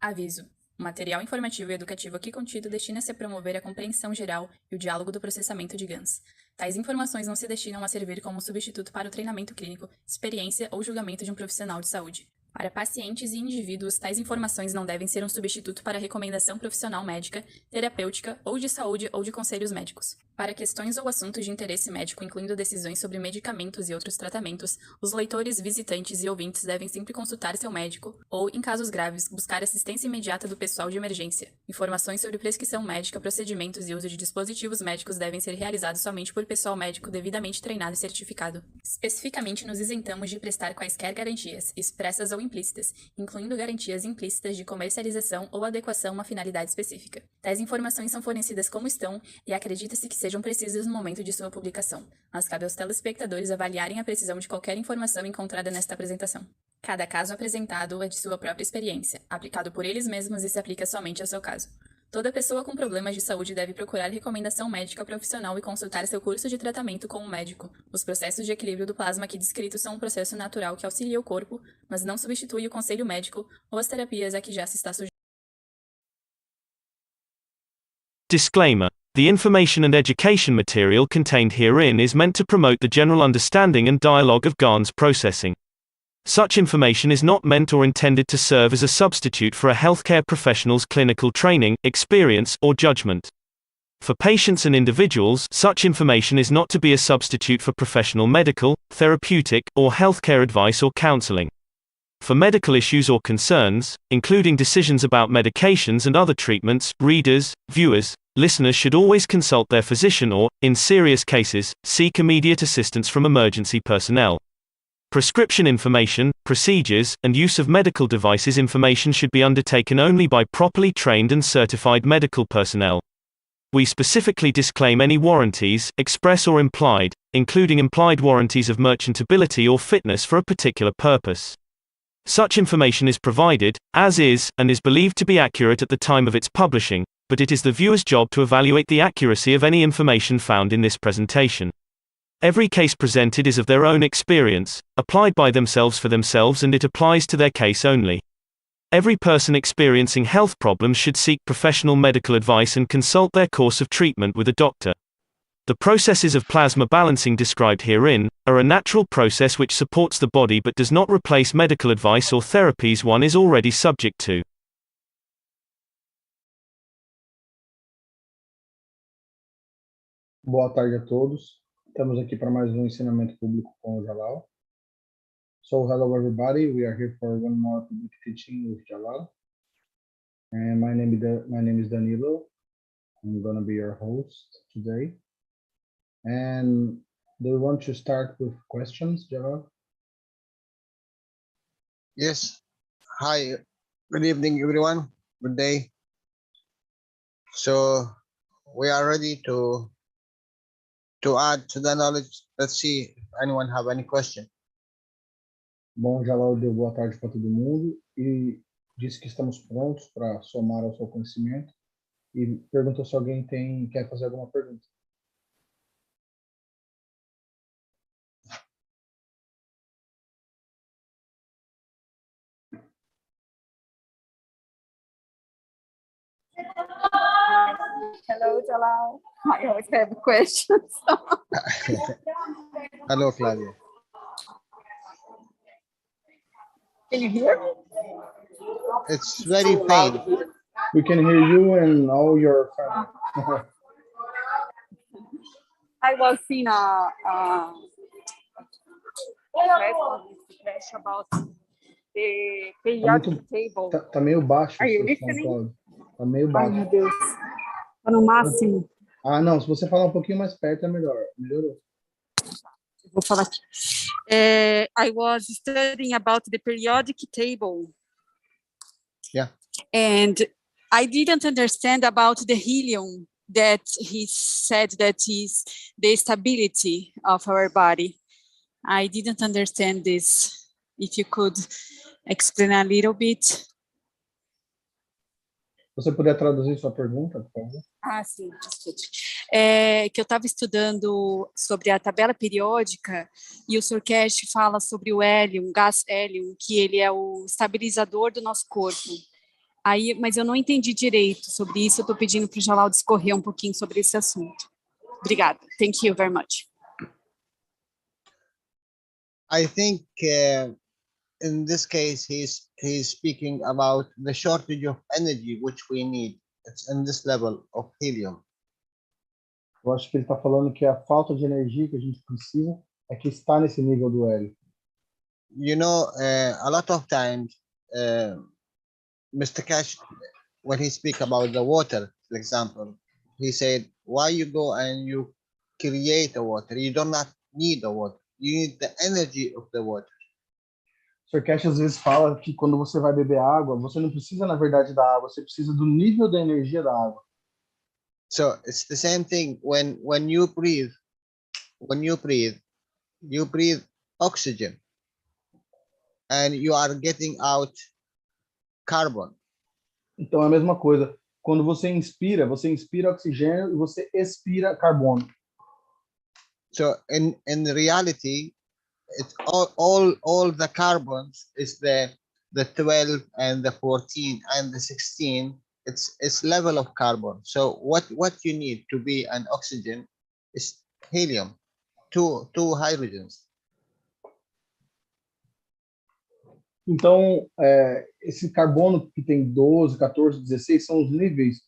Aviso. O material informativo e educativo aqui contido destina-se a promover a compreensão geral e o diálogo do processamento de GANs. Tais informações não se destinam a servir como substituto para o treinamento clínico, experiência ou julgamento de um profissional de saúde. Para pacientes e indivíduos, tais informações não devem ser um substituto para recomendação profissional médica, terapêutica ou de saúde ou de conselhos médicos. Para questões ou assuntos de interesse médico, incluindo decisões sobre medicamentos e outros tratamentos, os leitores, visitantes e ouvintes devem sempre consultar seu médico ou, em casos graves, buscar assistência imediata do pessoal de emergência. Informações sobre prescrição médica, procedimentos e uso de dispositivos médicos devem ser realizados somente por pessoal médico devidamente treinado e certificado. Especificamente, nos isentamos de prestar quaisquer garantias, expressas ou implícitas, incluindo garantias implícitas de comercialização ou adequação a uma finalidade específica. Tais informações são fornecidas como estão e acredita-se que sejam precisas no momento de sua publicação, mas cabe aos telespectadores avaliarem a precisão de qualquer informação encontrada nesta apresentação. Cada caso apresentado é de sua própria experiência, aplicado por eles mesmos e se aplica somente ao seu caso. Toda pessoa com problemas de saúde deve procurar recomendação médica profissional e consultar seu curso de tratamento com um médico. Os processos de equilíbrio do plasma aqui descritos são um processo natural que auxilia o corpo, mas não substitui o conselho médico ou as terapias a que já se está sujeito. Disclaimer. The information and education material contained herein is meant to promote the general understanding and dialogue of GANs processing. Such information is not meant or intended to serve as a substitute for a healthcare professional's clinical training, experience, or judgment. For patients and individuals, such information is not to be a substitute for professional medical, therapeutic, or healthcare advice or counseling. For medical issues or concerns, including decisions about medications and other treatments, readers, viewers, listeners should always consult their physician or, in serious cases, seek immediate assistance from emergency personnel. Prescription information, procedures, and use of medical devices information should be undertaken only by properly trained and certified medical personnel. We specifically disclaim any warranties, express or implied, including implied warranties of merchantability or fitness for a particular purpose. Such information is provided, as is, and is believed to be accurate at the time of its publishing, but it is the viewer's job to evaluate the accuracy of any information found in this presentation. Every case presented is of their own experience, applied by themselves for themselves, and it applies to their case only. Every person experiencing health problems should seek professional medical advice and consult their course of treatment with a doctor. The processes of plasma balancing described herein are a natural process which supports the body but does not replace medical advice or therapies one is already subject to. Boa tarde a todos. Estamos aqui para mais um ensinamento público com o Jalal. So hello everybody, we are here for one more public teaching with Jalal. And my name is Danilo. I'm going to be your host today. And do you want to start with questions, Jalal? Yes. Hi. Good evening, everyone. Good day. So we are ready to add to the knowledge. Let's see if anyone have any question. Bom, Jalal deu boa tarde para todo mundo e disse que estamos prontos para somar ao seu conhecimento e perguntou se alguém quer fazer alguma pergunta. Hello, Jalal. I always have questions. Hello, Claudia. Can you hear me? It's very faint. We can hear you and all your family. I was in a class about the periodic table. Tá meio baixo. Are you listening? Tá meio Ai, baixo. meu Deus. Tá no máximo. Ah, não. Se você falar um pouquinho mais perto, é melhor. Melhorou. Vou falar aqui. I was studying about the periodic table. Yeah. And I didn't understand about the helium that he said that is the stability of our body. I didn't understand this. If you could explain a little bit. Você puder traduzir sua pergunta, por favor? Ah, sim, desculpe. Que eu estava estudando sobre a tabela periódica e o Sr. Keshe fala sobre o hélio, gás hélio, que ele é o estabilizador do nosso corpo. Aí, mas eu não entendi direito sobre isso, eu estou pedindo para o Jalal discorrer um pouquinho sobre esse assunto. Obrigada. Thank you very much. I think in this case, he's speaking about the shortage of energy which we need. It's in this level of helium. Eu acho que ele está falando que a falta de energia que a gente precisa é que está nesse nível do hélio. You know, a lot of times, Mr. Keshe, when he speak about the water, for example, he said, why you go and you create a water? You do not need the water. You need the energy of the water. O Sr. Keshe às vezes fala que quando você vai beber água, você não precisa, na verdade, da água, você precisa do nível da energia da água. So it's the same thing when you breathe. When you breathe oxygen, and you are getting out carbon. Então é a mesma coisa. Quando você inspira oxigênio e você expira carbono. So in reality, it's all the carbons is the 12 and the 14 and the 16. It's level of carbon. So what you need to be an oxygen is helium, two hydrogens. Então, esse carbono que tem 12, 14, 16 são os níveis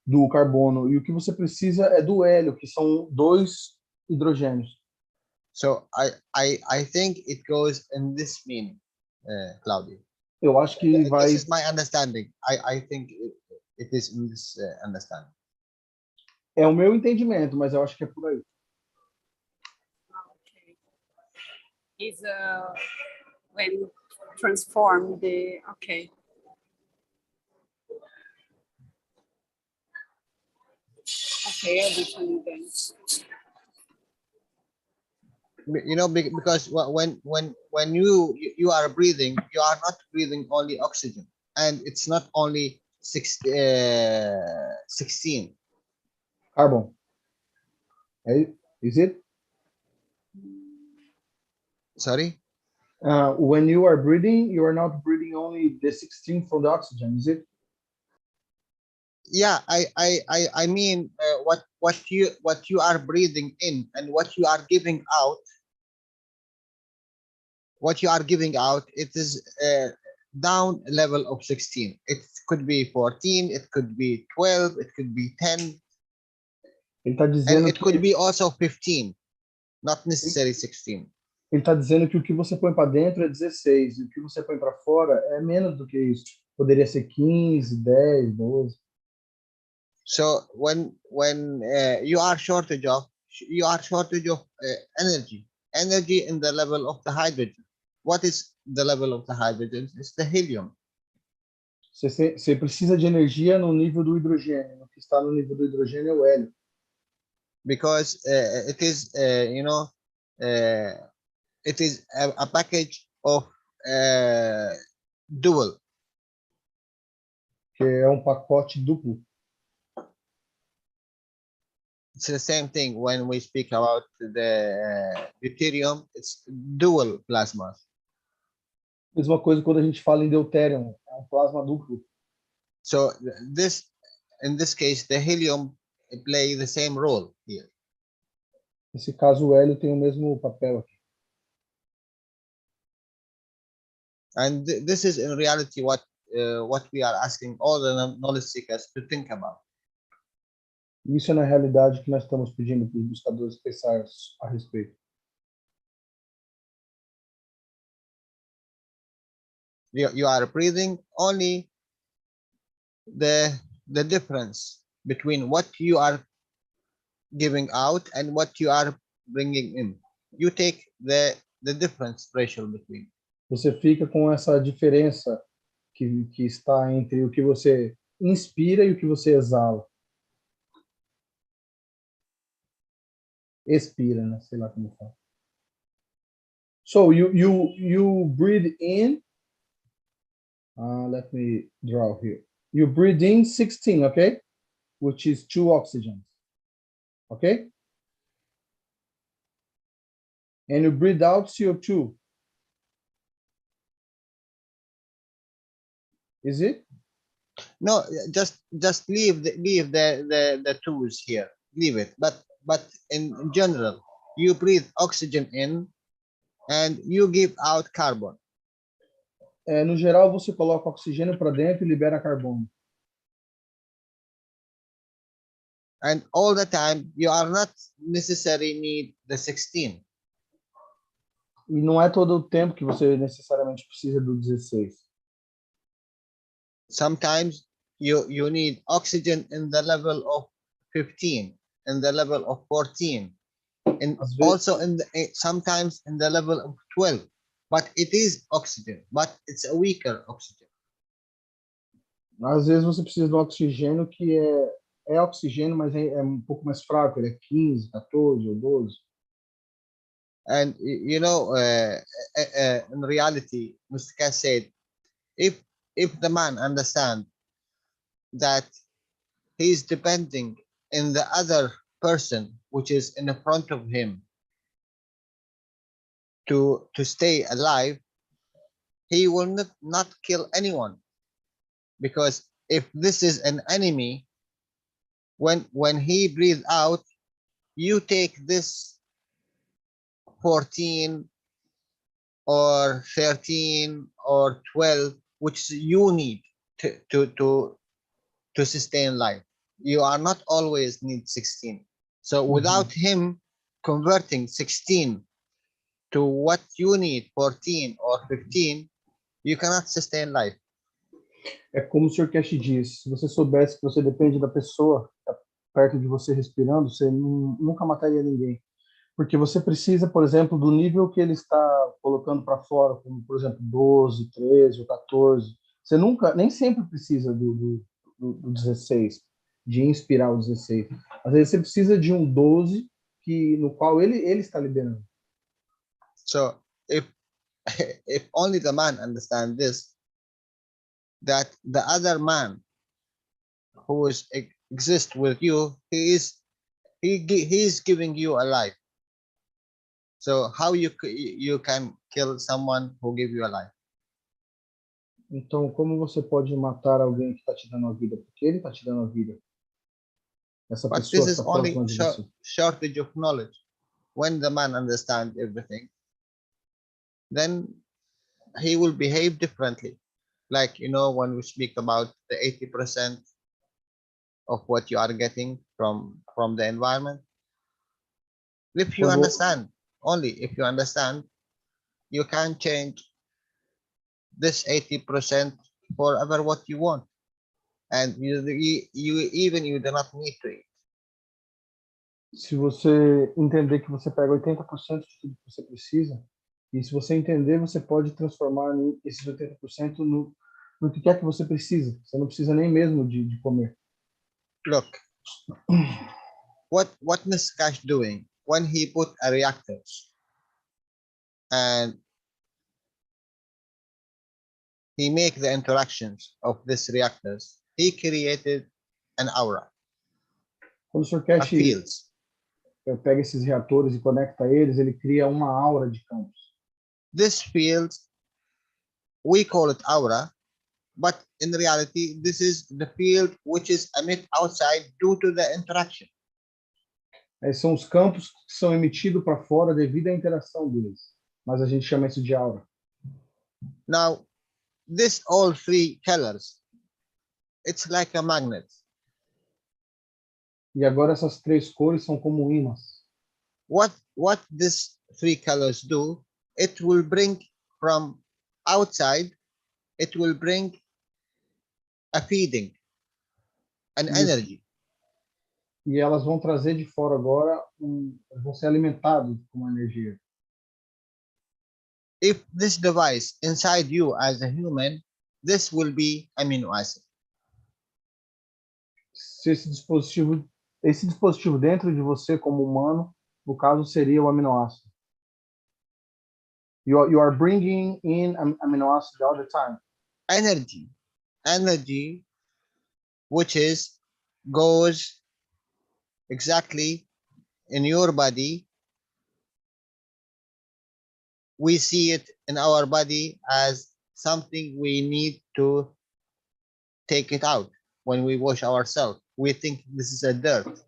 do carbono. E o que você precisa é do hélio, que são 2 hidrogênios. So I think it goes in this meaning, Claudio. Eu acho que vai... This is my understanding. I think it is in this understanding. É o meu entendimento, mas eu acho que é por aí. Okay. Is when transform the okay. Okay, I'll be funny then. You know, because when you are breathing, you are not breathing only oxygen, and it's not only 16 Carbon. Is it? Sorry. When you are breathing, you are not breathing only the 16 from the oxygen, is it? Yeah, I mean what you are breathing in and what you are giving out. What you are giving out, it is down level of 16. It could be 14, it could be 12, it could be 10. Ele está dizendo and it could be also 15, not necessarily 16. Ele está dizendo que o que você põe para dentro é 16 e o que você põe para fora é menos do que isso. Poderia ser 15, 10, 12. So when you are shortage of energy in the level of the hydrogen. What is the level of the hydrogen? It's the helium. Você precisa de energia no nível do hidrogênio. O que está no nível do hidrogênio é o hélio. Because it is it is a package of dual. Que é pacote duplo. It's the same thing when we speak about the deuterium. It's dual plasmas. Mesma coisa quando a gente fala em deutérium, é plasma duplo. So in this case, the helium play the same role here. Nesse caso, o hélio tem o mesmo papel aqui. And this is in reality what we are asking all the knowledge seekers to think about. Isso é na realidade que nós estamos pedindo para os buscadores pensar a respeito. You are breathing only the difference between what you are giving out and what you are bringing in. You take the difference ratio between. Você fica com essa diferença que está entre o que você inspira e o que você exala. Expira, né? Sei lá como fala. So you breathe in. Let me draw here. You breathe in 16, okay? Which is 2 oxygens. Okay? And you breathe out CO2. Is it? No, just leave the twos here. Leave it. But in general, you breathe oxygen in and you give out carbon. No geral, você coloca oxigênio para dentro e libera carbono. And all the time, you are not necessarily need the 16. E não é todo o tempo que você necessariamente precisa do 16. Sometimes you need oxygen in the level of 15, in the level of 14, and also sometimes in the level of 12. But it is oxygen, but it's a weaker oxygen. Às vezes você precisa de um oxigênio que é oxigênio, mas é um pouco mais fraco, ele é 15, 14 ou 12. And you know, in reality, Mr. Keshe said, if the man understands that he is depending in the other person which is in the front of him to stay alive, he will not kill anyone, because if this is an enemy, when he breathes out, you take this 14 or 13 or 12 which you need to sustain life. You are not always need 16. So without him converting 16 to what you need, 14 or 15, you cannot sustain life. É como o Sr. Keshe diz, se você soubesse que você depende da pessoa que está perto de você respirando, você nunca mataria ninguém. Porque você precisa, por exemplo, do nível que ele está colocando para fora, como, por exemplo, 12, 13 ou 14. Você nem sempre precisa do 16, de inspirar o 16. Às vezes você precisa de um 12 no qual ele está liberando. So if only the man understands this, that the other man who exists with you, he is giving you a life. So how you can kill someone who give you a life? Então, como você pode matar alguém que está te dando a vida? Porque ele está te dando a vida. Essa But pessoa this is está only próxima de você. shortage of knowledge. When the man understands everything, then he will behave differently. Like, you know, when we speak about the 80% of what you are getting from the environment, if you understand, only if you understand, you can change this 80% forever what you want, and you do not need to eat. Se você entender que você pega 80% de tudo que você precisa, e se você entender, você pode transformar esses 80% no que quer que você precisa. Você não precisa nem mesmo de comer. Look, what Mr. Keshe doing when he put a reactors and he make the interactions of these reactors, he created an aura, Quando o Sr. a Keshe fields. pega esses reatores e conecta eles, ele cria uma aura de campos. This field, we call it aura, but in reality, this is the field which is emit outside due to the interaction. São os campos que são emitidos para fora devido à interação deles. Mas a gente chama isso de aura. Now, this all three colors, it's like a magnet. E agora essas três cores são como ímãs. What these three colors do, it will bring from outside, it will bring a feeding, an energy. E elas vão trazer de fora agora, vão ser alimentados com uma energia. If this device inside you as a human, this will be amino acid. Se esse dispositivo dentro de você como humano, no caso seria o aminoácido. You are bringing in amino acid all the time. Energy, which goes exactly in your body. We see it in our body as something we need to take it out when we wash ourselves. We think this is a dirt.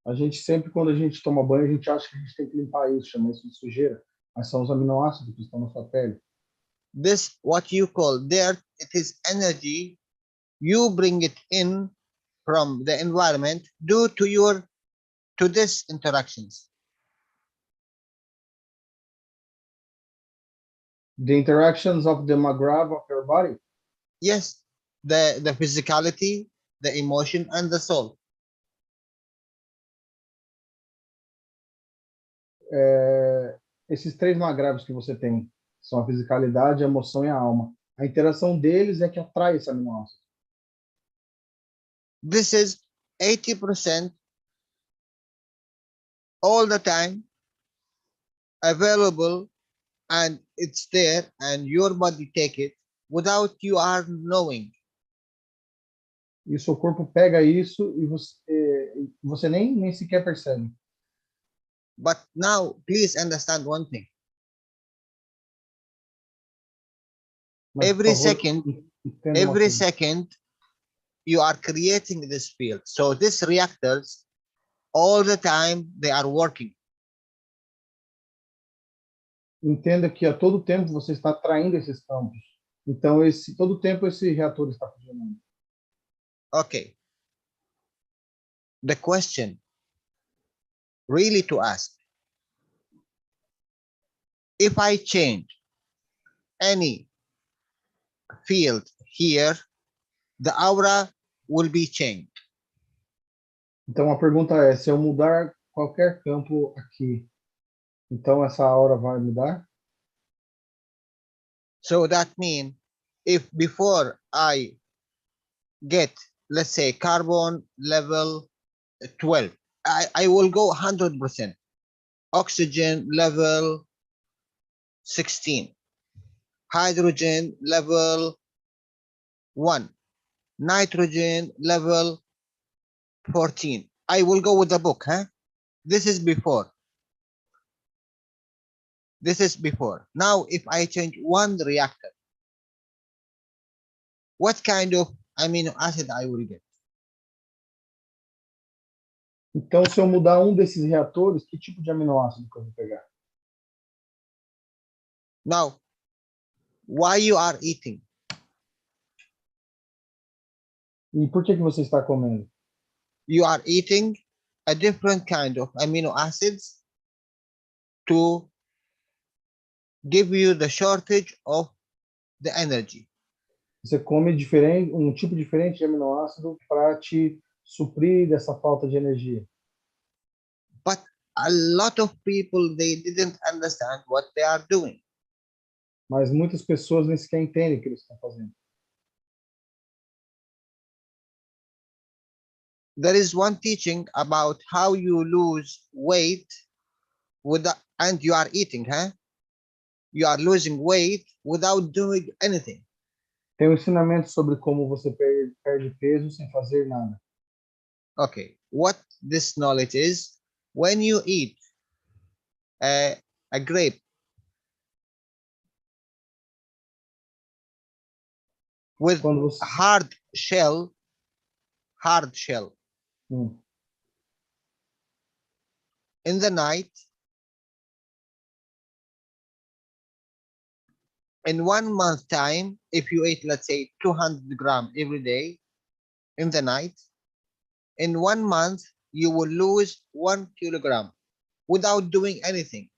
A gente sempre, quando a gente toma banho, a gente acha que a gente tem que limpar isso, chama isso de sujeira. Mas são os aminoácidos que estão na sua pele. This, what you call dirt, it is energy. You bring it in from the environment due to these interactions. The interactions of the magrav of your body. Yes, the physicality, the emotion, and the soul. Esses três magravos que você tem são a fisicalidade, a emoção e a alma. A interação deles é que atrai esse aminoácido. This is 80% all the time available, and it's there, and your body take it without you are knowing. E o seu corpo pega isso e você nem sequer percebe. But now, please understand one thing. Mas, Every por favor, second, entenda uma every coisa. second, you are creating this field. So these reactors, all the time, they are working. Entenda que a todo tempo você está atraindo esses campos. Então, todo tempo esse reator está funcionando. Okay. The question really to ask, if I change any field here, the aura will be changed. Então, a pergunta é, se eu mudar qualquer campo aqui, então essa aura vai mudar? So that means if before I get, let's say, carbon level 12, I will go 100%. Oxygen level 16. Hydrogen level 1. Nitrogen level 14. I will go with the book, huh? This is before. This is before. Now, if I change one reactor, what kind of amino acid I will get? Então, se eu mudar um desses reatores, que tipo de aminoácido que eu vou pegar? Now, why you are eating? E por que você está comendo? You are eating a different kind of amino acids to give you the shortage of the energy. Você come um tipo diferente de aminoácido para te suprir dessa falta de energia. But a lot of people, they didn't understand what they are doing. Mas muitas pessoas nem sequer entendem o que eles estão fazendo. There is one teaching about how you lose weight and you are eating, huh? You are losing weight without doing anything. Tem um ensinamento sobre como você perde peso sem fazer nada. Okay, what this knowledge is, when you eat a grape with Quando você... hard shell, in the night, in 1 month time, if you eat, let's say, 200 grams every day in the night, in 1 month, you will lose 1 kilogram without doing anything.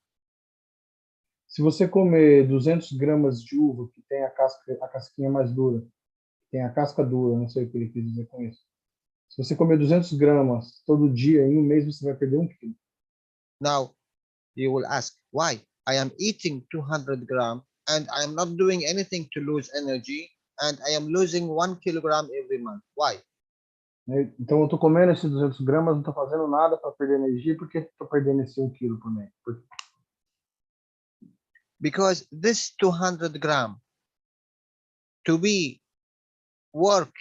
Se você comer 200 gramas de uva, que tem a casquinha mais dura, tem a casca dura, não sei o que ele quis dizer com isso. Se você comer 200 gramas todo dia, em um mês você vai perder 1 quilo. Now, you will ask, why? I am eating 200 grams and I am not doing anything to lose energy, and I am losing 1 kilogram every month. Why? Então eu estou comendo esses 200 gramas, não estou fazendo nada para perder energia, porque estou perdendo esse 1 quilo por mês. Because this 200 gram to be work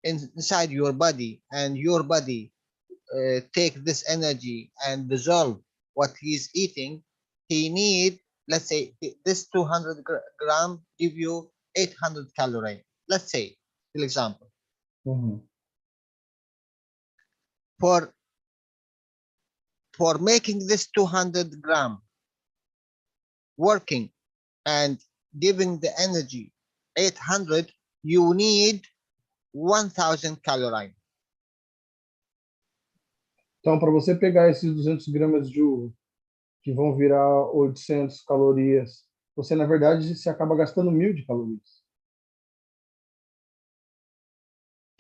inside your body, and your body take this energy and dissolve what he's eating, he need, let's say, this 200 gram give you 800 calories. let's say, for example, Uhum. for making this 200 gram working and giving the energy 800, you need 1000 calories. Então, para você pegar esses 200 gramas de uva, que vão virar 800 calorias, você, na verdade, se acaba gastando 1000 de calorias.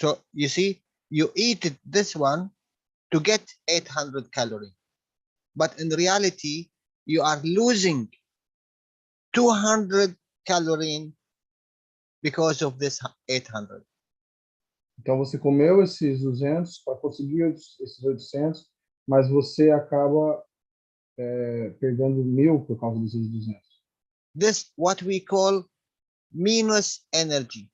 So you see, you eat this one to get 800 calories. But in reality, you are losing 200 calories because of this 800. Então, você comeu esses 200 para conseguir esses 800, mas você acaba perdendo 1000 por causa desses 200. This what we call minus energy.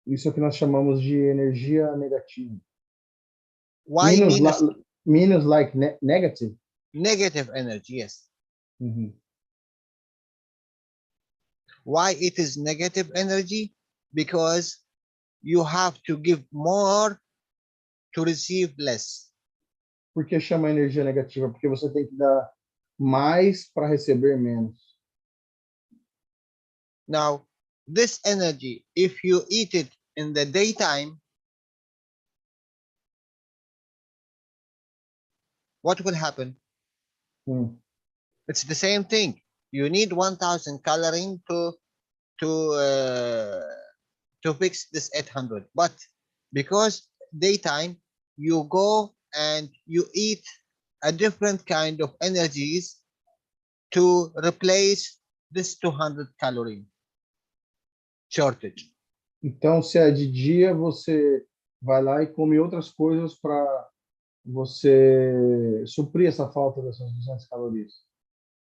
Isso é o que nós chamamos de energia negativa. Why minus? Minus like negative? Negative energy, yes. Uhum. Why it is negative energy? Because you have to give more to receive less. Por que chama energia negativa? Porque você tem que dar mais para receber menos. Now, this energy, if you eat it in the daytime, what will happen? It's the same thing. You need 1000 calories to fix this 800. But because daytime, you go and you eat a different kind of energies to replace this 200 calorie shortage. Então, se é de dia, você vai lá e come outras coisas para você suprir essa falta dessas 200 calorias.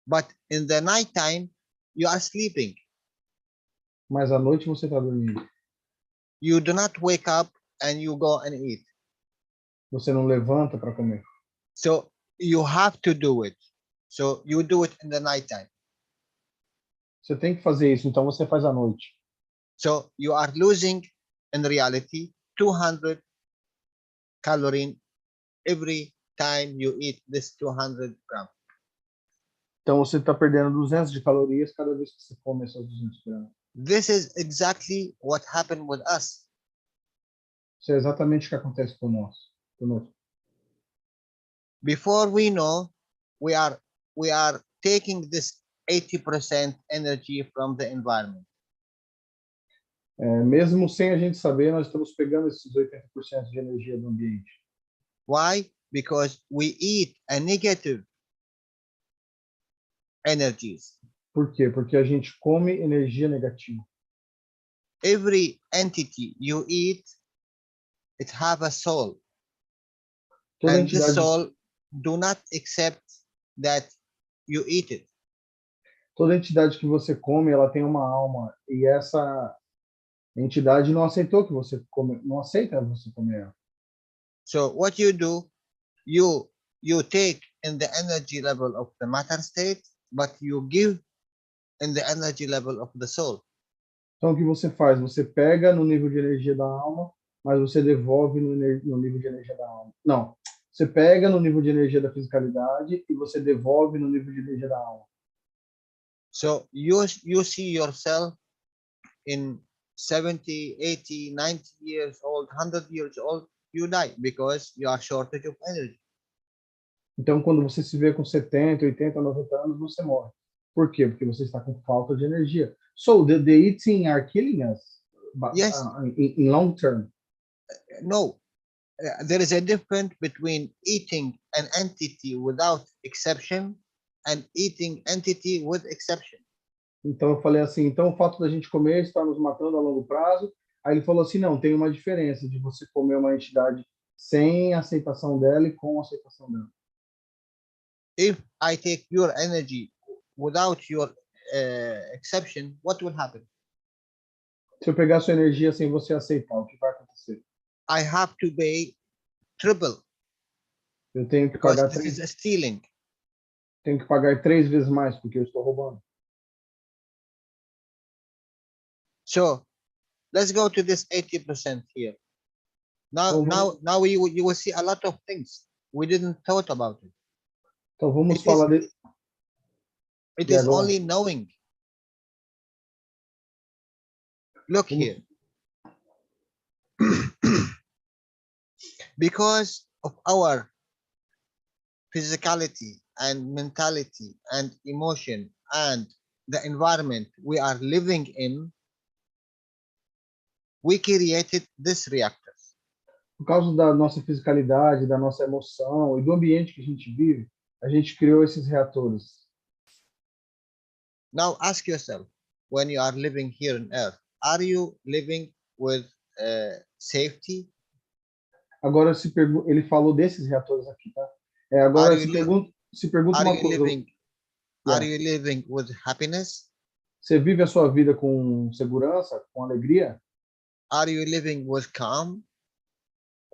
But in the night time, you are sleeping. Mas à noite você está dormindo. You do not wake up and you go and eat. Você não levanta para comer. So you have to do it. So you do it in the night time. Você tem que fazer isso, então você faz à noite. So you are losing, in reality, 200 calories every time you eat this 200 grams. Então você está perdendo 200 de calorias cada vez que você come essas 200 gramas. This is exactly what happened with us. Isso é exatamente o que acontece conosco. Before we know, we are taking this 80% energy from the environment. Mesmo sem a gente saber, nós estamos pegando esses 80% de energia do ambiente. Why? Because we eat a negative energies. Por quê? Porque a gente come energia negativa. Every entity you eat, it have a soul. Toda And this entidade, soul do not accept that you eat it. toda entidade que você come, ela tem uma alma. E essa entidade não aceitou que você come, não aceita você comer ela. So what you do, you take in the energy level of the matter state, but you give in the energy level of the soul. Então o que você faz? Você pega no nível de energia da alma, mas você devolve no nível de energia da alma. Não, você pega no nível de energia da fisicalidade e você devolve no nível de energia da alma. So you see yourself in 70, 80, 90 years old, 100 years old, you die because you are shortage of energy. Então, quando você se vê com 70, 80, 90 anos, você morre. Por quê? Porque você está com falta de energia. So, the eating are killing us Yes. In long term. No, there is a difference between eating an entity without exception and eating entity with exception. Então, eu falei assim, então o fato da gente comer está nos matando a longo prazo. Aí ele falou assim, não, tem uma diferença de você comer uma entidade sem aceitação dela e com aceitação dela. If I take your energy without your exception, what will happen? Se eu pegar sua energia sem você aceitar, o que vai acontecer? I have to pay triple Eu tenho que because pagar this is stealing. tenho que pagar 3 vezes mais porque eu estou roubando. So let's go to this 80% here. Now, you will see a lot of things we didn't thought about it. Então vamos falar de... It is only knowing. Look here. Because of our physicality and mentality and emotion and the environment we are living in, we created this reactors. Por causa da nossa fisicalidade, da nossa emoção e do ambiente que a gente vive, a gente criou esses reatores. Now ask yourself, when you are living here on Earth, are you living with safety? Agora ele falou desses reatores aqui, tá? Agora se pergunta uma coisa. Are you living with happiness? Você vive a sua vida com segurança, com alegria? Are you living with calm?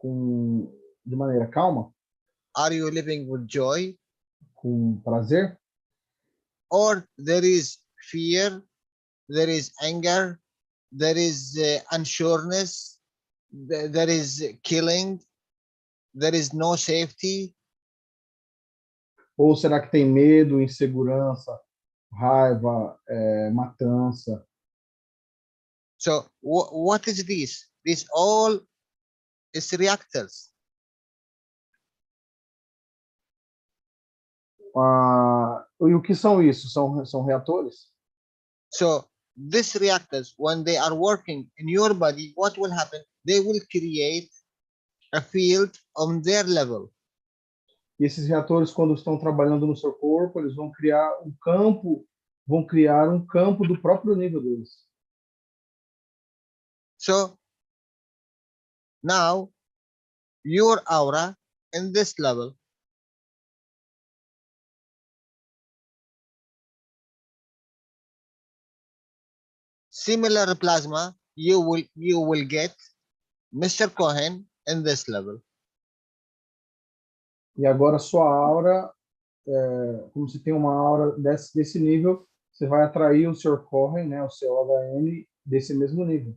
De maneira calma? Are you living with joy? Com prazer? Or there is fear, there is anger, there is unsureness, there is killing, there is no safety? Ou será que tem medo, insegurança, raiva, matança? So what is this? This all is reactors. E o que são isso? São reatores? So these reactors, when they are working in your body, what will happen? They will create a field on their level. E esses reatores, quando estão trabalhando no seu corpo, eles vão criar um campo do próprio nível deles. So now your aura in this level similar plasma you will get Mr. Cohen in this level. E agora sua aura, como se tem uma aura desse nível, você vai atrair o Sr. Cohen, né, o seu HN desse mesmo nível.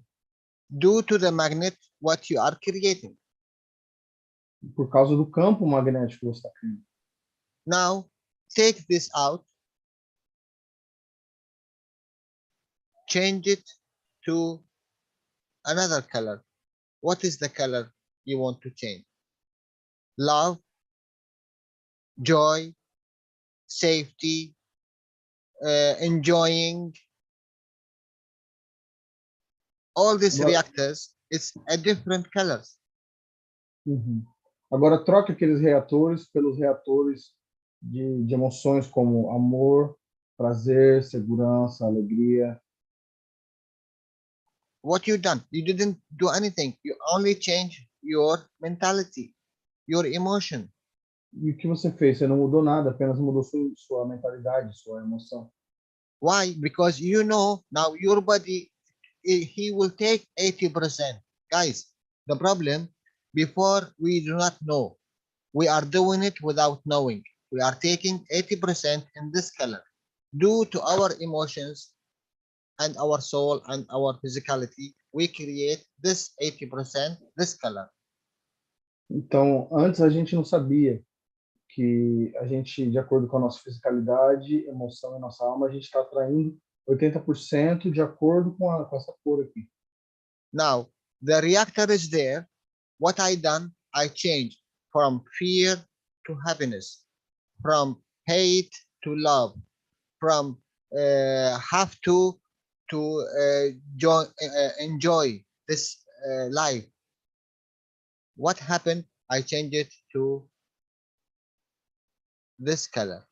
Due to the magnet what you are creating. Por causa do campo magnético que você está criando. Now take this out. Change it to another color. What is the color you want to change? Love, joy, safety, enjoying. All these reactors, it's a different colors. Agora troque aqueles reatores pelos reatores de emoções como amor, prazer, segurança, alegria. What you done? You didn't do anything. You only change your mentality, your emotion. E o que você fez? Você não mudou nada, apenas mudou sua mentalidade, sua emoção. Why? Because you know now your body, he will take 80%. Guys, the problem, before we do not know, we are doing it without knowing. We are taking 80% in this color. Due to our emotions and our soul and our physicality, we create this 80%, this color. Então, antes a gente não sabia que a gente, de acordo com a nossa fisicalidade, emoção e nossa alma, a gente está atraindo 80% de acordo com essa cor aqui. Now, the reactor is there. What I done, I changed from fear to happiness, from hate to love, from have to enjoy this life. What happened? I changed it to this color.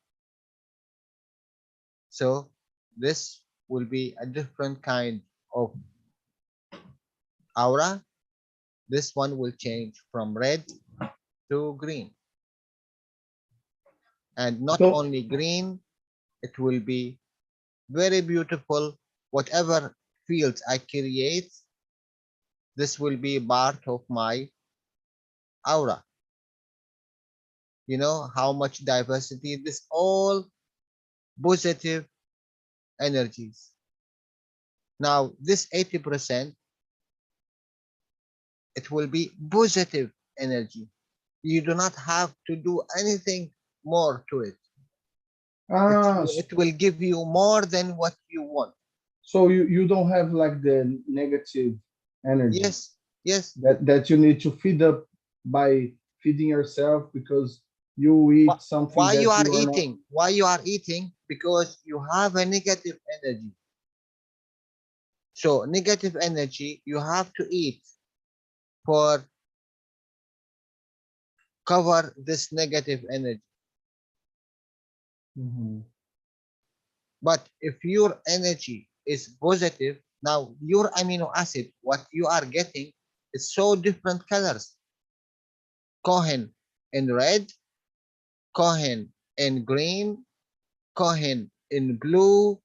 So this will be a different kind of aura. This one will change from red to green. And not only green, it will be very beautiful. Whatever fields I create, this will be part of my aura. You know how much diversity, this all positive energies. Now this 80%, it will be positive energy. You do not have to do anything more to it. It will give you more than what you want. So you don't have like the negative energy. Yes. That you need to feed up by feeding yourself because you eat something. Why you are eating? Why you are eating? Because you have a negative energy. So negative energy, you have to eat for cover this negative energy. But if your energy is positive, now your amino acid, what you are getting is so different colors. Cohen in red, Cohen in green, Cohen in blue.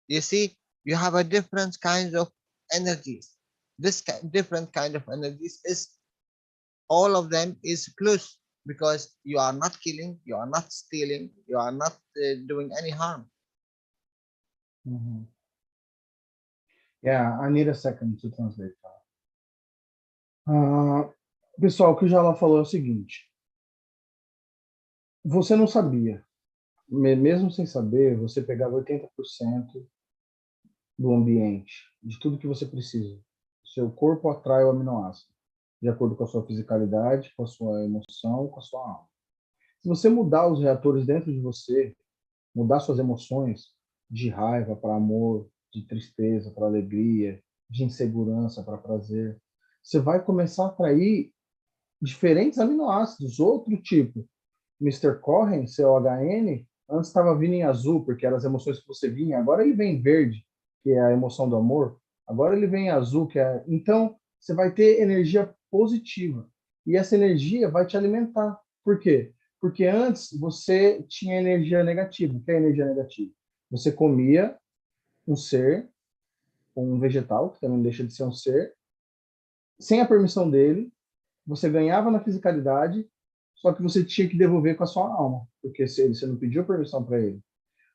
You see, you have a different kinds of energies. This different kind of energies is all of them is plus, because you are not killing, you are not stealing, you are not doing any harm. Yeah, I need a second to translate. Pessoal, o que o Jalal falou é o seguinte. Você não sabia. Mesmo sem saber, você pegava 80% do ambiente, de tudo que você precisa. Seu corpo atrai o aminoácido, de acordo com a sua fisicalidade, com a sua emoção, com a sua alma. Se você mudar os reatores dentro de você, mudar suas emoções de raiva para amor, de tristeza para alegria, de insegurança para prazer, você vai começar a atrair diferentes aminoácidos, outro tipo. Mr. Cohen, COHN, antes estava vindo em azul, porque eram as emoções que você vinha, agora ele vem em verde, que é a emoção do amor, agora ele vem em azul, que é... Então, você vai ter energia positiva, e essa energia vai te alimentar. Por quê? Porque antes você tinha energia negativa. O que é energia negativa? Você comia um ser, um vegetal, que também deixa de ser um ser, sem a permissão dele, você ganhava na fisicalidade, só que você tinha que devolver com a sua alma, porque você não pediu permissão para ele.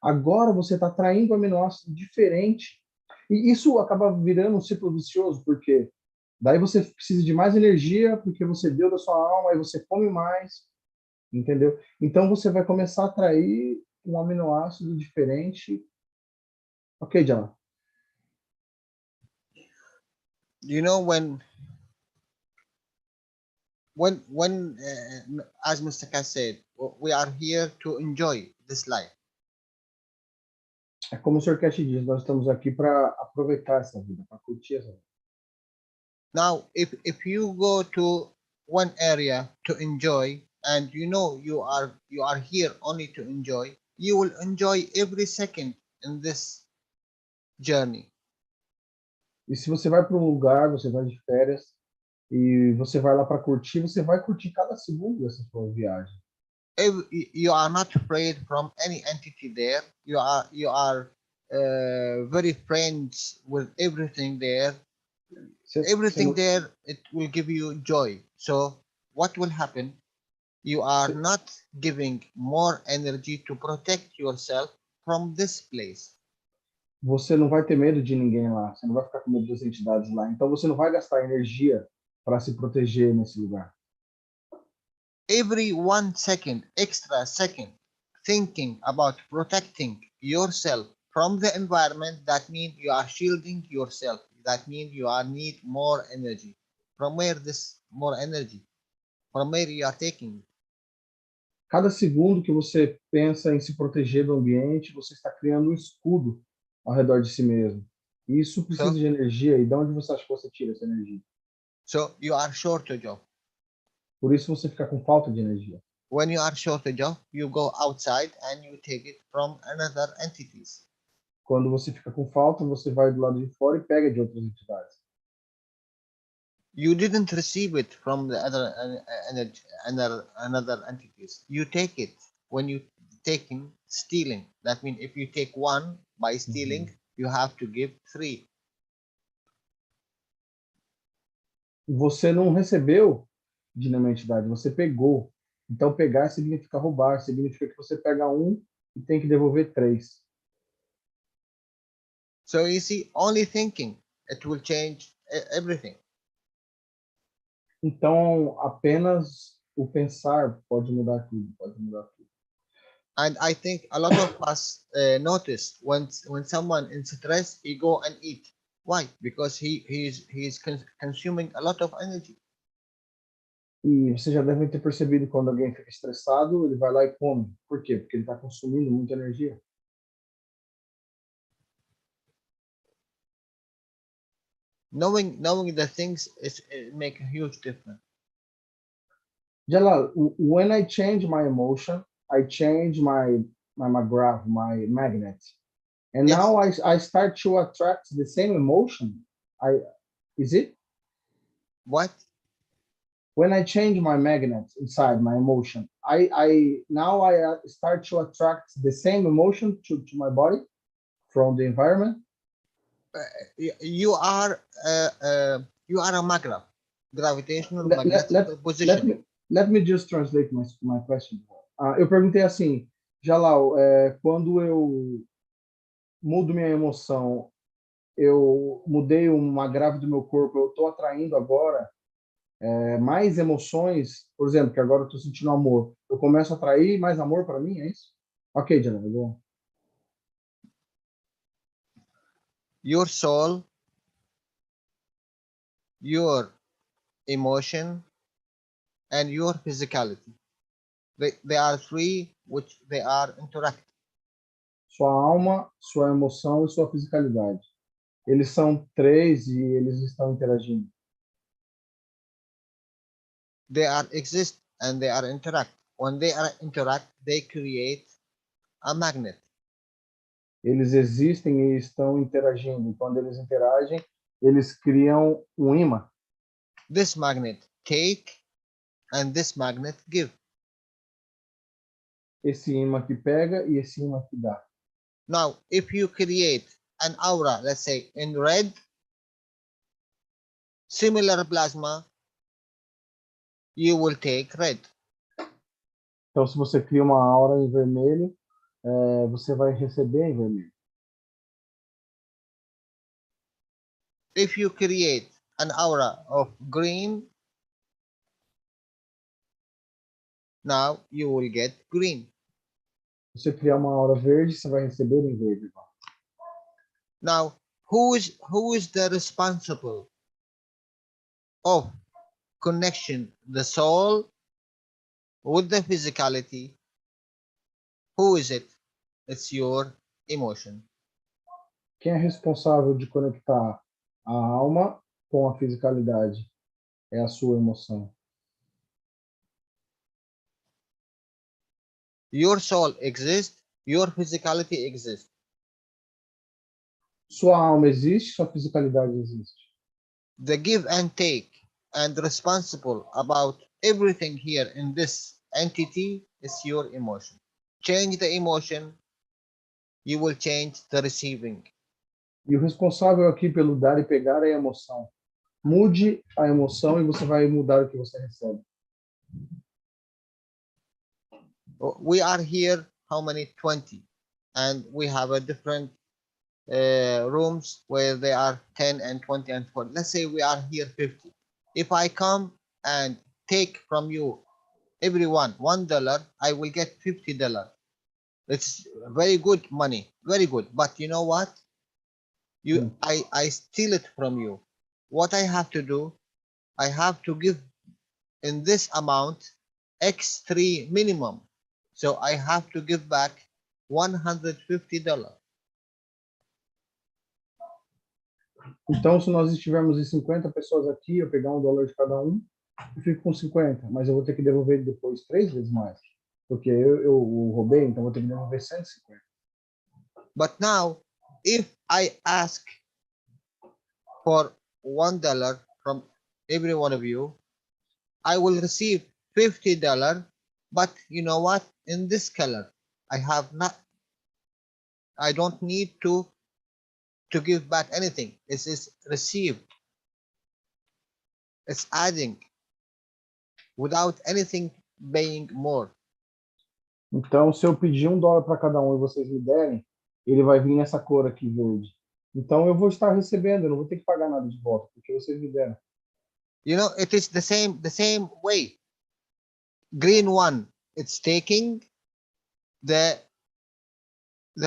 Agora você está traindo aminoácido diferente, e isso acaba virando um ciclo vicioso, porque daí você precisa de mais energia, porque você deu da sua alma, aí você come mais, entendeu? Então você vai começar a atrair um aminoácido diferente. Ok, Jalal. You know, when as Mr. Keshe said, we are here to enjoy this life. É como o Sr. Keshe diz, nós estamos aqui para aproveitar essa vida, para curtir essa vida. Now, if you go to one area to enjoy, and you know you are here only to enjoy, you will enjoy every second in this journey. E se você vai para um lugar, você vai de férias, e você vai lá para curtir, você vai curtir cada segundo dessa sua viagem. You are not afraid from any entity there. You are very friends with everything there. Everything there, it will give you joy. So what will happen? You are not giving more energy to protect yourself from this place. Você não vai ter medo de ninguém lá, você não vai ficar com medo das entidades lá. Então você não vai gastar energia para se proteger nesse lugar. Every 1 second, extra second, thinking about protecting yourself from the environment, that means you are shielding yourself. That means you need more energy. From where this more energy? From where you are taking? Cada segundo que você pensa em se proteger do ambiente, você está criando um escudo ao redor de si mesmo. E isso precisa de energia. E de onde você acha que você tira essa energia? So you are shortage of. Por isso você fica com falta de energia. When you are shortage of, you go outside and you take it from another entities. Quando você fica com falta, você vai do lado de fora e pega de outras entidades. You didn't receive it from the another entities. You take it when you taking stealing. That means if you take one by stealing, you have to give 3. Você não recebeu de nenhuma entidade, você pegou. Então pegar significa roubar, significa que você pega um e tem que devolver 3. So you see, only thinking, it will change everything. Então, apenas o pensar pode mudar tudo, pode mudar tudo. And I think a lot of us notice when someone in stress, he go and eat. Why? Because he's consuming a lot of energy. E você já deve ter percebido quando alguém fica estressado, ele vai lá e come. Por quê? Porque ele está consumindo muita energia. Knowing the things make a huge difference. Jalal, when I change my emotion, I change my graph, my magnet. And Yes. now I start to attract the same emotion. Is it? What? When I change my magnet inside my emotion, I start to attract the same emotion to my body from the environment. You are a magnet, magnetic position. Let me just translate my question. Eu perguntei assim, Jalal, quando eu mudo minha emoção, eu mudei uma grave do meu corpo, eu estou atraindo agora mais emoções, por exemplo, que agora eu estou sentindo amor. Eu começo a atrair mais amor para mim, é isso? Ok, Jalal, go. Your soul, your emotion, and your physicality. They are three which they are interacting. Sua alma, sua emoção e sua fisicalidade. Eles são três e eles estão interagindo. They are exist and they are interact. When they are interact, they create a magnet. Eles existem e estão interagindo. Quando eles interagem, eles criam um imã. This magnet take and this magnet give. Esse imã que pega e esse imã que dá. Now, if you create an aura, let's say in red, similar plasma, you will take red. Então, se você cria uma aura em vermelho, você vai receber em vermelho. If you create an aura of green, now you will get green. Se você criar uma aura verde, você vai receber em verde. Now, who is the responsible of connection the soul with the physicality? Who is it? It's your emotion. Quem é responsável de conectar a alma com a fisicalidade? É a sua emoção. Your soul exists, your physicality exists. Sua alma existe, sua fisicalidade existe. The give and take and responsible about everything here in this entity is your emotion. Change the emotion, you will change the receiving. E o responsável aqui pelo dar e pegar é a emoção. Mude a emoção e você vai mudar o que você recebe. We are here, how many? 20. And we have a different rooms where they are 10 and 20 and 40. Let's say we are here 50. If I come and take from you, everyone, $1, I will get $50. It's very good money, very good. But you know what? I steal it from you. What I have to do, I have to give in this amount X3 minimum. So I have to give back $150. Então, se nós estivermos em 50 pessoas aqui, eu pegar $1 de cada um, eu fico com 50, mas eu vou ter que devolver depois 3 vezes mais. Porque eu roubei, então eu vou ter que devolver 150. But now, if I ask for $1 from every one of you, I will receive $50. But you know what? In this color, I don't need to give back anything. This is received. It's adding without anything paying more. Então, se eu pedir $1 para cada um e vocês me derem, ele vai vir nessa cor aqui verde. Então, eu vou estar recebendo, eu não vou ter que pagar nada de volta, porque vocês me deram. You know, it is the same way. Green one, it's taking, the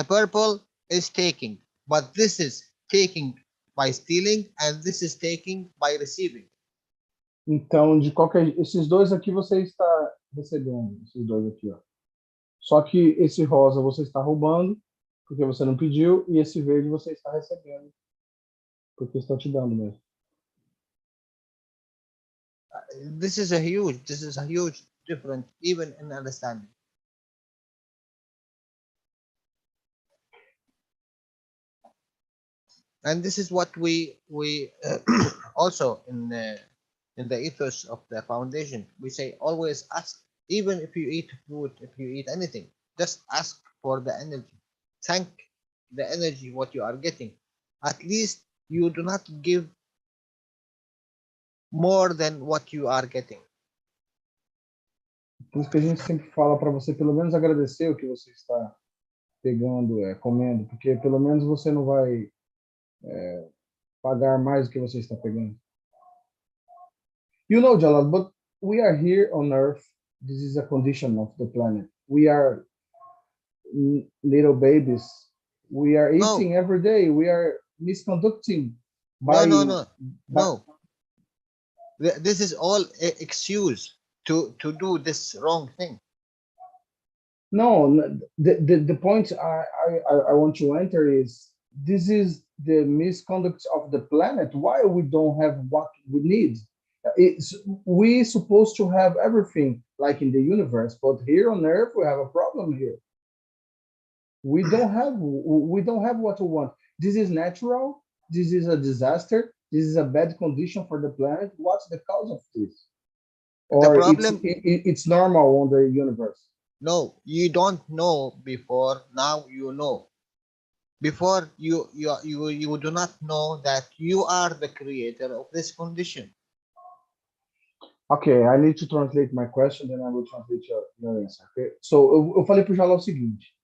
purple is taking, but this is taking by stealing, and this is taking by receiving. Então, esses dois aqui você está recebendo, esses dois aqui, ó. Só que esse rosa você está roubando, porque você não pediu, e esse verde você está recebendo, porque estão te dando mesmo. This is a huge difference, even in understanding. And this is what we also in the ethos of the foundation, we say always ask. Even if you eat food, if you eat anything, just ask for the energy. Thank the energy what you are getting. At least you do not give more than what you are getting. Por isso que a gente sempre fala para você pelo menos agradecer o que você está pegando, comendo, porque pelo menos você não vai pagar mais do que você está pegando. You know, Jalal, but we are here on Earth. This is a condition of the planet. We are little babies. We are eating every day. We are misconducting. No. This is all an excuse to do this wrong thing. No, the point I want to enter is this is the misconduct of the planet. Why we don't have what we need? We supposed to have everything like in the universe, but here on Earth we have a problem here. We don't have what we want. This is natural. This is a disaster. This is a bad condition for the planet. What's the cause of this? Or the problem, it's normal on the universe. No, you don't know before. Now you know. Before you do not know that you are the creator of this condition. Okay, I need to translate my question, then I will translate your answer. Okay? So eu falei para o Jalal o seguinte: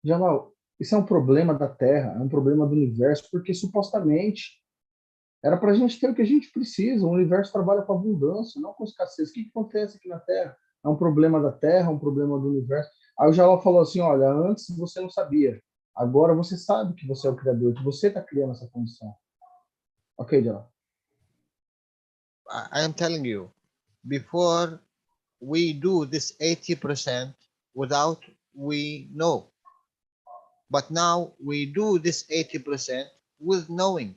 Jalal, isso é um problema da Terra, é um problema do universo, porque supostamente era para a gente ter o que a gente precisa. O universo trabalha com abundância, não com escassez. O que acontece aqui na Terra? É um problema da Terra, um problema do universo. Aí o Jalal falou assim: olha, antes você não sabia, agora você sabe que você é o criador, que você está criando essa condição. Ok, Jalal? I am telling you, before we do this 80% without we know. But now we do this 80% with knowing.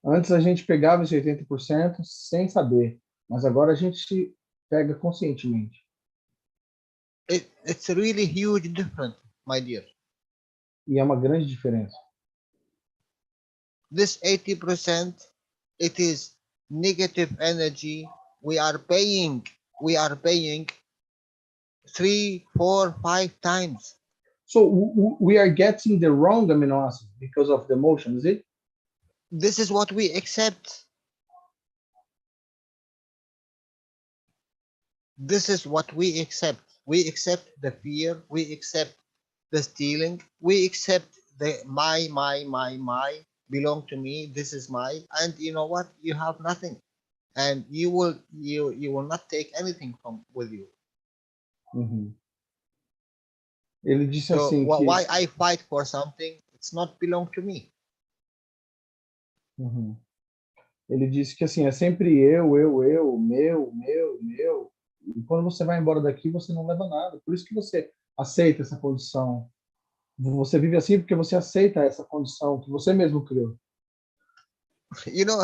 Antes a gente pegava esse 80% sem saber, mas agora a gente pega conscientemente. It's a really huge difference, my dear. E é uma grande diferença. This 80%, it is negative energy. We are paying 3, 4, 5 times. So we are getting the wrong amino acid because of the emotion, is it? This is what we accept. This is what we accept. We accept the fear. We accept the stealing. We accept the my, belong to me. This is my. And you know what? You have nothing, and you will not take anything from with you. Uhum. Ele disse So assim que... why I fight for something? It's not belong to me. Uhum. Ele disse que assim, é sempre eu, meu. E quando você vai embora daqui, você não leva nada. Por isso que você aceita essa condição. Você vive assim porque você aceita essa condição que você mesmo criou. You know,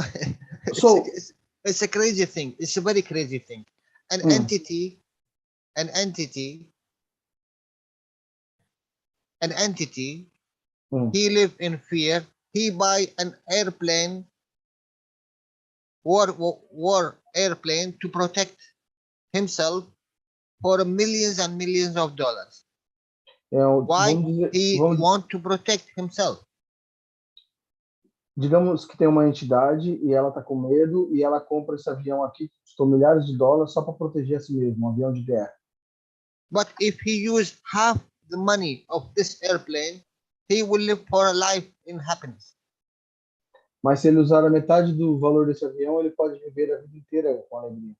it's a crazy thing. It's a very crazy thing. An entity, he live in fear. He buy an airplane, war airplane to protect himself for millions and millions of dollars. Why he want to protect himself? Digamos que tem uma entidade e ela está com medo e ela compra esse avião aqui que custou milhares de dólares só para proteger a si mesmo, um avião de guerra. But if he use half the money of this airplane, he will live for a life in happiness. Mas se ele usar a metade do valor desse avião, ele pode viver a vida inteira com alegria.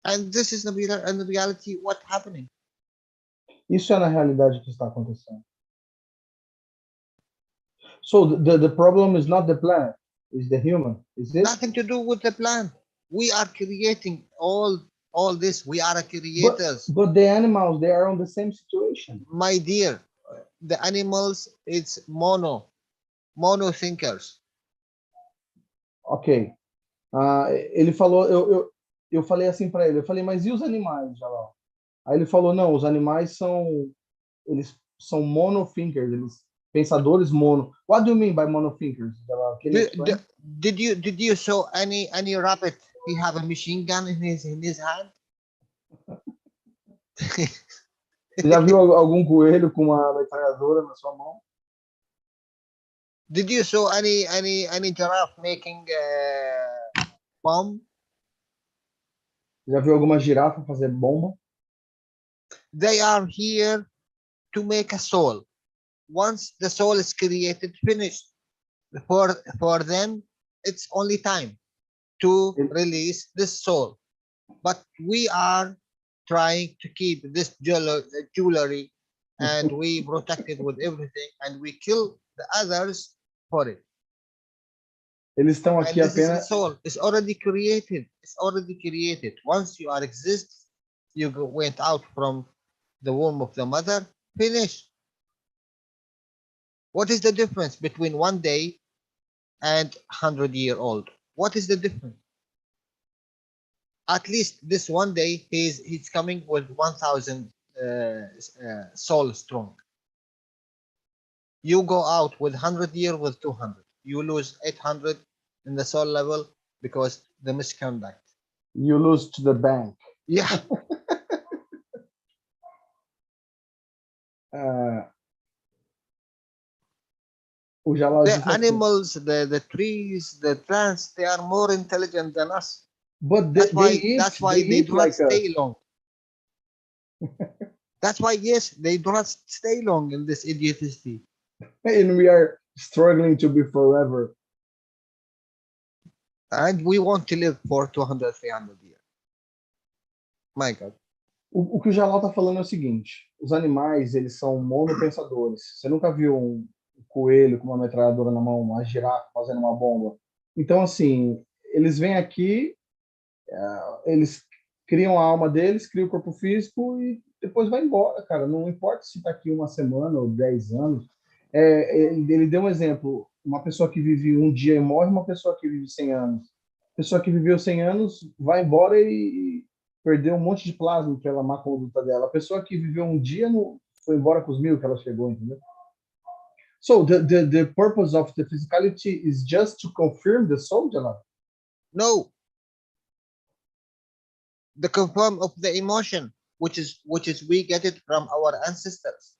And this is in reality what's happening. Isso é na realidade que está acontecendo. So the problem is not the planet, it's the human, is it? Nothing to do with the plant. We are creating all this. We are creators. But the animals, they are on the same situation. My dear, the animals, it's mono thinkers. Ok. Ele falou, eu falei assim para ele, eu falei, mas e os animais, Jalal? Aí ele falou, não, os animais eles são monothinkers, eles pensadores mono. What do you mean by monothinkers, Jalal? Can you explain? Did you saw any rabbit? He have a machine gun in his hand. Você já viu algum coelho com uma metralhadora na sua mão? Did you saw any giraffe making bomb? Já viu alguma girafa fazer bomba? They are here to make a soul. Once the soul is created, finished. For them, it's only time to release this soul. But we are trying to keep this jewelry and we protect it with everything and we kill the others for it. Eles estão And aqui this is the apenas. soul. It's already created. It's already created. Once you are exist, you went out from the womb of the mother, finish. What is the difference between 1 day and 100-year-old? What is the difference? At least this 1 day, he's coming with 1,000 soul strong. You go out with 100 year with 200. You lose 800 in the soul level because the misconduct. You lose to the bank. Yeah. O Jalal The disse assim, animals, the trees, the plants, they are more intelligent than us. but That's why they eat do not like stay us. long. That's why, yes, they do not stay long in this idiocy. And we are struggling to be forever. And we want to live for 200, 300 years. My God. O que o Jalal está falando é o seguinte: os animais, eles são monopensadores. Você nunca viu um coelho com uma metralhadora na mão, uma girafa fazendo uma bomba? Então, assim, eles vêm aqui, eles criam a alma deles, criam o corpo físico e depois vai embora, cara. Não importa se está aqui 1 semana ou 10 anos. Ele deu um exemplo: uma pessoa que vive 1 dia e morre, uma pessoa que vive 100 anos. A pessoa que viveu 100 anos vai embora e perdeu um monte de plasma pela má conduta dela. A pessoa que viveu 1 dia foi embora com os 1000 que ela chegou, entendeu? So the purpose of the physicality is just to confirm the soul, Jalal? No. The confirm of the emotion, which is we get it from our ancestors.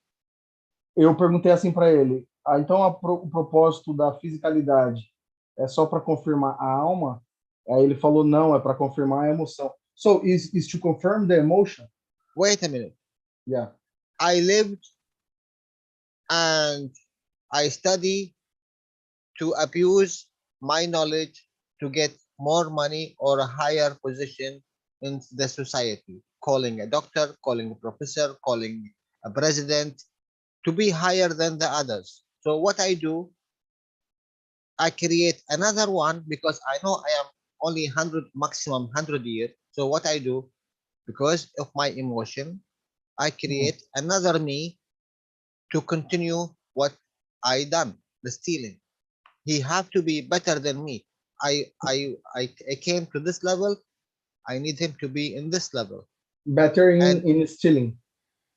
Eu perguntei assim para ele: então o propósito da fisicalidade é só para confirmar a alma? Aí ele falou: não, é para confirmar a emoção. So is to confirm the emotion? Wait a minute. Yeah. I lived and I study to abuse my knowledge to get more money or a higher position in the society, calling a doctor, calling a professor, calling a president, to be higher than the others. So what I do, I create another one because I know I am only 100, maximum 100 years. So what I do, because of my emotion, I create another me to continue what I done, the stealing. He have to be better than me. I came to this level. I need him to be in this level. Better in stealing.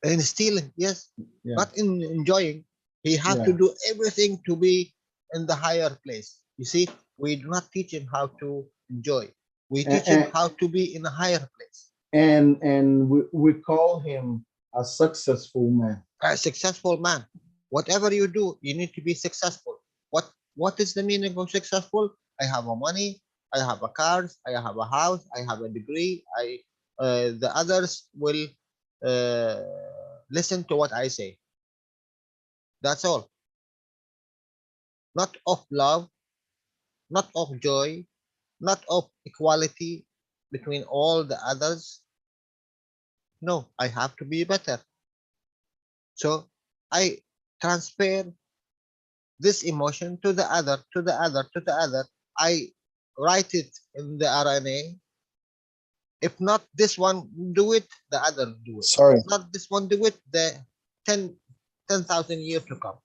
In stealing, yes. Yeah. Not in enjoying. He have to do everything to be in the higher place. You see, we do not teach him how to enjoy. We teach him how to be in a higher place. And we call him a successful man. A successful man. Whatever you do, you need to be successful. What is the meaning of successful? I have a money, I have a car, I have a house, I have a degree. The others will listen to what I say. That's all. Not of love, not of joy, not of equality between all the others. No, I have to be better. So I transfer this emotion to the other, to the other, to the other. I write it in the RNA. If not this one do it, the other do it. Sorry. If not this one do it, the 10,000 years to come.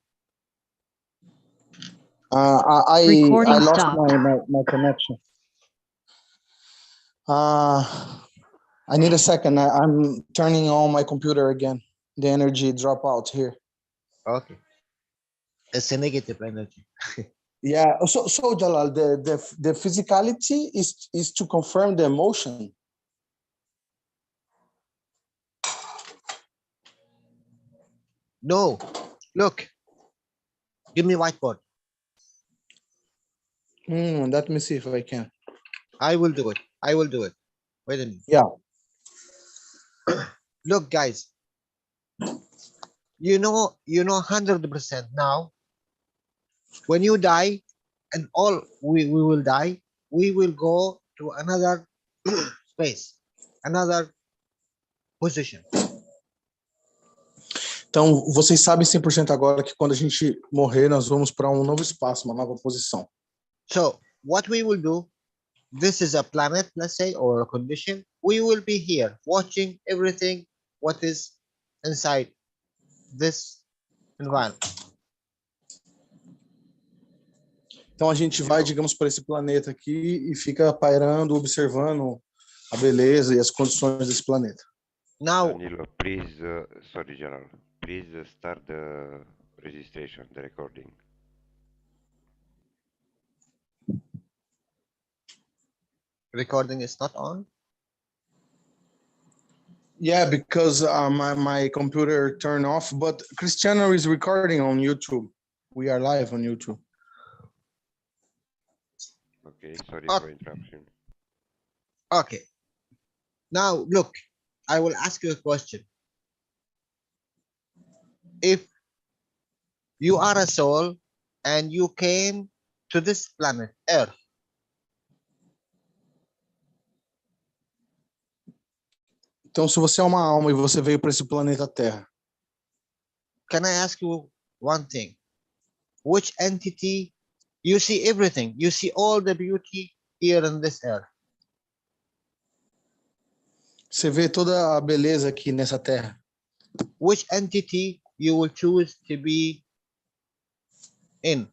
I Recording lost stopped. my connection. I need a second. I'm turning on my computer again. The energy drop out here. Okay. It's a negative energy. Yeah. So Jalal, the physicality is to confirm the emotion. No, look. Give me whiteboard. Let me see if I can. I will do it. I will do it. Wait a minute. Yeah. Look, guys. You know 100% now. When you die, and all we will die, we will go to another space, another position. Então, vocês sabem 100% agora que quando a gente morrer, nós vamos para um novo espaço, uma nova posição. So, what we will do, this is a planet, let's say, or a condition. We will be here watching everything what is inside this environment. Então, a gente vai, digamos, para esse planeta aqui e fica pairando, observando a beleza e as condições desse planeta. Now, Danilo, please, sorry, Jalal, please start the registration, the recording. recording is not on. Yeah, because my computer turned off, but Cristiano is recording on YouTube. We are live on YouTube. Okay, sorry Okay. for interruption. Okay. Now, look, I will ask you a question. If you are a soul and you came to this planet, Earth, Então, se você é uma alma e você veio para esse planeta Terra, can I ask you one thing? Which entity, you see everything, you see all the beauty here on this earth. você vê toda a beleza aqui nessa Terra. Which entity you will choose to be in?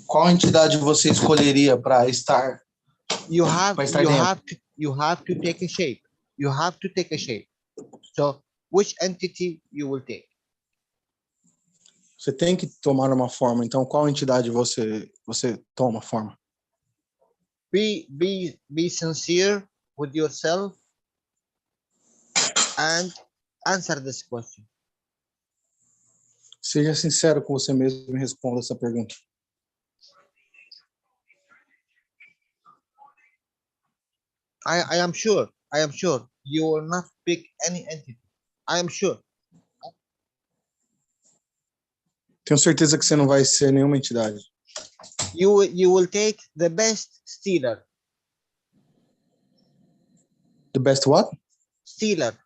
Qual entidade você escolheria para estar? You have Vai estar dentro. you have to take a shape. You have to take a shape. So which entity you will take? Você tem que tomar uma forma. Então, qual entidade você toma forma? Be sincere with yourself and answer this question. Seja sincero com você mesmo e responda essa pergunta. I am sure you will not pick any entity. I am sure. Tenho certeza que você não vai ser nenhuma entidade. You will take the best stealer. The best what? Stealer.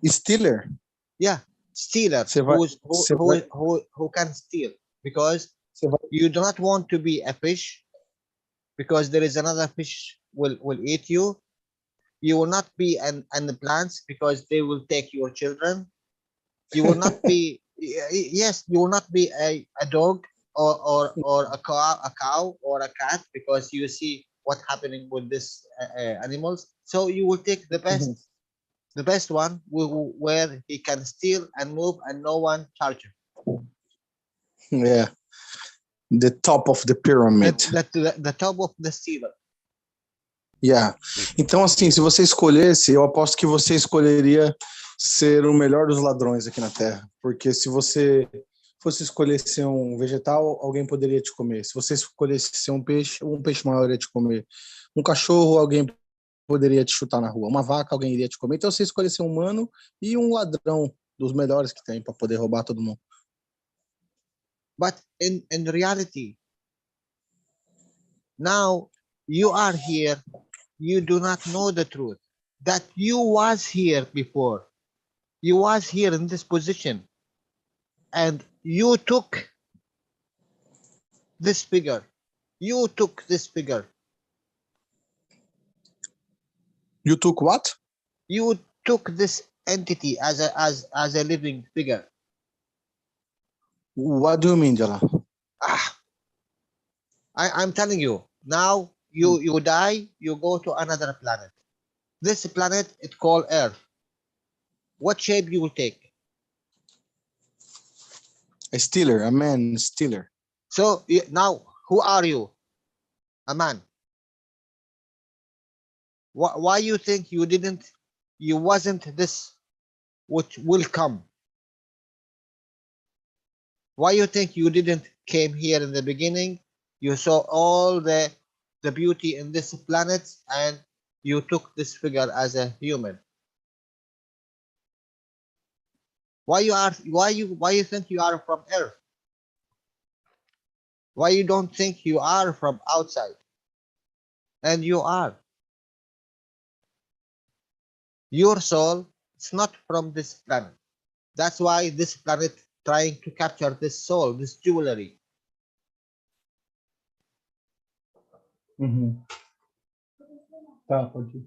Stealer. Yeah, stealer. Você vai- Who can steal? Because Você vai- you do not want to be a fish, because there is another fish will eat you. You will not be an the plants, because they will take your children. You will not be yes, you will not be a dog or a cow or a cat, because you see what's happening with this animals. So you will take the best. Mhm. The best one where he can steal and move and no one charge him. Yeah. The top of the pyramid. The top of the stealer. Yeah. Então, assim, se você escolhesse, eu aposto que você escolheria ser o melhor dos ladrões aqui na Terra. Porque se você fosse escolher ser um vegetal, alguém poderia te comer. Se você escolhesse ser um peixe maior iria te comer. Um cachorro, alguém poderia te chutar na rua. Uma vaca, alguém iria te comer. Então, você escolhe ser um humano e um ladrão dos melhores que tem para poder roubar todo mundo. But in reality, now you are here, you do not know the truth, that you was here before. You was here in this position, and you took this figure. You took this figure. You took what? You took this entity as a living figure. What do you mean, Jalal? I'm telling you, now you die, you go to another planet. This planet, it's called Earth. What shape you will take? A stealer, a man stealer. So now, who are you? A man. Why you think you wasn't this which will come? Why you think you didn't came here in the beginning? You saw all the beauty in this planet, and you took this figure as a human. Why you think you are from Earth? Why you don't think you are from outside? And you are. Your soul is not from this planet. That's why this planet trying to capture this soul, this jewelry. Tá, pode ir.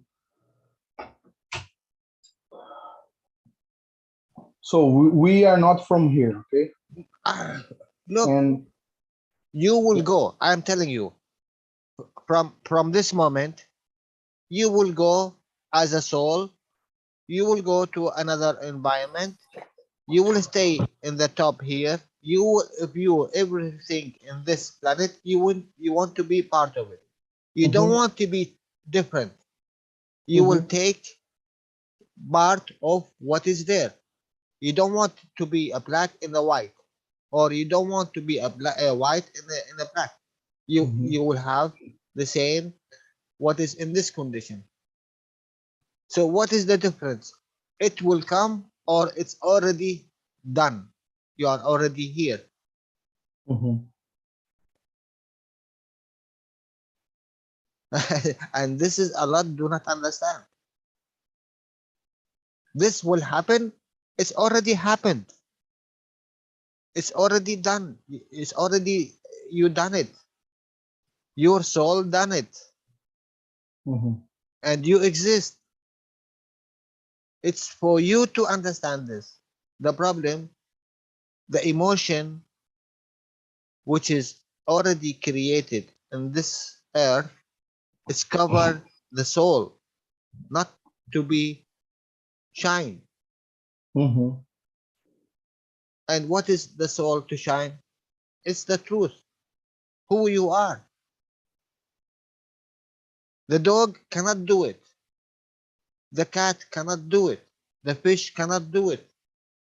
So we are not from here, okay? Look, And you will go. I'm telling you, from this moment, you will go as a soul. You will go to another environment. You will stay in the top here. You will view everything in this planet. You want to be part of it. You don't want to be different. You will take part of what is there. You don't want to be a black in a white, or you don't want to be a white in a black. You will have the same what is in this condition. So what is the difference? It will come, or it's already done. You are already here. And this is a lot do not understand. This will happen. It's already happened. It's already done. It's already, you done it. Your soul done it. And you exist. It's for you to understand this. The problem, the emotion, which is already created in this earth, is cover the soul, not to be shine. And what is the soul to shine? It's the truth, who you are. The dog cannot do it. The cat cannot do it. The fish cannot do it.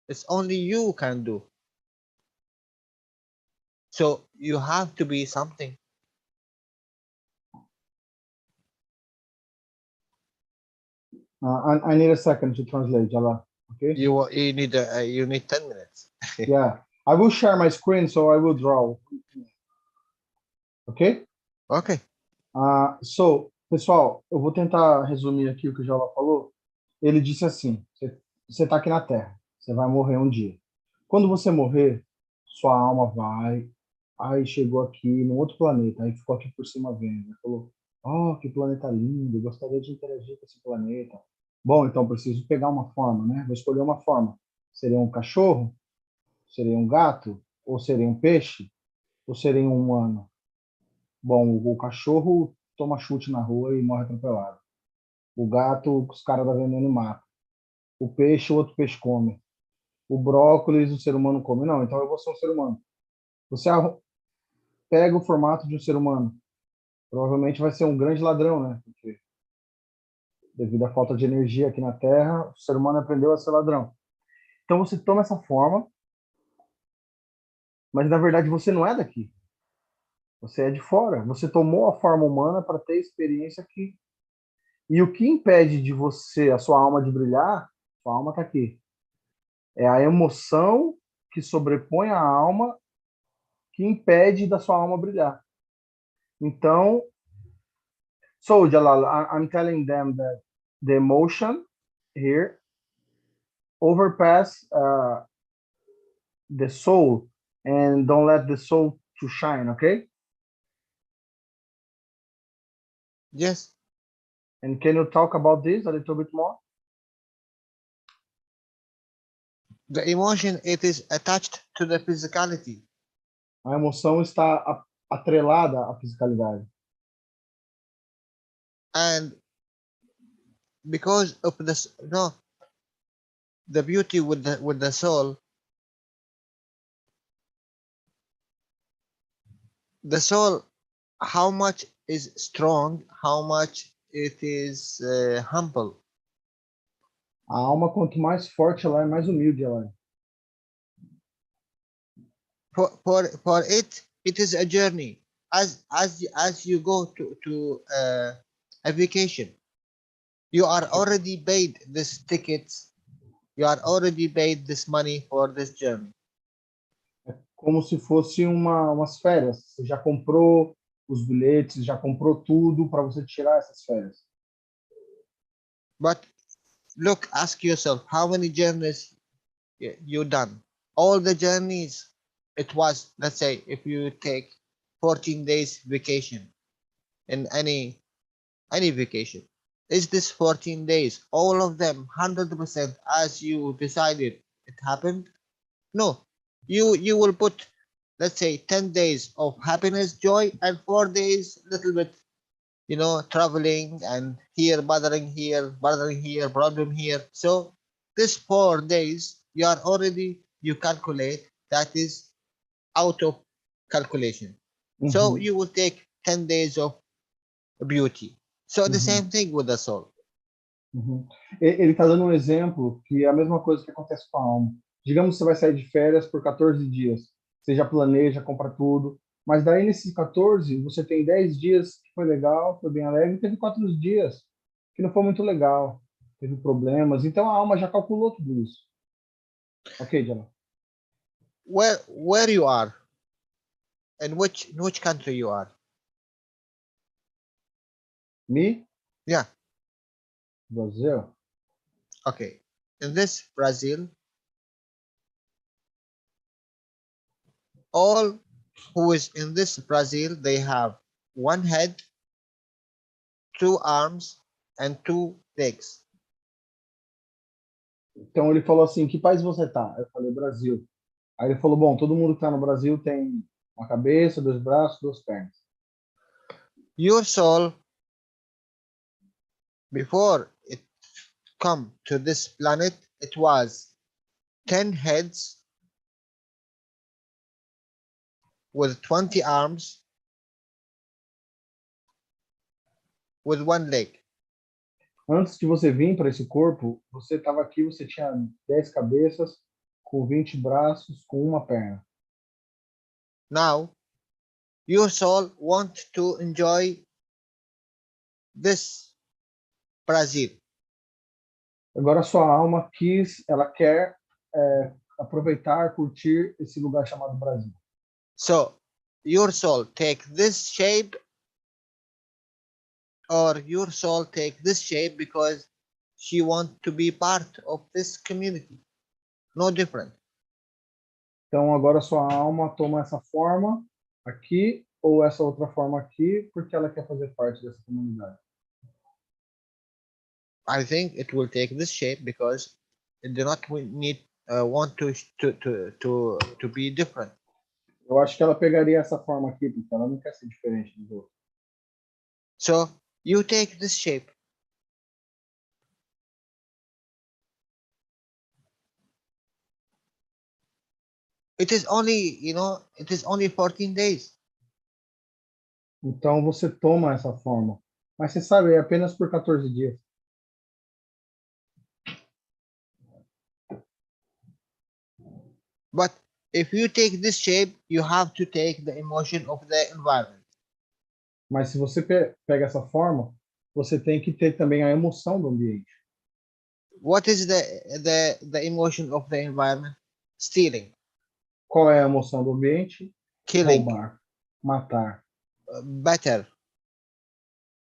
It's only you can do. So you have to be something. I need a second to translate, Jalal. Okay. You need 10 minutes. Yeah, I will share my screen, so I will draw. Ok? Ok. So, pessoal, eu vou tentar resumir aqui o que o Jalal falou. Ele disse assim: você está aqui na Terra, você vai morrer um dia. Quando você morrer, sua alma vai. Aí chegou aqui num outro planeta, aí ficou aqui por cima vendo. Falou: oh, que planeta lindo, eu gostaria de interagir com esse planeta. Bom, então preciso pegar uma forma, né? Vou escolher uma forma. Seria um cachorro? Seria um gato? Ou seria um peixe? Ou seria um humano? Bom, o cachorro toma chute na rua e morre atropelado. O gato, os caras da veneno matam. O peixe, o outro peixe come. O brócolis, o ser humano come. Não, então eu vou ser um ser humano. Você pega o formato de um ser humano. Provavelmente vai ser um grande ladrão, né? Porque devido à falta de energia aqui na Terra, o ser humano aprendeu a ser ladrão. Então você toma essa forma, mas na verdade você não é daqui. Você é de fora. Você tomou a forma humana para ter experiência aqui. E o que impede de você, a sua alma de brilhar, sua alma está aqui. É a emoção que sobrepõe a alma que impede da sua alma brilhar. Então, so Jalal, I'm telling them that the emotion here overpass the soul and don't let the soul to shine, okay? Yes. And can you talk about this a little bit more? The emotion, it is attached to the physicality. A emoção está atrelada à fisicalidade. And because of this, the beauty with the soul, the soul, how much is strong, how much it is humble. A alma, quanto mais forte ela é, mais humilde ela é. For it is a journey. As you go to a vacation, you are already paid this tickets, you are already paid this money for this journey. É como se fosse umas férias. Você já comprou os bilhetes, já comprou tudo para você tirar essas férias. But look, ask yourself, how many journeys you done? All the journeys, it was, let's say, if you take 14 days vacation in any vacation, is this 14 days, all of them 100% as you decided it happened? No, you will put, let's say, 10 days of happiness, joy, and 4 days little bit, traveling and bothering here, problem here. So this 4 days, you calculate, that is out of calculation. So you will take 10 days of beauty. So the same thing with the soul. Ele está dando um exemplo que é a mesma coisa que acontece com a alma. Digamos que você vai sair de férias por 14 dias. Você já planeja, compra tudo. Mas daí, nesses 14, você tem 10 dias que foi legal, foi bem alegre, e teve 4 dias que não foi muito legal, teve problemas. Então, a alma já calculou tudo isso. Ok, Jalal? Where you are? In which country you are? Me? Yeah. Brazil? Okay. In this Brazil, all who is in this Brazil, they have one head, 2 arms, and 2 legs. Então, ele falou assim, que país você tá? Eu falei, Brasil. Aí ele falou, bom, todo mundo que tá no Brasil tem uma cabeça, 2 braços, 2 pernas. Your soul, before it come to this planet, it was 10 heads with 20 arms with 1 leg. Antes de você vir para esse corpo, você estava aqui, você tinha 10 cabeças, com 20 braços, com uma perna. Now, your soul wants to enjoy this Brazil. Agora sua alma ela quer aproveitar, curtir esse lugar chamado Brasil. So, your soul take this shape, or your soul take this shape because she wants to be part of this community. No different. Então agora sua alma toma essa forma aqui ou essa outra forma aqui porque ela quer fazer parte dessa comunidade. I think it will take this shape because it do not want to be different. Eu acho que ela pegaria essa forma aqui porque ela não quer ser diferente dos outros. So you take this shape. It is only, it is only 14 days. Então você toma essa forma. Mas você sabe, é apenas por 14 dias. But if you take this shape, you have to take the emotion of the environment. Mas se você pega essa forma, você tem que ter também a emoção do ambiente. What is the emotion of the environment? Stealing. Qual é a emoção do ambiente? killing, roubar, matar, better.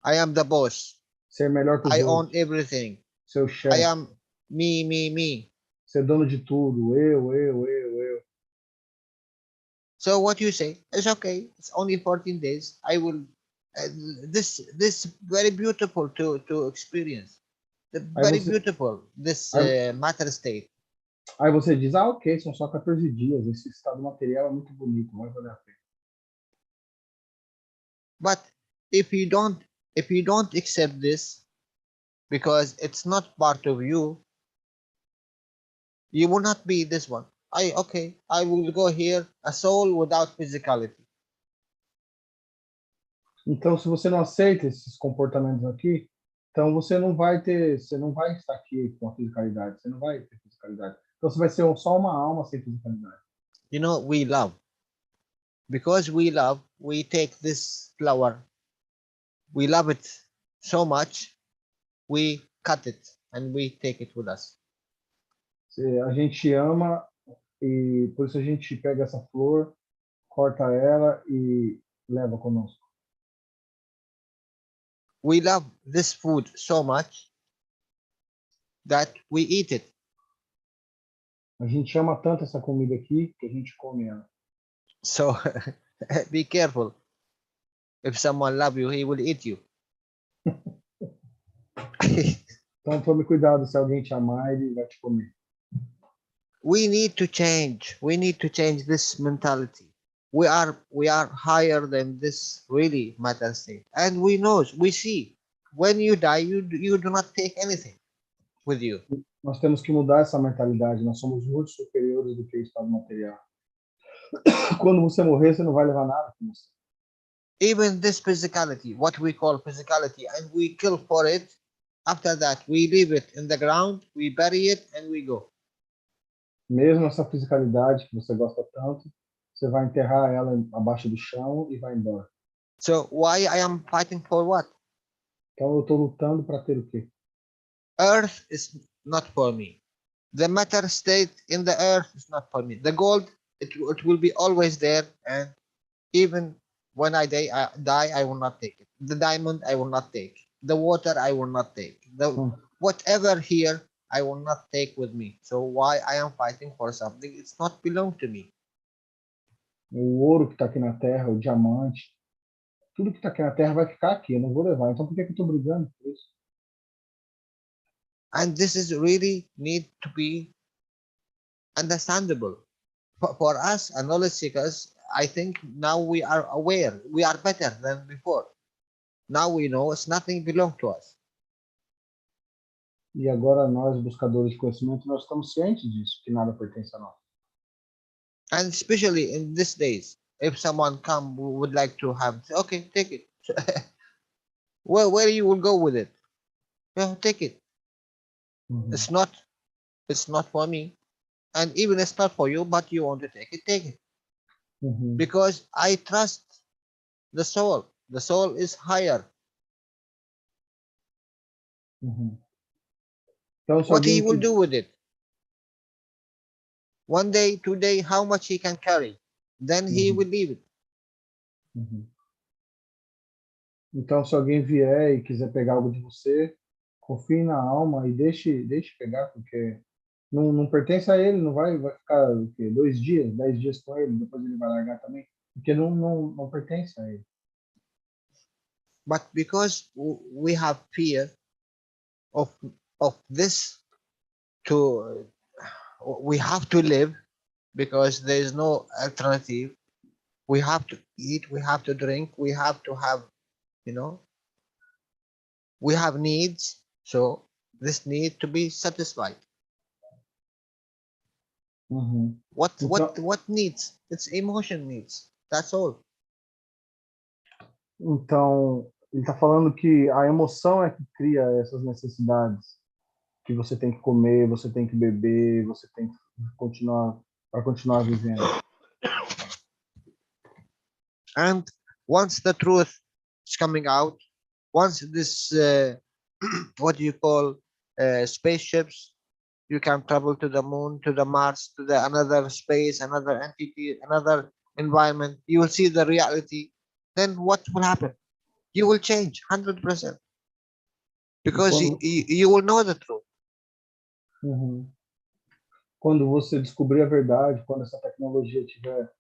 I am the boss. ser melhor que os I own outros, everything. ser o I chefe, am me. ser dono de tudo, eu. So what you say is okay. It's only 14 days. I will. This very beautiful to experience. Aí Very você, beautiful. This aí, matter state. aí você diz, ah, ok, são só 14 dias, esse estado material é muito bonito, vai valer a pena. But if you don't accept this because it's not part of you, you will not be this one. I will go here, a soul without physicality. Então, se você não aceita esses comportamentos aqui, então você não vai estar aqui com a fisicalidade, você não vai ter fisicalidade. Então você vai ser só uma alma sem fisicalidade. You know, we love. Because we love, we take this flower. We love it so much, we cut it and we take it with us. A gente ama e por isso a gente pega essa flor, corta ela e leva conosco. We love this food so much that we eat it. A gente ama tanto essa comida aqui que a gente come ela. So be careful. If someone loves you, he will eat you. Então tome cuidado, se alguém te amar, ele vai te comer. We need to change. We need to change this mentality. We are higher than this really matter state. And we see, when you die, you do not take anything with you. Nós temos que mudar essa mentalidade. Nós somos muito superiores do que o estado material. Quando você morrer, você não vai levar nada com você. Even this physicality, what we call physicality, and we kill for it. After that, we leave it in the ground, we bury it, and we go. Mesmo essa fisicalidade que você gosta tanto, você vai enterrar ela abaixo do chão e vai embora. So why I am fighting for what? Então eu estou lutando para ter o quê? Earth is not for me. The matter state in the earth is not for me. The gold, it will be always there, and even when I die, I will not take it. The diamond, I will not take. The water, I will not take. Whatever here, I will not take with me. So why I am fighting for something? It's not belong to me. O ouro que está aqui na Terra, o diamante, tudo que está aqui na Terra vai ficar aqui, eu não vou levar. Então por que eu estou brigando por isso? And this is really need to be understandable. For us, knowledge seekers, I think now we are aware. We are better than before. Now we know it's nothing belong to us. E agora nós, buscadores de conhecimento, nós estamos cientes disso, que nada pertence a nós. And especially in these days, if someone would like to have, okay, take it. Where you will go with it? Yeah, take it. Uhum. It's not for me, and even it's not for you, but you want to take it, take it. Uhum. Because I trust the soul. The soul is higher. Uhum. Então, se What he alguém will do with it? One day, 2 days, how much he can carry? Then he will leave it. Uhum. Então, se alguém vier e quiser pegar algo de você, confie na alma e deixe pegar, porque não pertence a ele, não vai ficar o quê? 2 dias, 10 dias com ele, depois ele vai largar também, porque não pertence a ele. But because we have fear of this, we have to live because there is no alternative. We have to eat, we have to drink, we have to have, we have needs. So this need to be satisfied. Uhum. What needs? It's emotion needs. That's all. Então, ele está falando que a emoção é que cria essas necessidades, que você tem que comer, você tem que beber, você tem que continuar vivendo. And once the truth is coming out, once this what do you call spaceships, you can travel to the moon, to the Mars, to the another space, another entity, another environment, you will see the reality, then what will happen? You will change 100% because you will know the truth. Uhum. Quando você descobrir a verdade, quando essa tecnologia estiver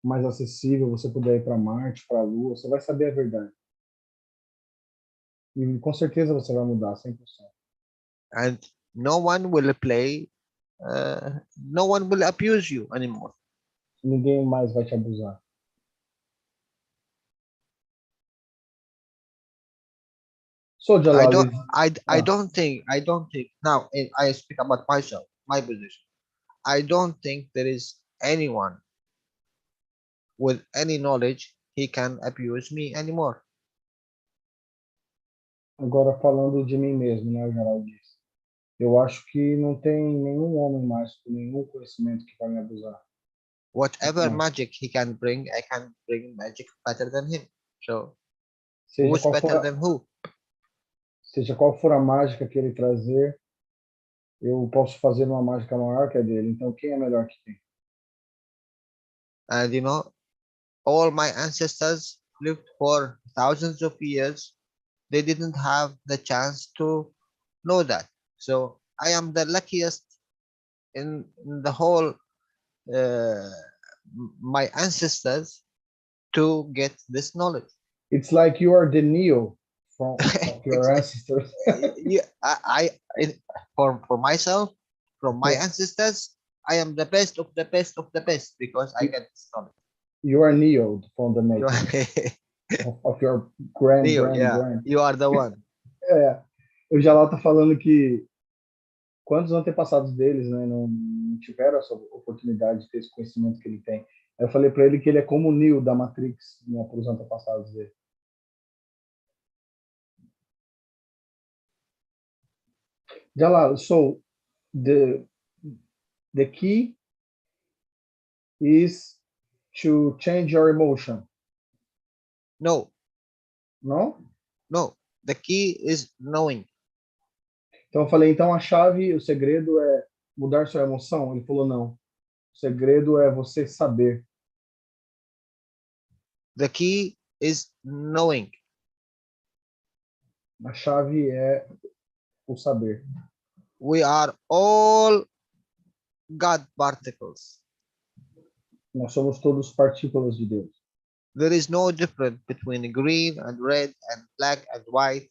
mais acessível, você puder ir para Marte, para a Lua, você vai saber a verdade. E com certeza você vai mudar 100%. And no one will no one will abuse you anymore. Ninguém mais vai te abusar. So, Jalal, I don't think now I speak about myself, my position. I don't think there is anyone with any knowledge he can abuse me anymore. agora falando de mim mesmo, né, o Jalal disse. Eu acho que não tem nenhum homem mais com nenhum conhecimento que vai me abusar. Whatever Não. magic he can bring, I can bring magic better than him. So Seja who's qual better for than who? seja qual for a mágica que ele trazer, eu posso fazer uma mágica maior que a dele. Então, quem é melhor que quem? And you know, all my ancestors lived for thousands of years. They didn't have the chance to know that. So I am the luckiest in the whole my ancestors to get this knowledge. It's like you are the Neo of your ancestors. Yeah, for myself, from my ancestors, I am the best of the best of the best because I get this knowledge. You are Neo from the making of your grand. You are the one. É, o Jalal tá falando que quantos antepassados deles, né, não tiveram essa oportunidade de ter esse conhecimento que ele tem. Eu falei para ele que ele é como o Neo da Matrix, né, para os antepassados dele. Jalal, so the key is to change your emotion. No. Não? No. The key is knowing. Então eu falei, então a chave, o segredo é mudar sua emoção? Ele falou, não. O segredo é você saber. The key is knowing. A chave é o saber. We are all God particles. Nós somos todos partículas de Deus. There is no difference between green and red and black and white,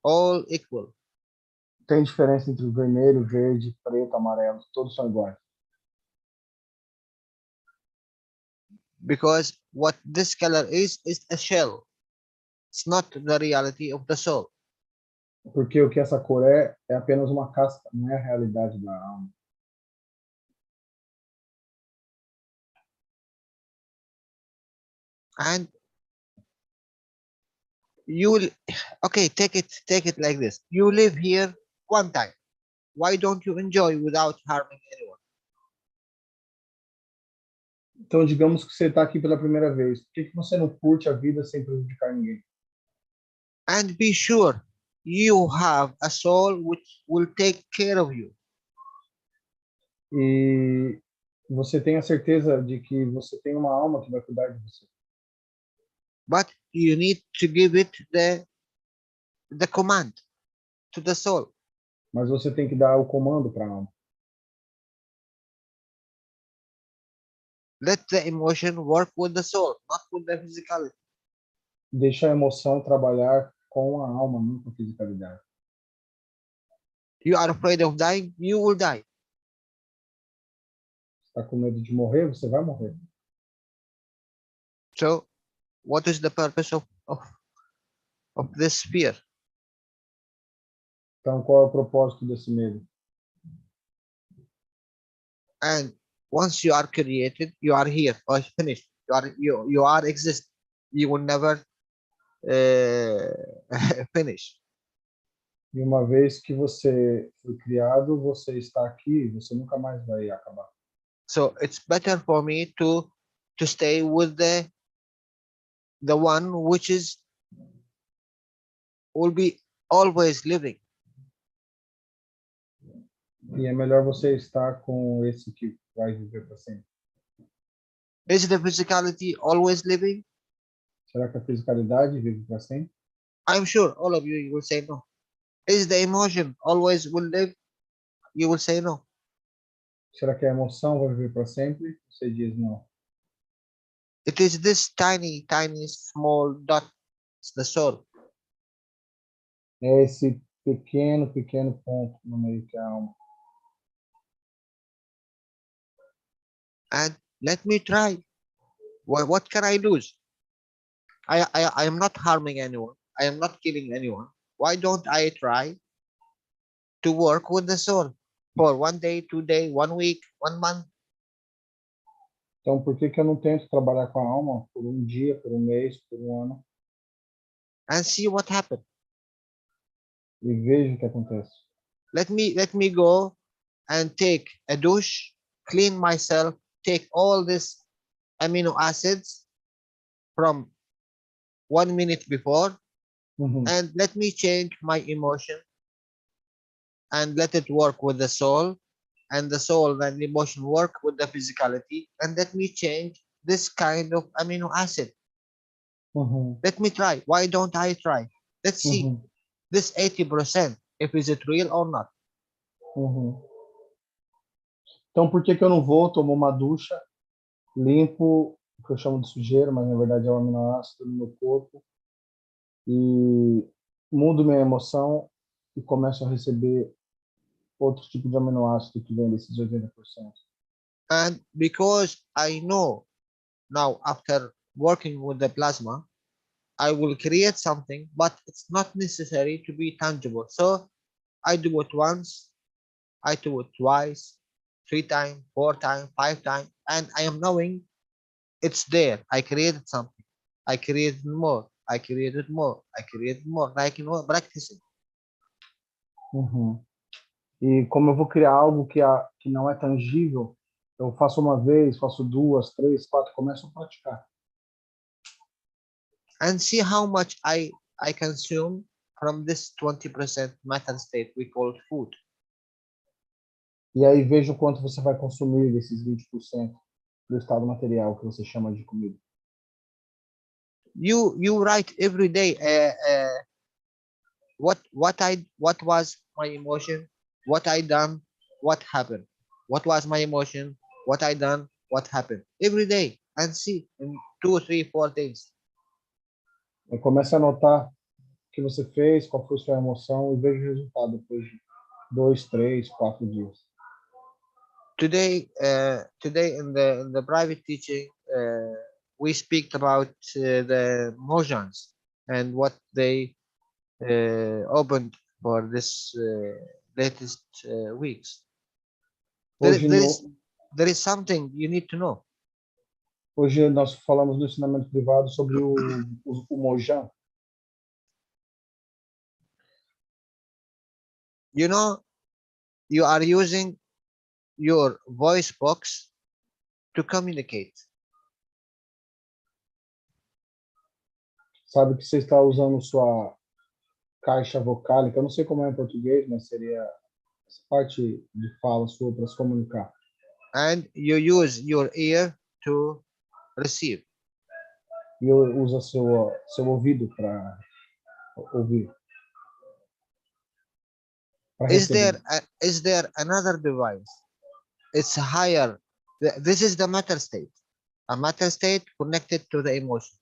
all equal. Tem diferença entre o vermelho, verde, preto, amarelo, todos são iguais. Because what this color is a shell. It's not the reality of the soul. Porque o que essa cor é apenas uma casca, não é a realidade da alma. And you will, okay, take it like this. You live here one time. Why don't you enjoy without harming anyone? Então, digamos que você está aqui pela primeira vez. Por que você não curte a vida sem prejudicar ninguém? And be sure you have a soul which will take care of you. E você tem a certeza de que você tem uma alma que vai cuidar de você. But you need to give it the command to the soul. Mas você tem que dar o comando para a alma. Let the emotion work with the soul, not with the physicality. Deixa a emoção trabalhar com a alma, não com a fisicalidade. You are afraid of dying, you will die. Está com medo de morrer, você vai morrer. So, what is the purpose of this fear? Então, qual é o propósito desse medo? And once you are created, you are here, or finished. You are exist. You will never finish. E uma vez que você foi criado, você está aqui, você nunca mais vai acabar. So it's better for me to stay with the one which will be always living. E é melhor você estar com esse que vai viver para sempre. Is the physicality always living? Será que a fisicalidade vive para sempre? I'm sure all of you will say no. Is the emotion always will live? You will say no. Será que a emoção vai viver para sempre? Você diz não. It is this tiny, tiny, small dot, the soul. É esse pequeno, pequeno ponto no meio que é a alma. And let me try. What can I lose? I am not harming anyone. I am not killing anyone. Why don't I try to work with the soul for 1 day, 2 days, 1 week, 1 month? Então, por que que eu não tento trabalhar com a alma por um dia, por um mês, por um ano And see what happens. e vejo o que acontece? Let me go and take a douche, clean myself, take all these amino acids from 1 minute before, Uhum. and let me change my emotion and let it work with the soul, and the soul and the emotion work with the physicality, and let me change this kind of amino acid. Uhum. Let me try. Why don't I try? Let's see Uhum. this 80%, if is it real or not. Uhum. Então, por que que eu não vou, tomo uma ducha, limpo o que eu chamo de sujeira, mas na verdade é um aminoácido no meu corpo, e mudo minha emoção e começo a receber outro tipo de aminoácido que vem desses 80%. And because I know now, after working with the plasma, I will create something, but it's not necessary to be tangible. So I do it once, I do it twice, 3 times, 4 times, 5 times, and I am knowing it's there. I created something. I created more. I created more. I created more. Like, you know, practicing. Uhum. E como eu vou criar algo que não é tangível, eu faço uma vez, faço 2, 3, 4, começo a praticar. And see how much I consume from this 20% matter state we call food. E aí veja o quanto você vai consumir desses 20% do estado material que você chama de comida. You write every day what was my emotion, what I done, what happened. What was my emotion, what I done, what happened. Every day, and see in 2, 3, 4 days. Aí comece a anotar o que você fez, qual foi sua emoção e veja o resultado depois de 2, 3, 4 dias. Today in the private teaching, we speak about the emotions and what they opened for this latest weeks. Hoje, There is something you need to know. Hoje nós falamos no ensinamento privado sobre o Mojang. You know, you are using your voice box to communicate. Sabe que você está usando sua caixa vocálica, eu não sei como é em português, mas seria essa parte de fala sua para se comunicar. And you use your ear to receive. E eu uso seu ouvido para ouvir. Is there another device? It's higher. This is the matter state. A matter state connected to the emotion.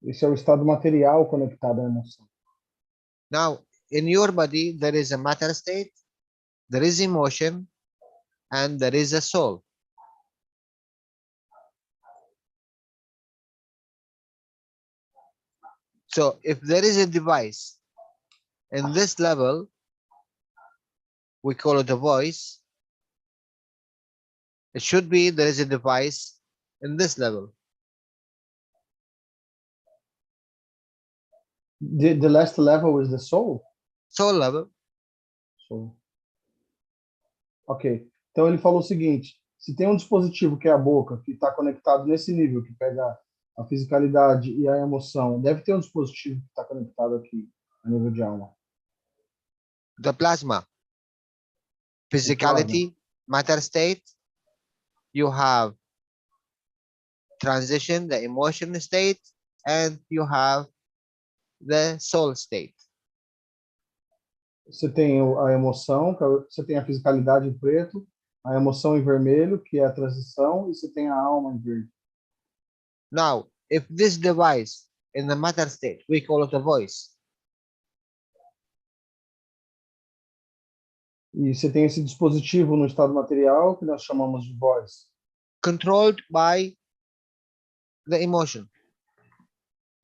Esse é o estado material conectado à emoção. Now, in your body, there is a matter state, there is emotion, and there is a soul. So if there is a device in this level, we call it a voice. It should be there is a device in this level. The last level is the soul? Soul level. Soul. Ok. Então ele falou o seguinte, se tem um dispositivo que é a boca, que está conectado nesse nível, que pega a fisicalidade e a emoção, deve ter um dispositivo que está conectado aqui, a nível de alma. The plasma. Physicality, matter state. You have transition, the emotion state, and you have the soul state. Você tem a emoção, você tem a fisicalidade em preto, a emoção em vermelho, que é a transição, e você tem a alma em verde. Now, if this device in the matter state, we call it a voice. E você tem esse dispositivo no estado material, que nós chamamos de voz. Controlled by the emotion.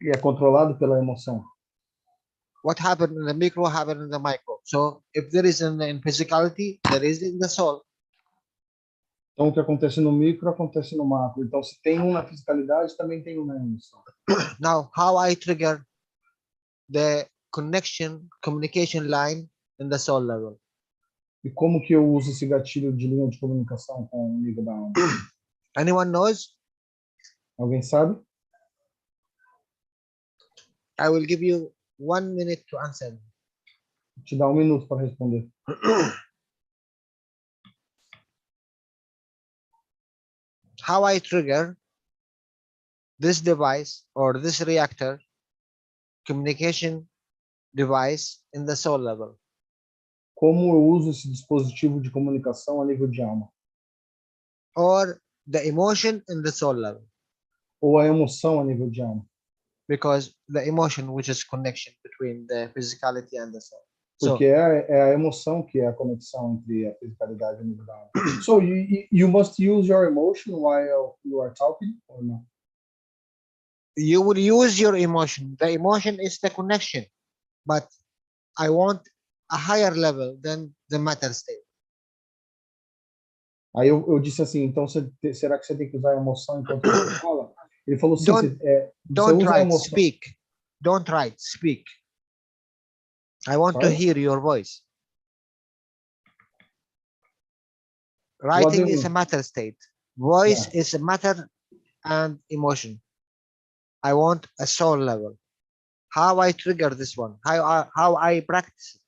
E é controlado pela emoção. What happened in the micro happened in the micro. So if there is in physicality, there is in the soul. Então, o que acontece no micro, acontece no macro. Então, se tem um na fisicalidade, também tem um na emoção. Now, how I trigger the communication line in the soul level? E como que eu uso esse gatilho de linha de comunicação com o nível da alma? Anyone knows? Alguém sabe? I will give you 1 minute to answer. Vou te dar 1 minuto para responder. How I trigger this device or this reactor communication device in the soul level? Como eu uso esse dispositivo de comunicação a nível de alma? Or the emotion in the soul level? Ou a emoção a nível de alma? Because the emotion, which is connection between the physicality and the soul. So, Porque é a emoção que é a conexão entre a fisicalidade e o nível da alma. So you must use your emotion while you are talking, or not? you would use your emotion. The emotion is the connection, but I want a higher level than the matter state. Aí eu disse assim, então será que você tem que usar a emoção enquanto você fala? Ele falou sim, Don't- você Don't usa a write, emoção. speak. Don't write, speak. I want to Sorry? hear your voice. What do Writing you is a mean? matter state. Voice Yeah. is a matter and emotion. I want a soul level. How I trigger this one? How I practice?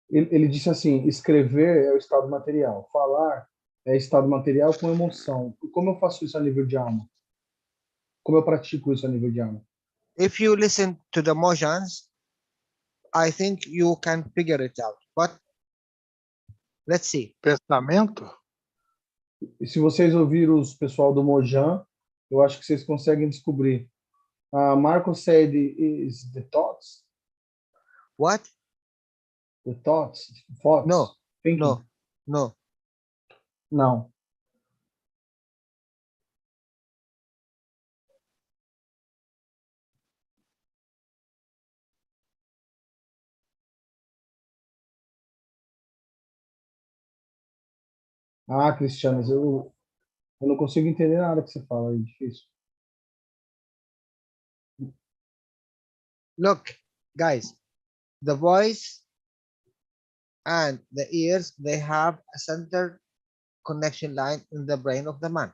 Ele disse assim, escrever é o estado material, falar é estado material com emoção. E como eu faço isso a nível de alma? Como eu pratico isso a nível de alma? If you listen to the motions, I think you can figure it out. But let's see. Pensamento? E se vocês ouviram os pessoal do Mojang, eu acho que vocês conseguem descobrir. Marco said is the thoughts? What? The thoughts? No, Thinking? no. Não. Cristiano, eu não consigo entender nada que você fala, é difícil. Look, guys, the voice and the ears, they have a center connection line in the brain of the man.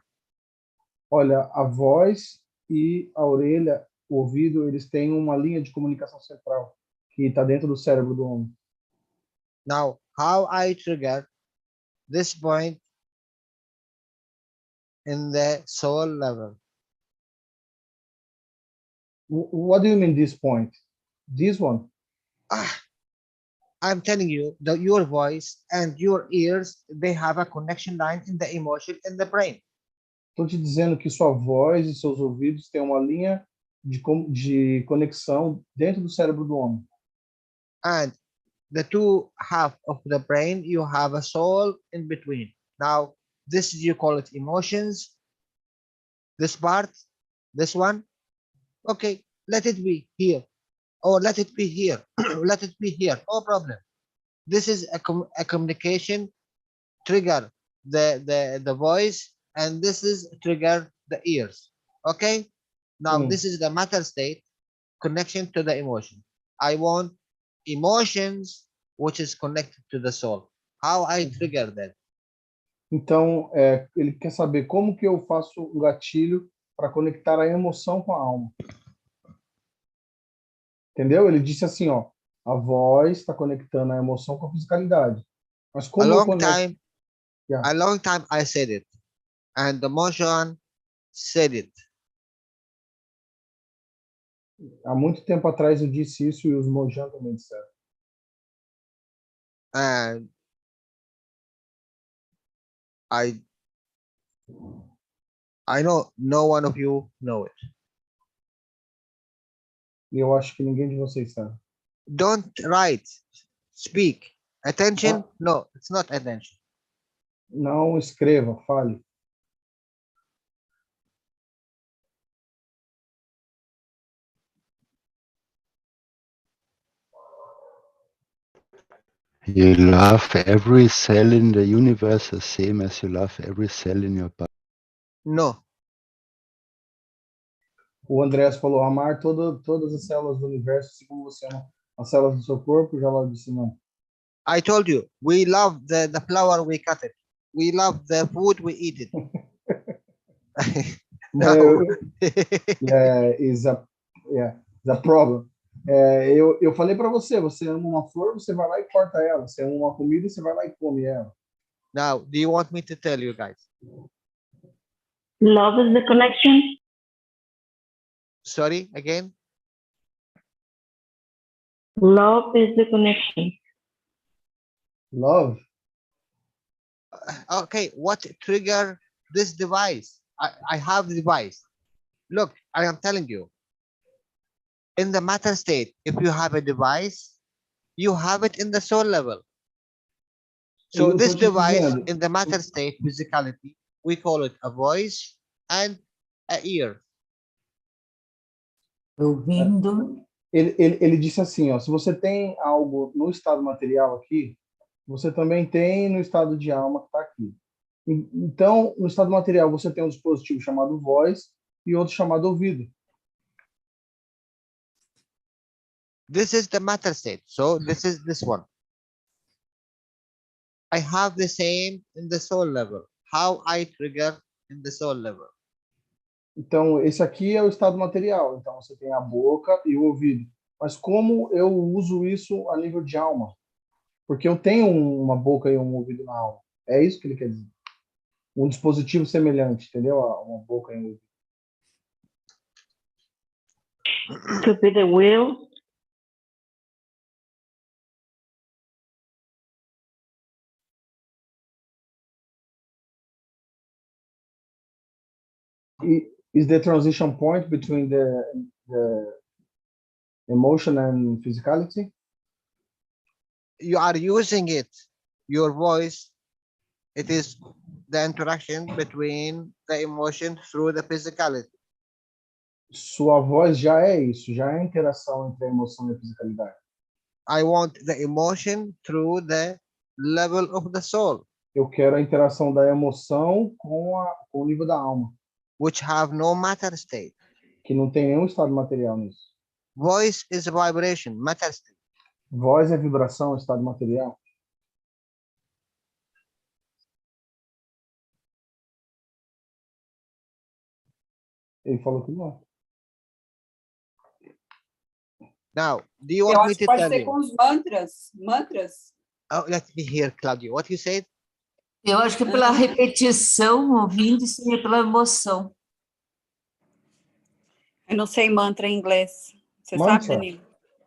Olha, a voz e a orelha, o ouvido, eles têm uma linha de comunicação central que está dentro do cérebro do homem. Now, how I trigger this point in the soul level? What do you mean this point? This one? I'm telling you that your voice and your ears, they have a connection line in the emotion in the brain. Estou te dizendo que sua voz e seus ouvidos têm uma linha de conexão dentro do cérebro do homem. And the two half of the brain, you have a soul in between. Now, this you call it emotions. This part, this one, okay, let it be here, or let it be here, let it be here, no problem. This is a communication trigger the voice, and this is trigger the ears. Okay, now this is the matter state connection to the emotion. I want emotions which is connected to the soul. How I trigger that? Então, ele quer saber como que eu faço um gatilho para conectar a emoção com a alma. Entendeu? Ele disse assim, ó, a voz está conectando a emoção com a fisicalidade. Mas como A long time I said it, and the motion said it. Há muito tempo atrás eu disse isso e os Mojang também disseram. And I know no one of you know it. E eu acho que ninguém de vocês sabe. Don't write, speak. Attention? No, it's not attention. Não escreva, fale. You love every cell in the universe the same as you love every cell in your body. No. O Andrés falou amar todas as células do universo, assim como você ama as células do seu corpo. Já lá disse não. I told you, we love the flower, we cut it. We love the food, we eat it. No. Is a problem. Eu falei para você, você ama uma flor, você vai lá e corta ela. Você ama uma comida, você vai lá e come ela. Now, do you want me to tell you guys? Love is the connection. Sorry, again? Love is the connection. Love? Okay, what trigger this device? I have the device. Look, I am telling you. In the matter state, if you have a device, you have it in the soul level. So this device in the matter state, physicality, we call it a voice and a ear. Ouvindo. Ele disse assim, ó, se você tem algo no estado material aqui, você também tem no estado de alma que está aqui. Então, no estado material, você tem um dispositivo chamado voz e outro chamado ouvido. This is the matter state. So this is this one. I have the same in the soul level. How I trigger in the soul level. Então, esse aqui é o estado material. Então, você tem a boca e o ouvido. Mas como eu uso isso a nível de alma? Porque eu tenho uma boca e um ouvido na alma. É isso que ele quer dizer. Um dispositivo semelhante, entendeu? Uma boca e um ouvido. Could be the will. Is the transition point between the emotion and physicality? You are using it, your voice. It is the interaction between the emotion through the physicality. Sua voz já é isso, já é a interação entre a emoção e a fisicalidade. I want the emotion through the level of the soul. Eu quero a interação da emoção com o nível da alma. Which have no matter state. Que não tem nenhum estado material nisso. Voice is a vibration, matter state. Voz é vibração, estado material. Ele falou que não. Now, do you want me to tell you? Pode ser com os mantras. Oh, let me hear, Claudio. What you said? Eu acho que pela repetição, ouvindo, seria pela emoção. Eu não sei mantra em inglês. Você Mantra? sabe, Danilo?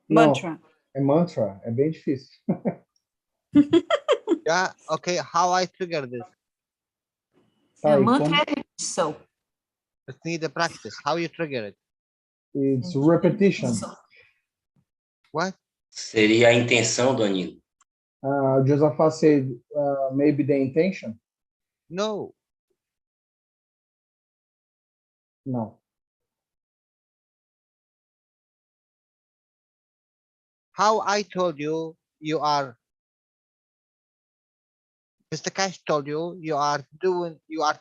Não, Mantra. é mantra. É bem difícil. Yeah, okay. How I trigger this? Tá, mantra é repetição. Let's need a practice. How you trigger it? It's repetition. What? Seria a intenção, Danilo. Josaphat said maybe the intention. No. No. How I told you, you are. Mr. Keshe told you, you are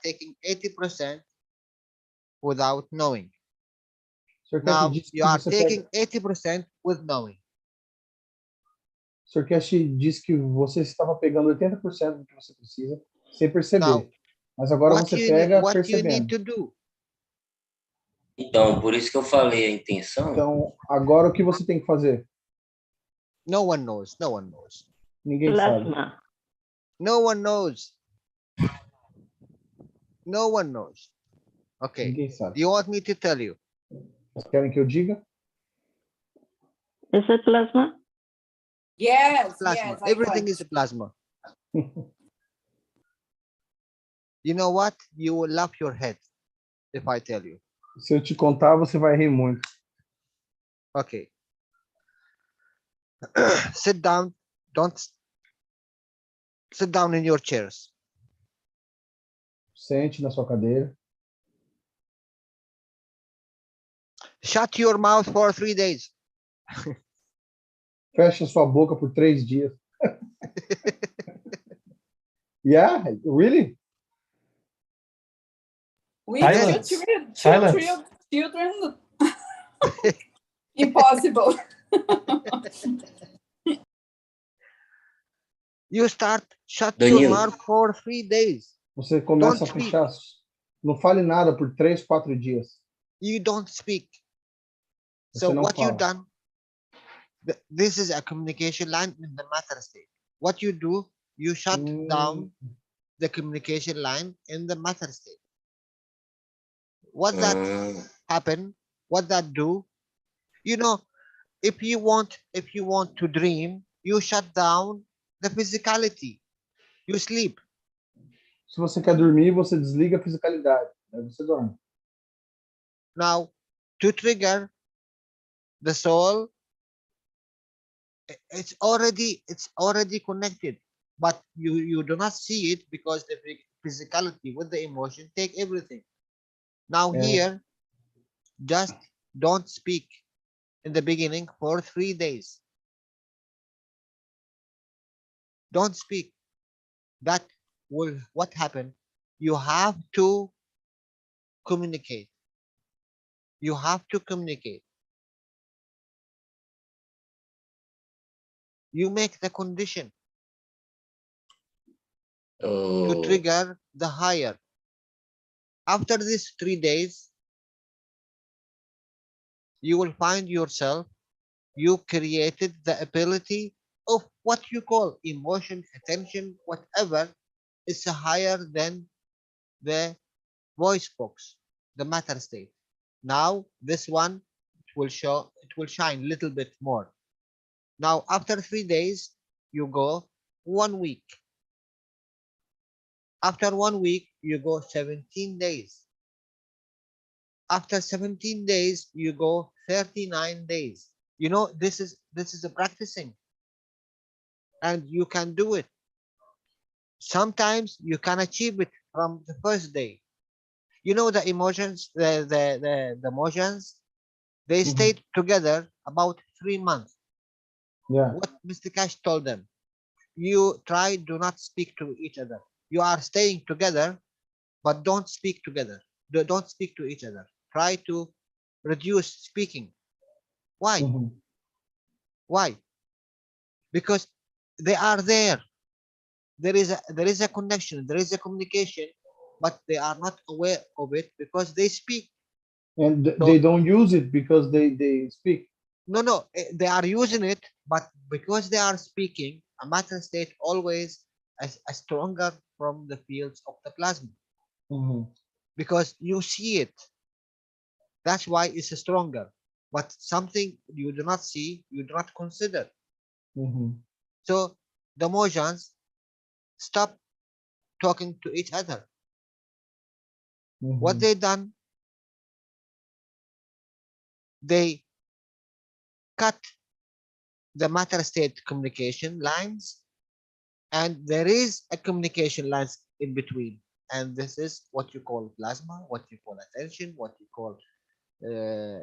taking 80% without knowing. Now you are taking 80% with knowing. Sr. Keshe disse que você estava pegando 80% do que você precisa sem perceber. Now, mas agora você pega percebendo. Então, por isso que eu falei a intenção. Então, agora o que você tem que fazer? No one knows. No one knows. Ninguém sabe. No one knows. No one knows. Okay. Ninguém sabe. Do you want me to tell you? Vocês querem que eu diga? Is it plasma? Yes, Plasma. yes. I Everything want. is plasma. You know what? You will laugh your head if I tell you. Se eu te contar, você vai rir muito. Okay. Sit down. Don't sit down in your chairs. Sente na sua cadeira. Shut your mouth for 3 days. Fecha sua boca por 3 dias. Yeah, really? We Silence. children. Impossible. You start shut Danilo. your mouth for 3 days. Você começa Don't a fechar. Não fale nada por 3, 4 dias. You don't speak. Você So não what you fala. done? This is a communication line in the matter state. What you do, you shut down the communication line in the matter state. What that happen? What that do? You know, if you want to dream, you shut down the physicality. You sleep. Se você quer dormir, você desliga a fisicalidade. Aí você dorme. Now, to trigger the soul, it's already connected, but you do not see it because the physicality with the emotion take everything. Now here, just don't speak in the beginning for 3 days. Don't speak. That will what happened? You have to communicate. You have to communicate. You make the condition to trigger the higher. After these 3 days, you will find yourself, you created the ability of what you call emotion, attention, whatever is higher than the voice box, the matter state. Now this one will shine a little bit more. Now after 3 days, you go 1 week. After 1 week, you go 17 days. After 17 days, you go 39 days. You know, this is a practicing, and you can do it. Sometimes you can achieve it from the first day. You know, the emotions, the emotions, they stayed together about 3 months. Yeah. What Mr. Keshe told them, you try, do not speak to each other. You are staying together, but don't speak together. Don't speak to each other. Try to reduce speaking. Why? Why? Because they are there. There is a connection. There is a communication, but they are not aware of it because they speak. And they don't use it because they speak. No, they are using it, but because they are speaking, a matter state always is stronger from the fields of the plasma. Because you see it. That's why it's stronger. But something you do not see, you do not consider. So the Mojans stop talking to each other. What they done? They cut the matter state communication lines, and there is a communication lines in between, and this is what you call plasma, what you call attention, what you call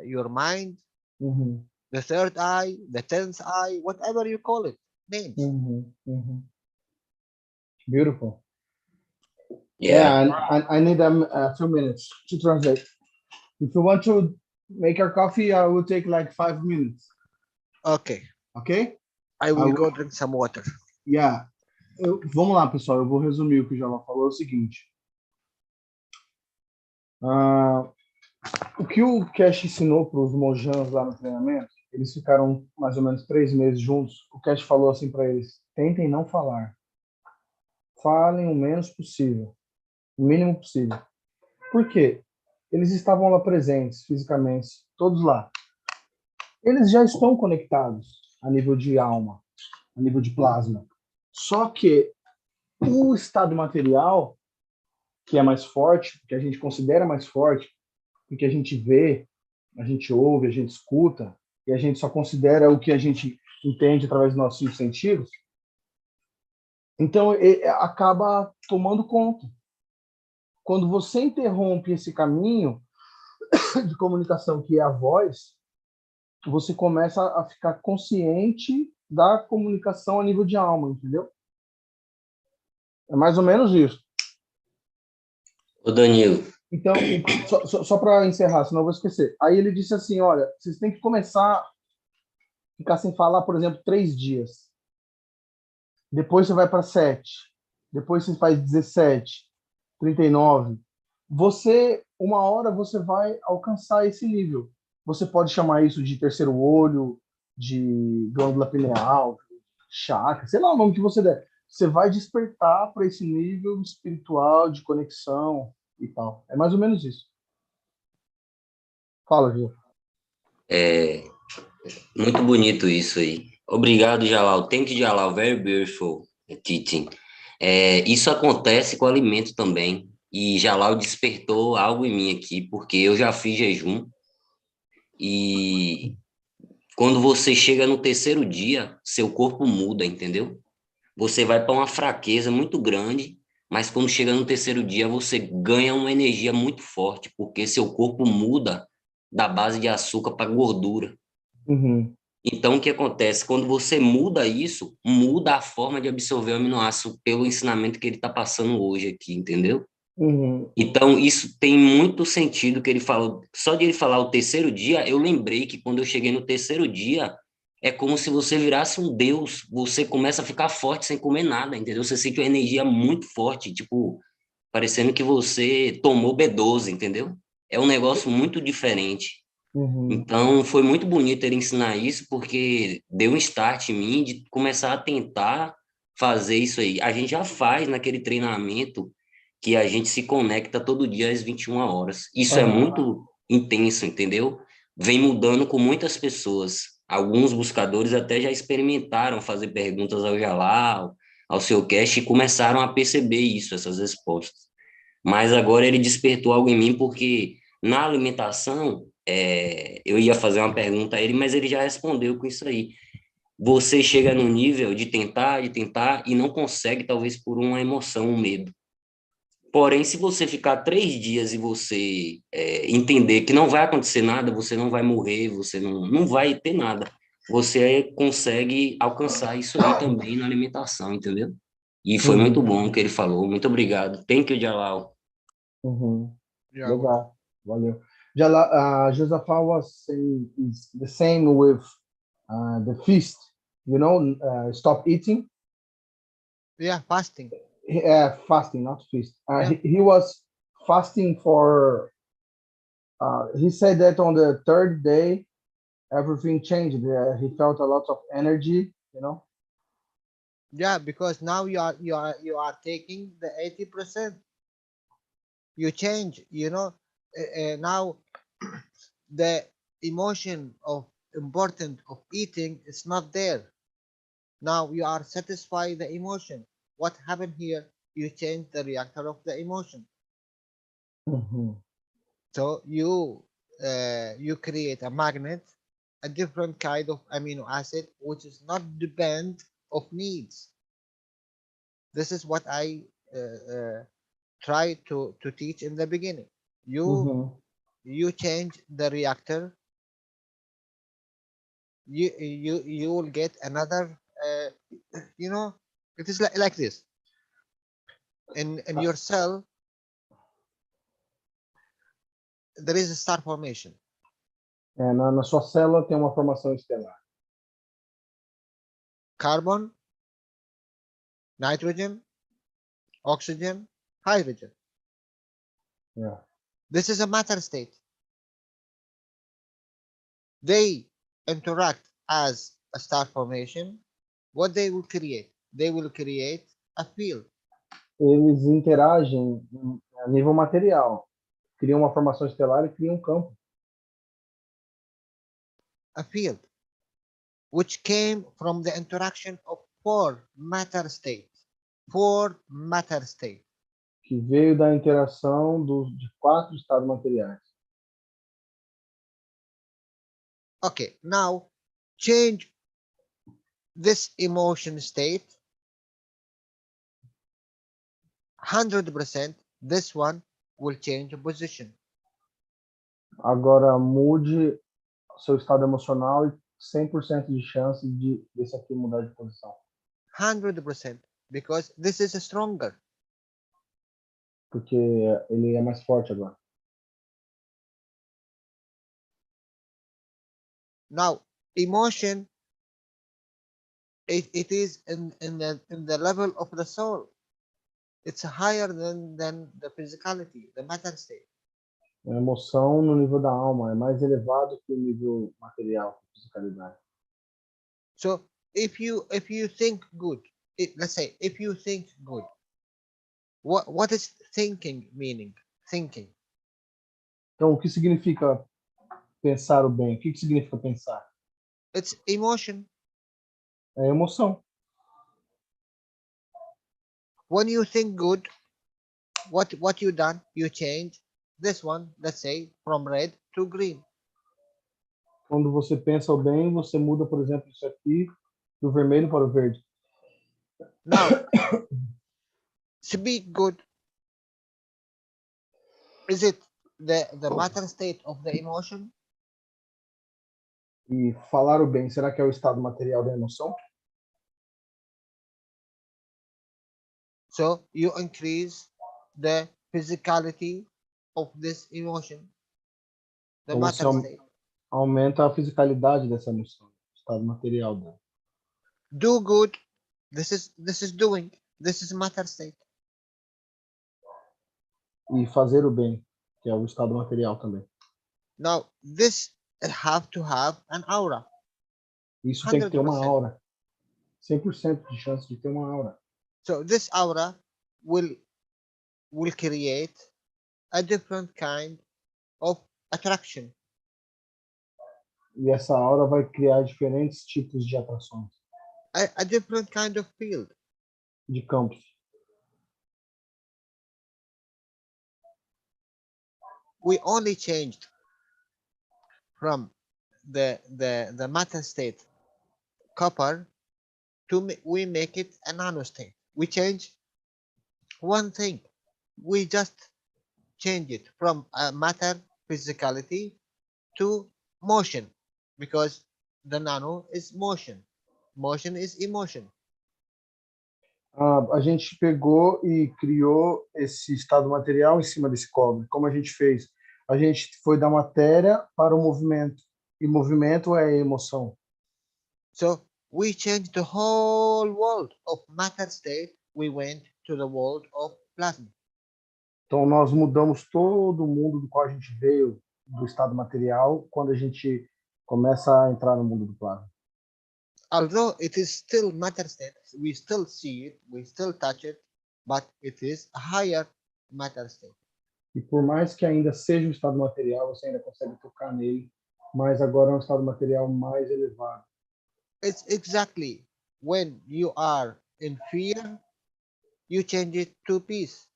your mind, the third eye, the 10th eye, whatever you call it, names. Beautiful. Yeah. And I need a few minutes to translate. If you want to make our coffee, I will take like 5 minutes. Okay. Okay? I will go drink some water. Yeah. Vamos lá, pessoal. Eu vou resumir o que o Jalal falou. É o seguinte. O que o Keshe ensinou para os Mojans lá no treinamento, eles ficaram mais ou menos 3 meses juntos. O Keshe falou assim para eles: tentem não falar. Falem o menos possível. O mínimo possível. Por quê? eles estavam lá presentes fisicamente, todos lá. Eles já estão conectados a nível de alma, a nível de plasma. Só que o estado material, que é mais forte, que a gente considera mais forte, porque a gente vê, a gente ouve, a gente escuta, e a gente só considera o que a gente entende através dos nossos 5 sentidos, então acaba tomando conta. Quando você interrompe esse caminho de comunicação, que é a voz, você começa a ficar consciente da comunicação a nível de alma, entendeu? É mais ou menos isso. Ô, Danilo. Então, só para encerrar, senão eu vou esquecer. Aí ele disse assim, olha, vocês têm que começar a ficar sem falar, por exemplo, 3 dias. Depois você vai para 7. Depois você faz 17, 39. Uma hora você vai alcançar esse nível. Você pode chamar isso de terceiro olho, de glândula pineal, chakra, sei lá o nome que você der. Você vai despertar para esse nível espiritual de conexão e tal. É mais ou menos isso. Fala, Gil. Muito bonito isso aí. Obrigado, Jalal. Thank you, Jalal. Very beautiful teaching. Isso acontece com o alimento também. E Jalal despertou algo em mim aqui, porque eu já fiz jejum. E quando você chega no terceiro dia, seu corpo muda, entendeu? Você vai para uma fraqueza muito grande, mas quando chega no terceiro dia, você ganha uma energia muito forte, porque seu corpo muda da base de açúcar para gordura. Uhum. Então, o que acontece? Quando você muda isso, muda a forma de absorver o aminoácido pelo ensinamento que ele está passando hoje aqui, entendeu? Uhum. Então, isso tem muito sentido que ele falou. Só de ele falar o terceiro dia, eu lembrei que quando eu cheguei no terceiro dia, é como se você virasse um deus. Você começa a ficar forte sem comer nada, entendeu? Você sente uma energia muito forte, tipo, parecendo que você tomou B12, entendeu? É um negócio muito diferente. Uhum. Então, foi muito bonito ele ensinar isso, porque deu um start em mim de começar a tentar fazer isso aí. A gente já faz naquele treinamento que a gente se conecta todo dia às 21 horas. Isso é muito intenso, entendeu? Vem mudando com muitas pessoas. Alguns buscadores até já experimentaram fazer perguntas ao Jalal, ao seu Keshe, e começaram a perceber isso, essas respostas. Mas agora ele despertou algo em mim, porque na alimentação, eu ia fazer uma pergunta a ele, mas ele já respondeu com isso aí. Você chega no nível de tentar e não consegue, talvez por uma emoção, um medo. Porém, se você ficar 3 dias e você entender que não vai acontecer nada, você não vai morrer, você não vai ter nada, você consegue alcançar isso aí também na alimentação, entendeu? E foi muito bom o que ele falou. Muito obrigado. Thank you, Jalal. Uhum. Legal. Valeu. Jalal, Josaphat was saying it's the same with the feast, stop eating. Yeah, fasting. Fasting, not feast. He was fasting for, he said that on the 3rd day, everything changed. He felt a lot of energy, Yeah, because now you are taking the 80%. You change, now the emotion of important of eating is not there. Now you are satisfied the emotion. What happened here? You change the reactor of the emotion. Mm-hmm. So you create a magnet, a different kind of amino acid, which is not depend of needs. This is what I try to teach in the beginning. You change the reactor. You will get another. It is like this. In your cell, there is a star formation. Na sua célula tem uma formação estelar. Carbon, nitrogen, oxygen, hydrogen. Yeah. This is a matter state. They interact as a star formation. What they will create? They will create a field. Eles interagem a nível material, cria uma formação estelar e cria um campo. A field, which came from the interaction of four matter states. Que veio da interação de 4 estados materiais. Okay, now change this emotion state 100%. This one will change position. Agora mude seu estado emocional e 100% de chance desse aqui mudar de posição. 100%, because this is stronger. Porque ele é mais forte agora. Now, emotion, it is in the level of the soul. It's higher than the physicality, the matter state. A emoção no nível da alma é mais elevado que o nível material, a fisicalidade. So if you think good, let's say if you think good, what is thinking meaning? Thinking. Então, o que significa pensar o bem? O que significa pensar? It's emotion. É emoção. When you think good, what you done? You change this one, let's say, from red to green. Quando você pensa o bem, você muda, por exemplo, isso aqui do vermelho para o verde. Now, speak good. Is it the matter state of the emotion? E falar o bem, será que é o estado material da emoção? So you increase the physicality of this emotion, the Então, matter state. Aumenta a fisicalidade dessa emoção, o estado material dela. Do good. This is doing. This is matter state. E fazer o bem, que é o estado material também. Now this have to have an aura. Isso tem que ter uma 100%. aura. 100% de chance de ter uma aura. So this aura will create a different kind of attraction. E essa aura vai criar diferentes tipos de atrações. A different kind of field. De campos. We only changed from the matter state copper to we make it a nano state. We change one thing. We just change it from matter physicality to motion, because the nano is motion. Motion is emotion. A gente pegou e criou esse estado material em cima desse cobre. Como a gente fez? A gente foi da matéria para o movimento. E movimento é emoção. So we changed the whole world of matter state. We went to the world of plasma. Então nós mudamos todo o mundo do qual a gente veio, do estado material, quando a gente começa a entrar no mundo do plasma. Although it is still matter state, we still see it, we still touch it, but it is a higher matter state. E por mais que ainda seja um estado material, você ainda consegue tocar nele, mas agora é um estado material mais elevado. It's exactly when you are in fear, you change it to peace.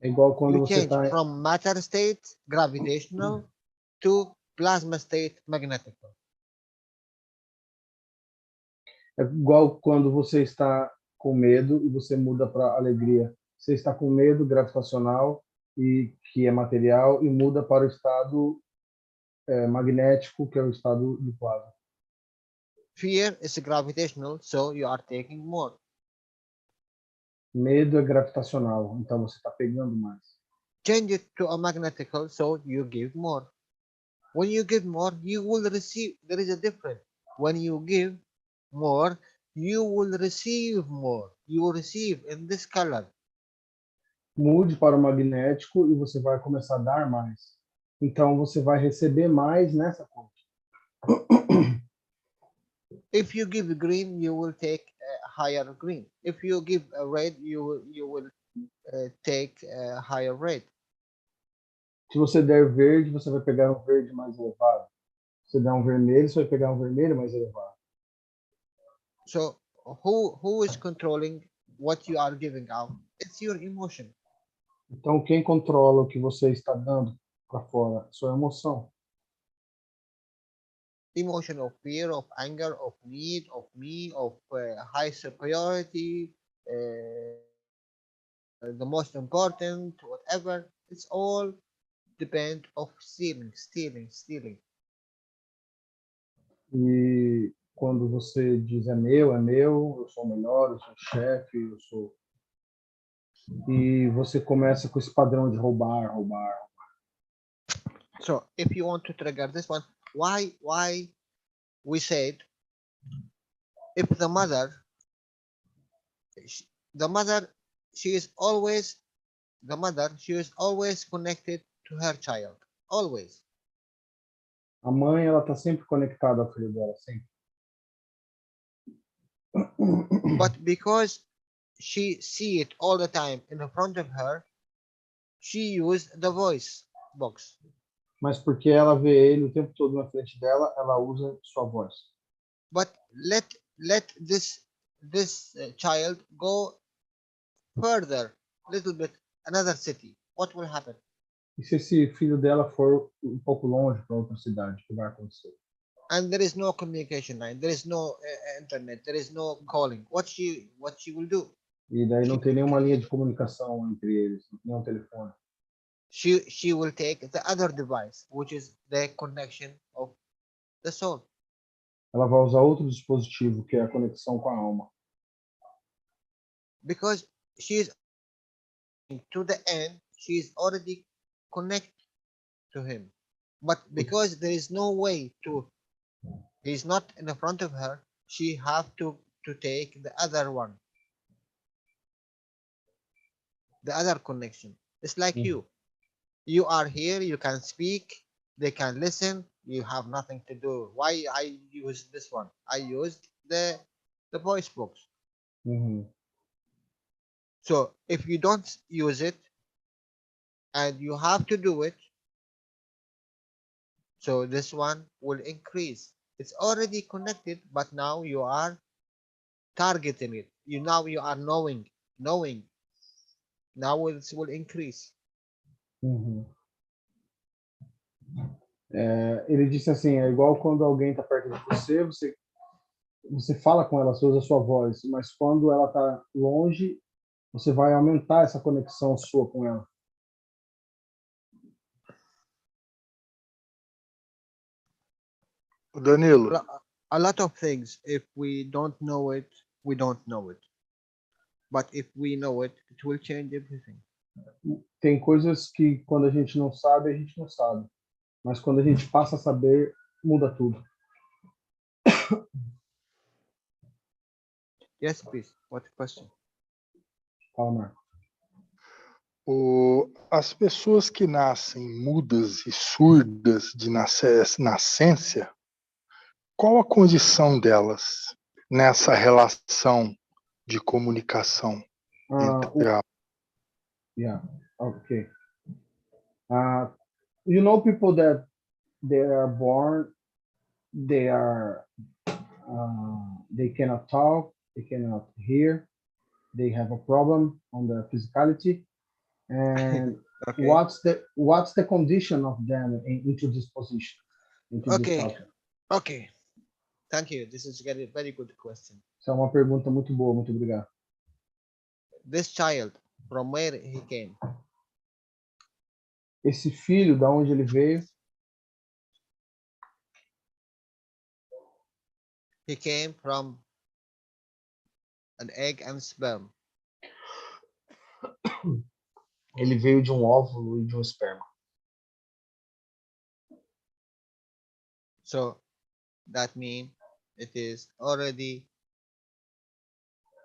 É igual quando You você change está from matter state, gravitational, to plasma state, magnetical. É igual quando você está com medo e você muda para alegria. Você está com medo gravitacional, e que é material, e muda para o estado magnético, que é o estado de plasma. Fear is gravitational, so you are taking more. Medo é gravitacional, então você está pegando mais. Change it to a magnetical, so you give more. When you give more, you will receive. There is a difference. When you give more, you will receive more. You will receive in this color. Mude para o magnético e você vai começar a dar mais. Então você vai receber mais nessa cor. If you give green, you will take a higher green. If you give a red, you will take a higher red. Se você der verde, você vai pegar um verde mais elevado. Se você der um vermelho, você vai pegar um vermelho mais elevado. So who is controlling what you are giving out? It's your emotion. Então, quem controla o que você está dando para fora? Sua emoção. Emotion of fear, of anger, of need, of me, of high superiority, the most important, whatever. It's all depend of stealing. E quando você diz é meu, eu sou o melhor, eu sou o chefe, eu sou... E você começa com esse padrão de roubar. So if you want to trigger this one, why we said if the mother she is always connected to her child, always. A mãe, ela tá sempre conectada ao filho dela, sempre. But because she see it all the time in front of her, she used the voice box. Mas porque ela vê ele o tempo todo na frente dela, ela usa sua voz. But let this child go further, little bit, another city. What will happen? E se esse filho dela for um pouco longe para outra cidade, o que vai acontecer? And there is no communication line, there is no internet, there is no calling. What she will do? E daí não tem nenhuma linha de comunicação entre eles, nenhum telefone. She will take the other device, which is the connection of the soul. Ela vai usar outro dispositivo, que é a conexão com a alma. Because she is to the end, she is already connected to him. But because there is no way to, he's not in the front of her, she have to take the other one, the other connection. It's like you are here, you can speak, they can listen, you have nothing to do. Why I use this one? I used the voice box. So if you don't use it and you have to do it, so this one will increase. It's already connected, but now you are targeting it. You are knowing. Now it will increase. Ele disse assim, é igual quando alguém está perto de você fala com ela, você usa a sua voz, mas quando ela está longe, você vai aumentar essa conexão sua com ela. Danilo. A lot of things, if we don't know it, we don't know it. But if we know it, it will change everything. Tem coisas que quando a gente não sabe, a gente não sabe. Mas quando a gente passa a saber, muda tudo. Yes, please. What question? Fala, Marco. As pessoas que nascem mudas e surdas de nascença, qual a condição delas nessa relação de comunicação entre Yeah, okay. You know people that they are born, they cannot talk, they cannot hear, they have a problem on their physicality, and Okay. what's the condition of them into this position? Okay. Thank you. This is a very good question. Essa é uma pergunta muito boa, muito obrigado. This child, from where he came? Esse filho, da onde ele veio? He came from an egg and sperm. Ele veio de um óvulo e de um esperma. So that means it is already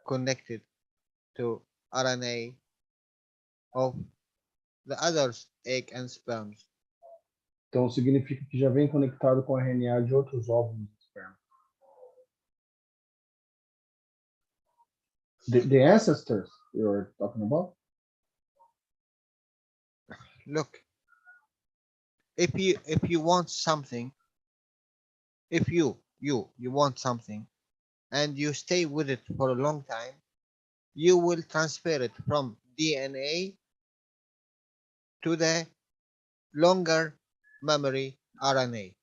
connected to RNA of the others egg and sperms. Então significa que já vem conectado com a RNA de outros óvulos e esperma. The ancestors you're talking about? Look, if you want something, if you want something and you stay with it for a long time, you will transfer it from DNA to the longer memory RNA.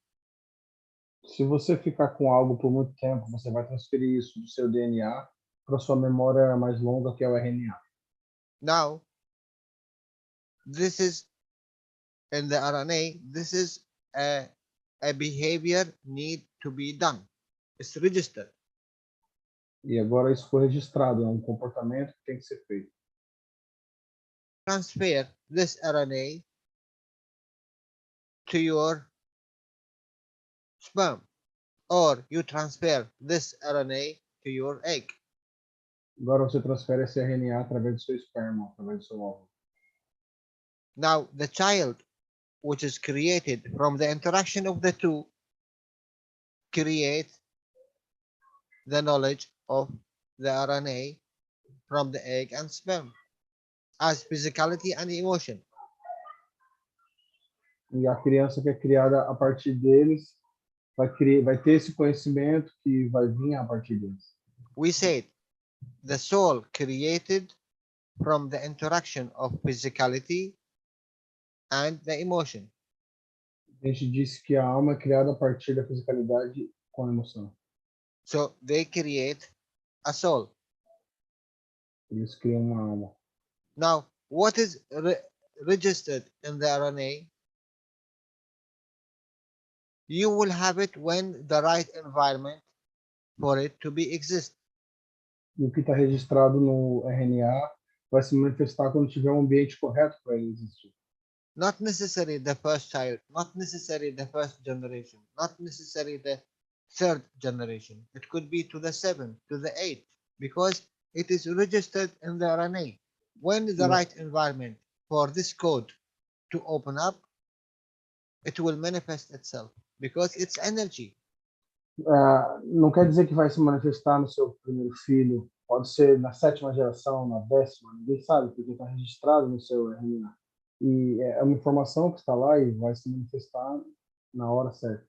Se você ficar com algo por muito tempo, você vai transferir isso do seu DNA para sua memória mais longa, que é o RNA. Now, this is in the RNA, this is a behavior need to be done. It's registered. E agora isso foi registrado, é um comportamento que tem que ser feito. Transfer this RNA to your sperm, or you transfer this RNA to your egg. Agora você transfere esse RNA através do seu esperma, através do seu óvulo. Now, the child, which is created from the interaction of the two, create the knowledge of the RNA from the egg and sperm as physicality and emotion. E a criança que é criada a partir deles vai ter esse conhecimento que vai vir a partir deles. We said the soul created from the interaction of physicality and the emotion. A gente disse que a alma é criada a partir da fisicalidade com a emoção. So they create a soul. Eles criam uma alma. Now, what is registered in the RNA? You will have it when the right environment for it to be exist. E o que está registrado no RNA vai se manifestar quando tiver um ambiente correto para ele existir. Not necessarily the first child, not necessarily the first generation, not necessarily the third generation. It could be to the seventh, to the eighth, because it is registered in the RNA. When the right environment for this code to open up, it will manifest itself because it's energy. Não quer dizer que vai se manifestar no seu primeiro filho. Pode ser na 7ª geração, na 10ª, ninguém sabe, porque está registrado no seu RNA. E é uma informação que está lá e vai se manifestar na hora certa.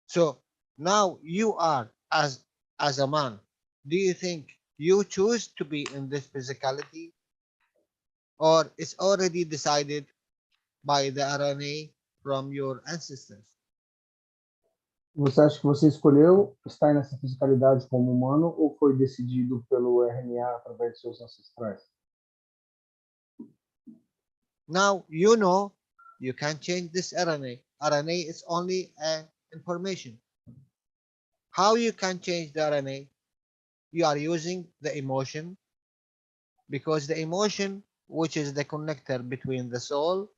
So now you are as a man. Do you think you choose to be in this physicality, or it's already decided by the RNA from your ancestors? Você acha que você escolheu estar nessa fisicalidade como humano ou foi decidido pelo RNA através de seus ancestrais? Now you know you can change this RNA. RNA is only an information. How you can change the RNA? You are using the emotion, because the emotion, which is the connector between the soul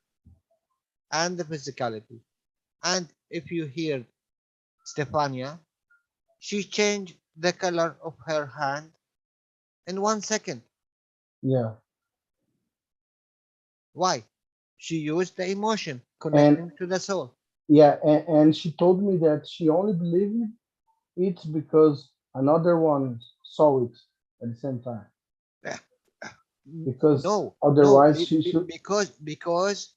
and the physicality. And if you hear Stefania, she changed the color of her hand in 1 second. Yeah. Why? She used the emotion connecting to the soul. Yeah, and she told me that she only believed it because another one saw it at the same time. Because otherwise she should. Because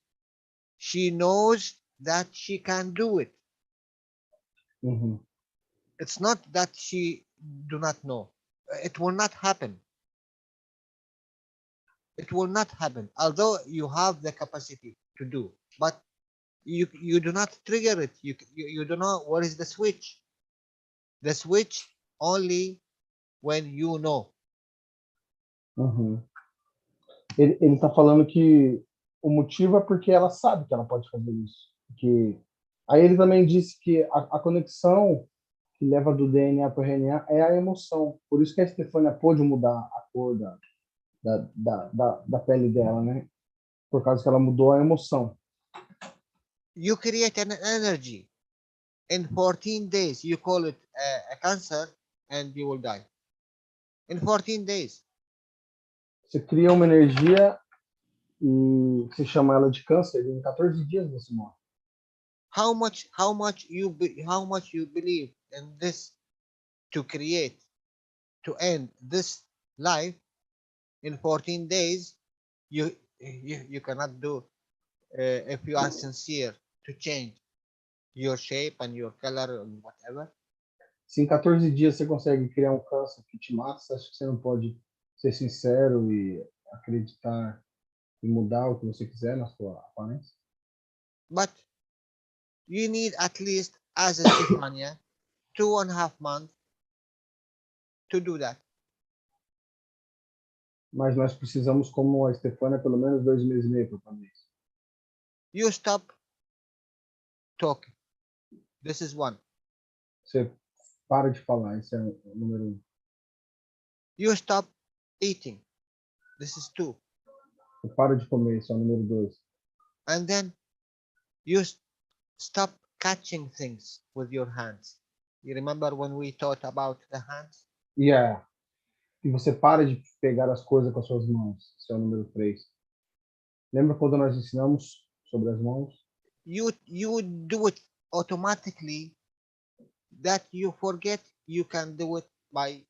she knows that she can do it. Mm-hmm. It's not that she do not know. It will not happen. It will not happen. Although you have the capacity to do, but you do not trigger it. You don't know what is the switch. The switch only when you know. Uhum. Ele está falando que o motivo é porque ela sabe que ela pode fazer isso. Aí ele também disse que a conexão que leva do DNA para o RNA é a emoção. Por isso que a Stefania pôde mudar a cor da pele dela, né? Por causa que ela mudou a emoção. You create an energy. In 14 days, you call it a cancer and you will die. In 14 days. Você cria uma energia e você chama ela de câncer, e em 14 dias você morre. How much you believe in this to create, to end this life in 14 days, you cannot do if you are sincere to change your shape and your color and whatever. Se em 14 dias você consegue criar um câncer que te mata, você acha que você não pode ser sincero e acreditar e mudar o que você quiser na sua aparência? But you need at least, as a Stefania, 2.5 months to do that. Mas nós precisamos, como a Stefania, pelo menos 2 meses e meio para fazer isso. You stop talking. This is one. Você para de falar, esse é o número 1. You stop eating. This is 2. Você para de comer, esse é o número 2. And then you stop catching things with your hands. You remember when we taught about the hands? E você para de pegar as coisas com as suas mãos, esse é o número 3. Lembra quando nós ensinamos sobre as mãos? You do it automatically, that you forget you can do it by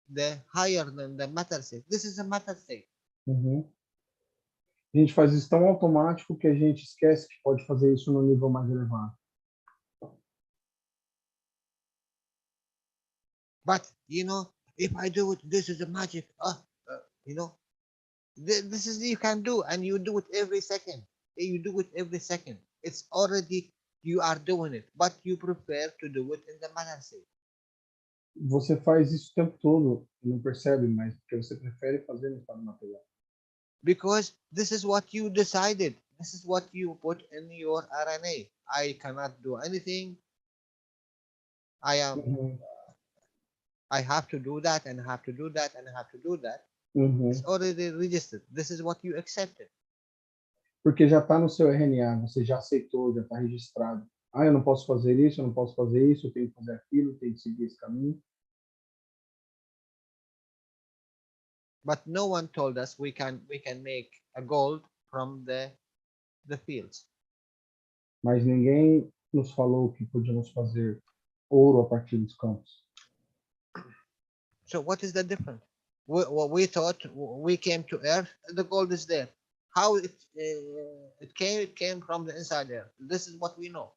the higher than the matter state. This is a matter state. A gente faz isso tão automático que a gente esquece que pode fazer isso no nível mais elevado. But, you know, if I do it, this is a magic. You know, this is you can do, and you do it every second. You do it every second. It's already, you are doing it, but you prefer to do it in the matter state. Você faz isso o tempo todo e não percebe, mas porque você prefere fazer no estado material. Because this is what you decided. This is what you put in your RNA. I cannot do anything. I have to do that, and I have to do that, and I have to do that. It's already registered. This is what you accepted. Porque já está no seu RNA, você já aceitou, já está registrado. Eu não posso fazer isso, eu não posso fazer isso, eu tenho que fazer aquilo, eu tenho que seguir esse caminho. But no one told us we can make a gold from the fields. Mas ninguém nos falou que podíamos fazer ouro a partir dos campos. So what is the difference? We thought we came to Earth, the gold is there. How it came from the inside Earth. This is what we know.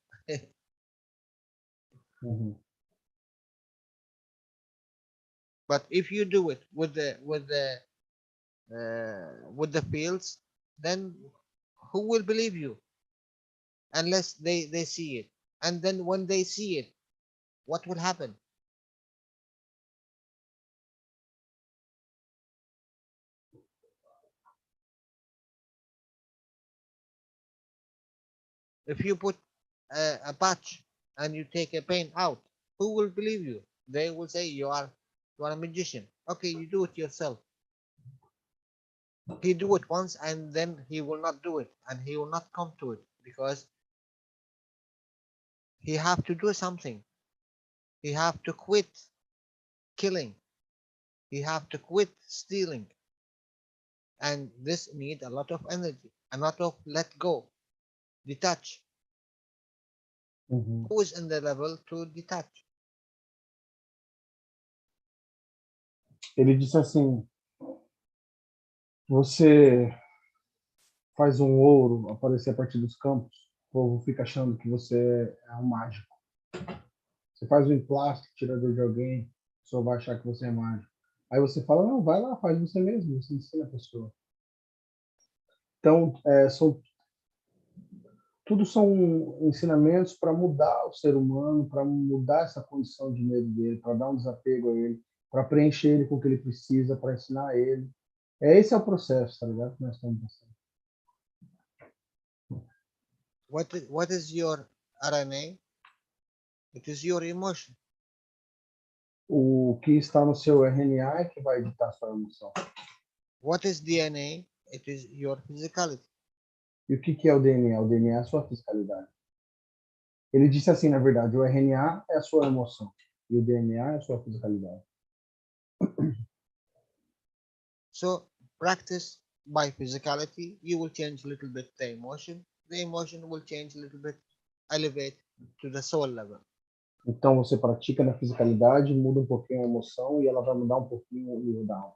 But if you do it with the fields, then who will believe you? Unless they see it. And then when they see it, what will happen? If you put a patch and you take a paint out, who will believe you? They will say you are a magician. Okay, you do it yourself. He do it once and then he will not do it, and he will not come to it, because he have to do something. He have to quit killing. He have to quit stealing. And this need a lot of energy, a lot of let go, detach. Who is in the level to detach? Ele disse assim, você faz um ouro aparecer a partir dos campos, o povo fica achando que você é um mágico. Você faz um plástico, tirador de alguém, a pessoa vai achar que você é mágico. Aí você fala, não, vai lá, faz você mesmo, você ensina a pessoa. Então, tudo são ensinamentos para mudar o ser humano, para mudar essa condição de medo dele, para dar um desapego a ele, para preencher ele com o que ele precisa, para ensinar ele. Esse é o processo, tá ligado? Que nós estamos passando. What is your RNA? It is your emotion. O que está no seu RNA é que vai editar a sua emoção. What is DNA? It is your physicality. E o que é o DNA? O DNA é a sua fiscalidade. Ele disse assim, na verdade, o RNA é a sua emoção e o DNA é a sua fiscalidade. So practice by physicality, you will change a little bit the emotion. The emotion will change a little bit, elevate to the soul level. Então você pratica na fisicalidade, muda um pouquinho a emoção e ela vai mudar um pouquinho o nível da alma.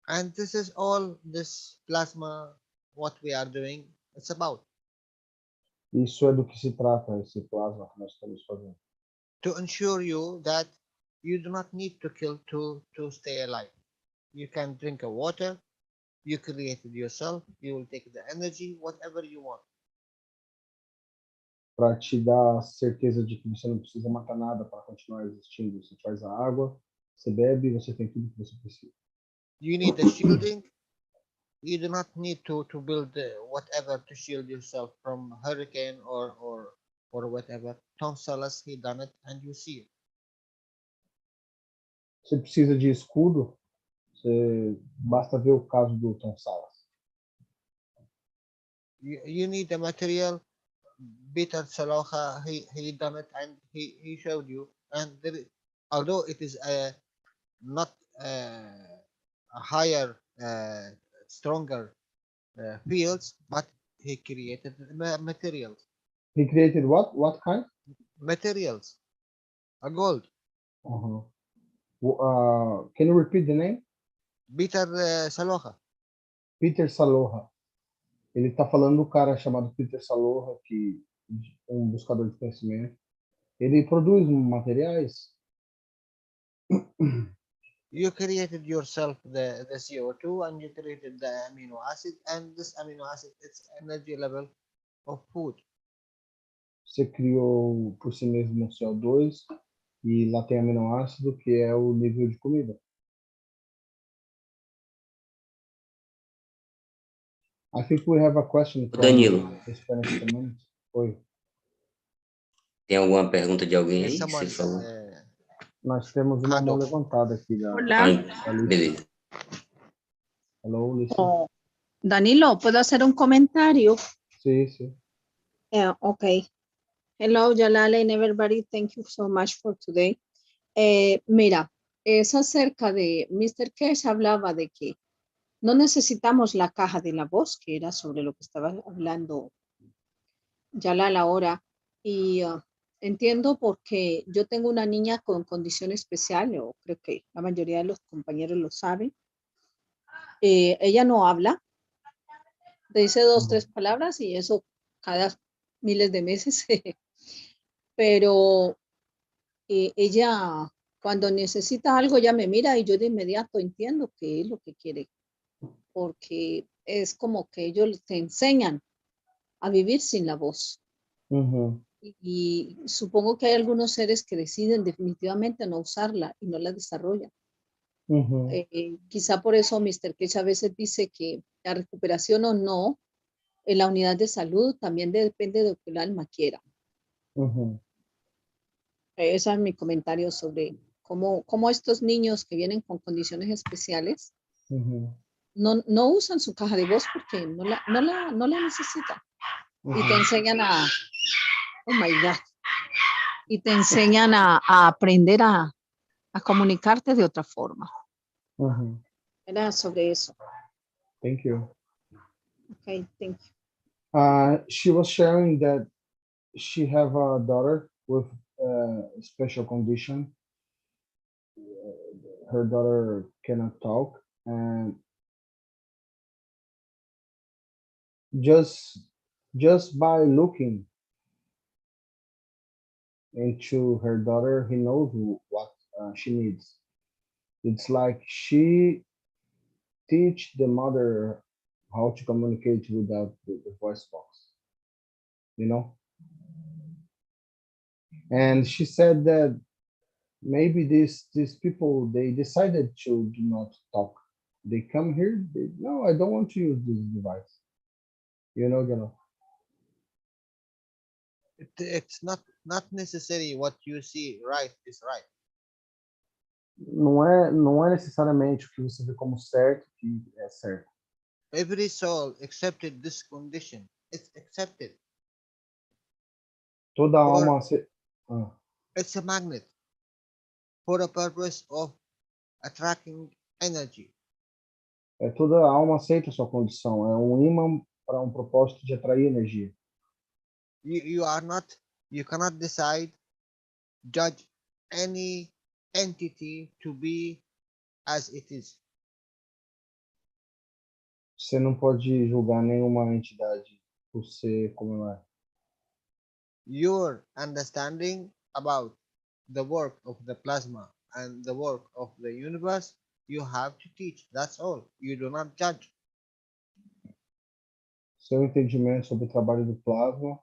And this is all this plasma, what we are doing, it's about. Isso é do que se trata esse plasma que nós estamos fazendo. To ensure you that you do not need to kill to stay alive. You can drink a water, you create it yourself, you will take the energy, whatever you want. Para te dar certeza de que você não precisa matar nada para continuar existindo. Você traz a água, você bebe e você tem tudo que você precisa. You need the shielding. You do not need to build whatever to shield yourself from hurricane or whatever. Tom Salas, he done it, and you see it. Você precisa de escudo. Basta ver o caso do Tom Salas. You need the material. Peter Saloha, he done it, and he showed you. And although it is not a higher, stronger fields, but he created materials. He created what? What kind? Materials. A gold. Can you repeat the name? Peter Saloha. Peter Saloha. Ele está falando do cara chamado Peter Saloha, que um buscador de conhecimento. Ele produz materiais. You created yourself the CO2, and you created the amino acid, and this amino acid is energy level of food. Você criou por si mesmo o CO2 e lá tem aminoácido, que é o nível de comida. I think we have a question from Danilo. the Spanish community. Oi. Tem alguma pergunta de alguém aí? Yes, Que você falou? Nós temos uma mão levantada aqui. Hola. Beleza. Hello, Lisa. Oh, Danilo, ¿puedo hacer un comentario? Sí, sí. Yeah, okay. Hello, Jalal and everybody. Thank you so much for today. Mira, es acerca de Mr. Keshe hablaba de que no necesitamos la caja de la voz, que era sobre lo que estaba hablando Jalal ahora. Y entiendo porque yo tengo una niña con condición especial, o creo que la mayoría de los compañeros lo saben. Ella no habla, dice 2, 3 palabras y eso cada miles de meses, pero ella cuando necesita algo ya me mira y yo de inmediato entiendo qué es lo que quiere, porque es como que ellos te enseñan a vivir sin la voz. Y supongo que hay algunos seres que deciden definitivamente no usarla y no la desarrollan. Quizá por eso Mr. Keshe a veces dice que la recuperación o no en la unidad de salud también depende de lo que el alma quiera. Ese es mi comentario sobre cómo estos niños que vienen con condiciones especiales no usan su caja de voz porque no la necesitan. Y te enseñan oh my God, y te enseñan a aprender a comunicarte de otra forma. Era sobre eso. Thank you. Okay, thank you. She was sharing that she have a daughter with a special condition. Her daughter cannot talk, and just by looking into her daughter, he knows what she needs. It's like she teach the mother how to communicate without the voice box, you know? And she said that maybe these people, they decided to do not talk. They come here, no, I don't want to use this device. You know, Jalal. It's not necessary what you see right is right. Não é necessariamente o que você vê como certo que é certo. Every soul accepted this condition. It's accepted. Toda alma It's a magnet for a purpose of attracting energy. Toda alma aceita a sua condição. É um imã para um propósito de atrair energia. You cannot decide, judge any entity to be as it is. Você não pode julgar nenhuma entidade por ser como ela é. your understanding about the work of the plasma and the work of the universe, you have to teach. That's all. You do not judge. Seu entendimento sobre o trabalho do plasma,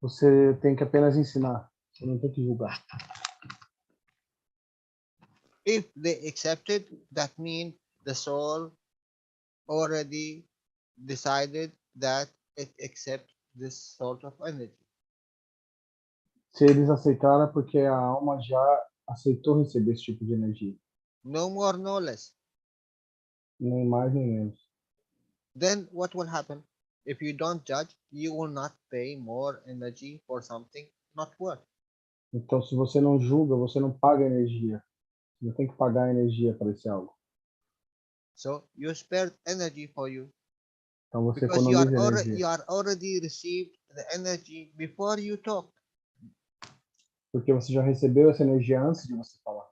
você tem que apenas ensinar. Você não tem que julgar. If they accept it, that means the soul already decided that it accepts this sort of energy. Se eles aceitaram, é porque a alma já aceitou receber esse tipo de energia. No more, no less. Nem mais, nem menos. Then what will happen? If you don't judge, you will not pay more energy for something not worth. Então, se você não julga, você não paga energia. Você não tem que pagar energia para esse algo. So you spare energy for you. Então, você Because economiza energia. you are already received the energy before you talk. Porque você já recebeu essa energia antes de você falar.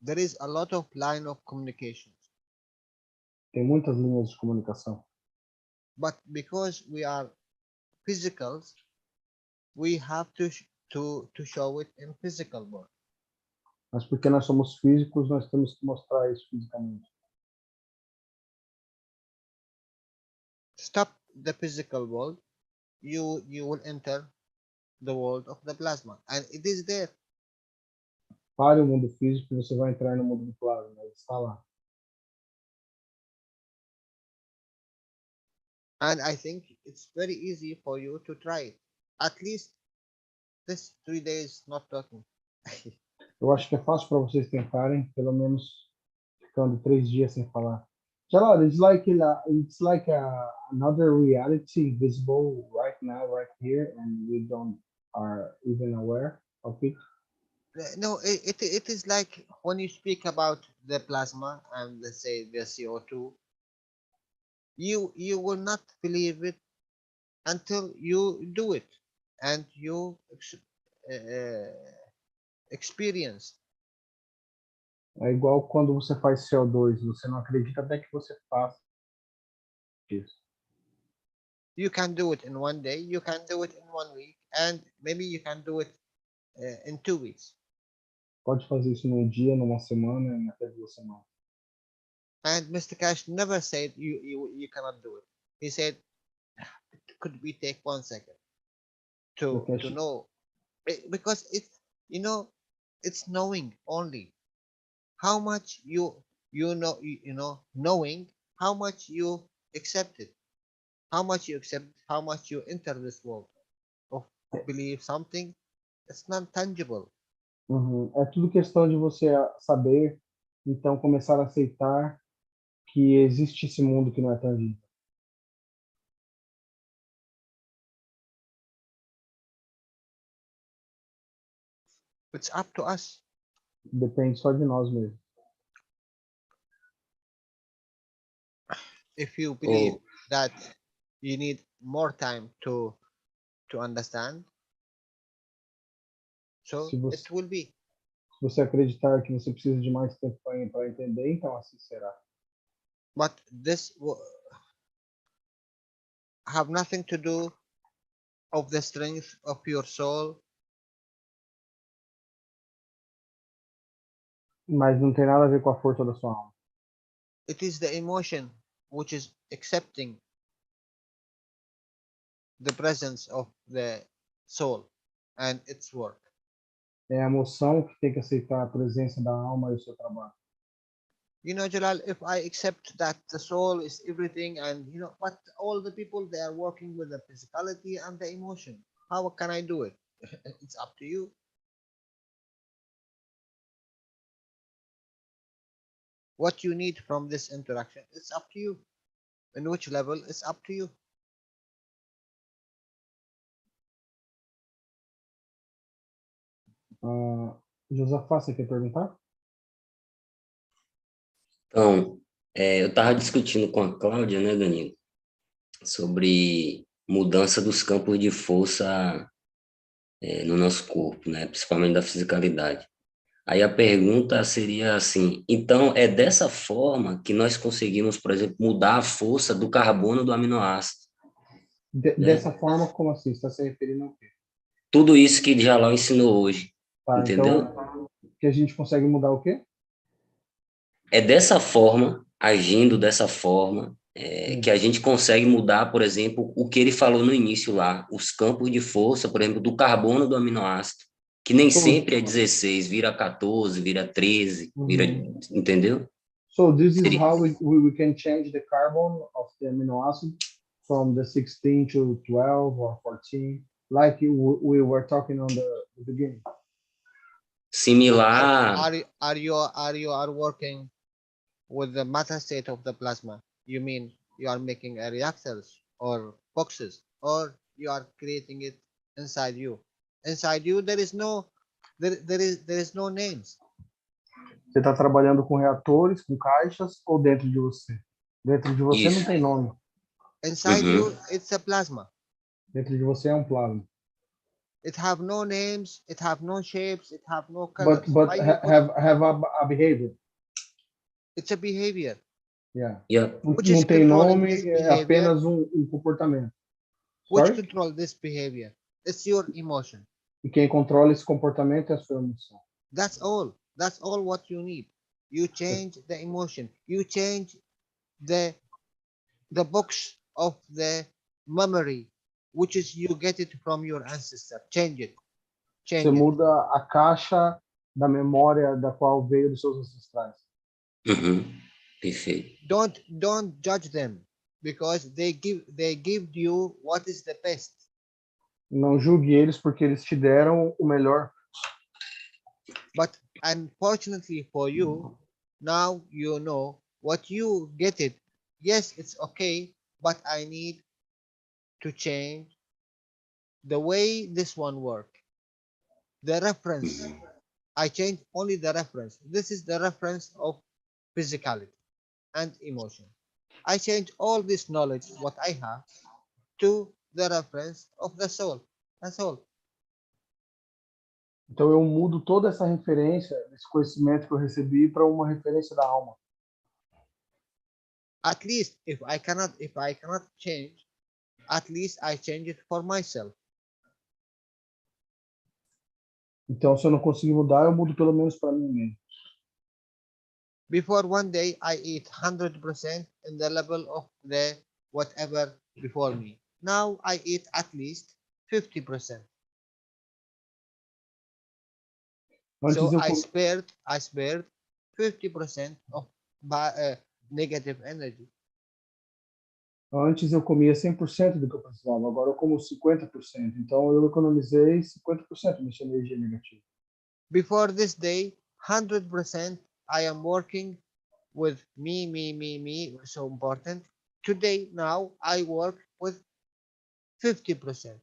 There is a lot of line of communications. Tem muitas linhas de comunicação. But because we are physicals, we have to show it in physical world. Mas porque nós somos físicos, nós temos que mostrar isso fisicamente. Stop the physical world, you will enter the world of the plasma, and it is there. Pare o mundo físico e você vai entrar no mundo do plasma. Ele está lá. And I think it's very easy for you to try it. At least this 3 days not talking. Eu acho que é fácil para vocês tentarem, pelo menos ficando 3 dias sem falar. Jalal, it's like another reality visible right now, right here, and we don't are even aware of it. No, it is like when you speak about the plasma and let's say the CO2, you will not believe it until you do it and you experience. É igual quando você faz CO2, você não acredita até que você faça isso. You can do it in 1 day, you can do it in 1 week, and maybe you can do it in 2 weeks. Pode fazer isso num dia, numa semana, em até 2 semanas. And Mr. Keshe never said you cannot do it. He said, could we take 1 second to know? Because it's, it's knowing only. How much you know, knowing how much you accept it. How much you accept, how much you enter this world of believe something. It's not tangible. É tudo questão de você saber, então começar a aceitar que existe esse mundo que não é tangível. It's up to us. Depende só de nós mesmos. If you believe that you need more time to understand, so it will be. Se você acreditar que você precisa de mais tempo para entender, então assim será. But this have nothing to do of the strength of your soul. Mas não tem nada a ver com a força da sua alma. It is the emotion which is accepting the presence of the soul and its work. É a emoção que tem que aceitar a presença da alma e o seu trabalho. Jalal, if I accept that the soul is everything and, but all the people, they are working with the physicality and the emotion. How can I do it? It's up to you. What you need from this interaction, it's up to you. In which level, it's up to you. Josafá, você quer perguntar? Então, eu estava discutindo com a Cláudia, né, Danilo, sobre mudança dos campos de força no nosso corpo, né, principalmente da fisicalidade. Aí a pergunta seria assim, então é dessa forma que nós conseguimos, por exemplo, mudar a força do carbono do aminoácido. Dessa forma, como assim? Você está se referindo ao quê? Tudo isso que Jalal ensinou hoje, Tá, entendeu? então, que a gente consegue mudar o quê? É dessa forma, agindo dessa forma, que a gente consegue mudar, por exemplo, o que ele falou no início lá, os campos de força, por exemplo, do carbono do aminoácido, que nem sempre é 16, vira 14, vira 13, vira, entendeu? So this is Seria- how we can change the carbon of the amino acid from the 16 to 12 or 14, like we were talking on the beginning. Similar. Are you working with the matter state of the plasma? You mean you are making a reactors or boxes, or you are creating it inside you? Inside you there is no names. Você está trabalhando com reatores, com caixas, ou dentro de você? Dentro de você não tem nome. Inside you it's a plasma. Dentro de você é um plasma. It have no names, it have no shapes, it have no colors. But have a behavior. It's a behavior. Yeah. Yeah. Não tem nome, é apenas um comportamento. Which control this behavior? It's your emotion. E quem controla esse comportamento é a sua emoção. That's all. That's all what you need. You change the emotion. You change the box of the memory, which is you get it from your ancestor. Change it. Você muda a caixa da memória da qual veio dos seus ancestrais. Perfeito. Don't judge them because they give you what is the best. Não julgue eles porque eles te deram o melhor. But unfortunately for you, now you know what you get it. Yes, it's okay, but I need to change the way this one works. The reference. I change only the reference. This is the reference of physicality and emotion. I change all this knowledge, what I have, to the reference of the soul. That's all. Então eu mudo toda essa referência, esse conhecimento que eu recebi para uma referência da alma. At least if I cannot change, at least I change it for myself. Então se eu não conseguir mudar, eu mudo pelo menos para mim mesmo. Before one day I eat 100% in the level of the whatever before me. Now I eat at least 50%. So I spared 50% of negative energy. Antes eu comia 100% do que eu precisava, agora eu como 50%. Então eu economizei 50% dessa energia negativa. Before this day, 100% I am working with me, so important. Today, now, I work with 50%.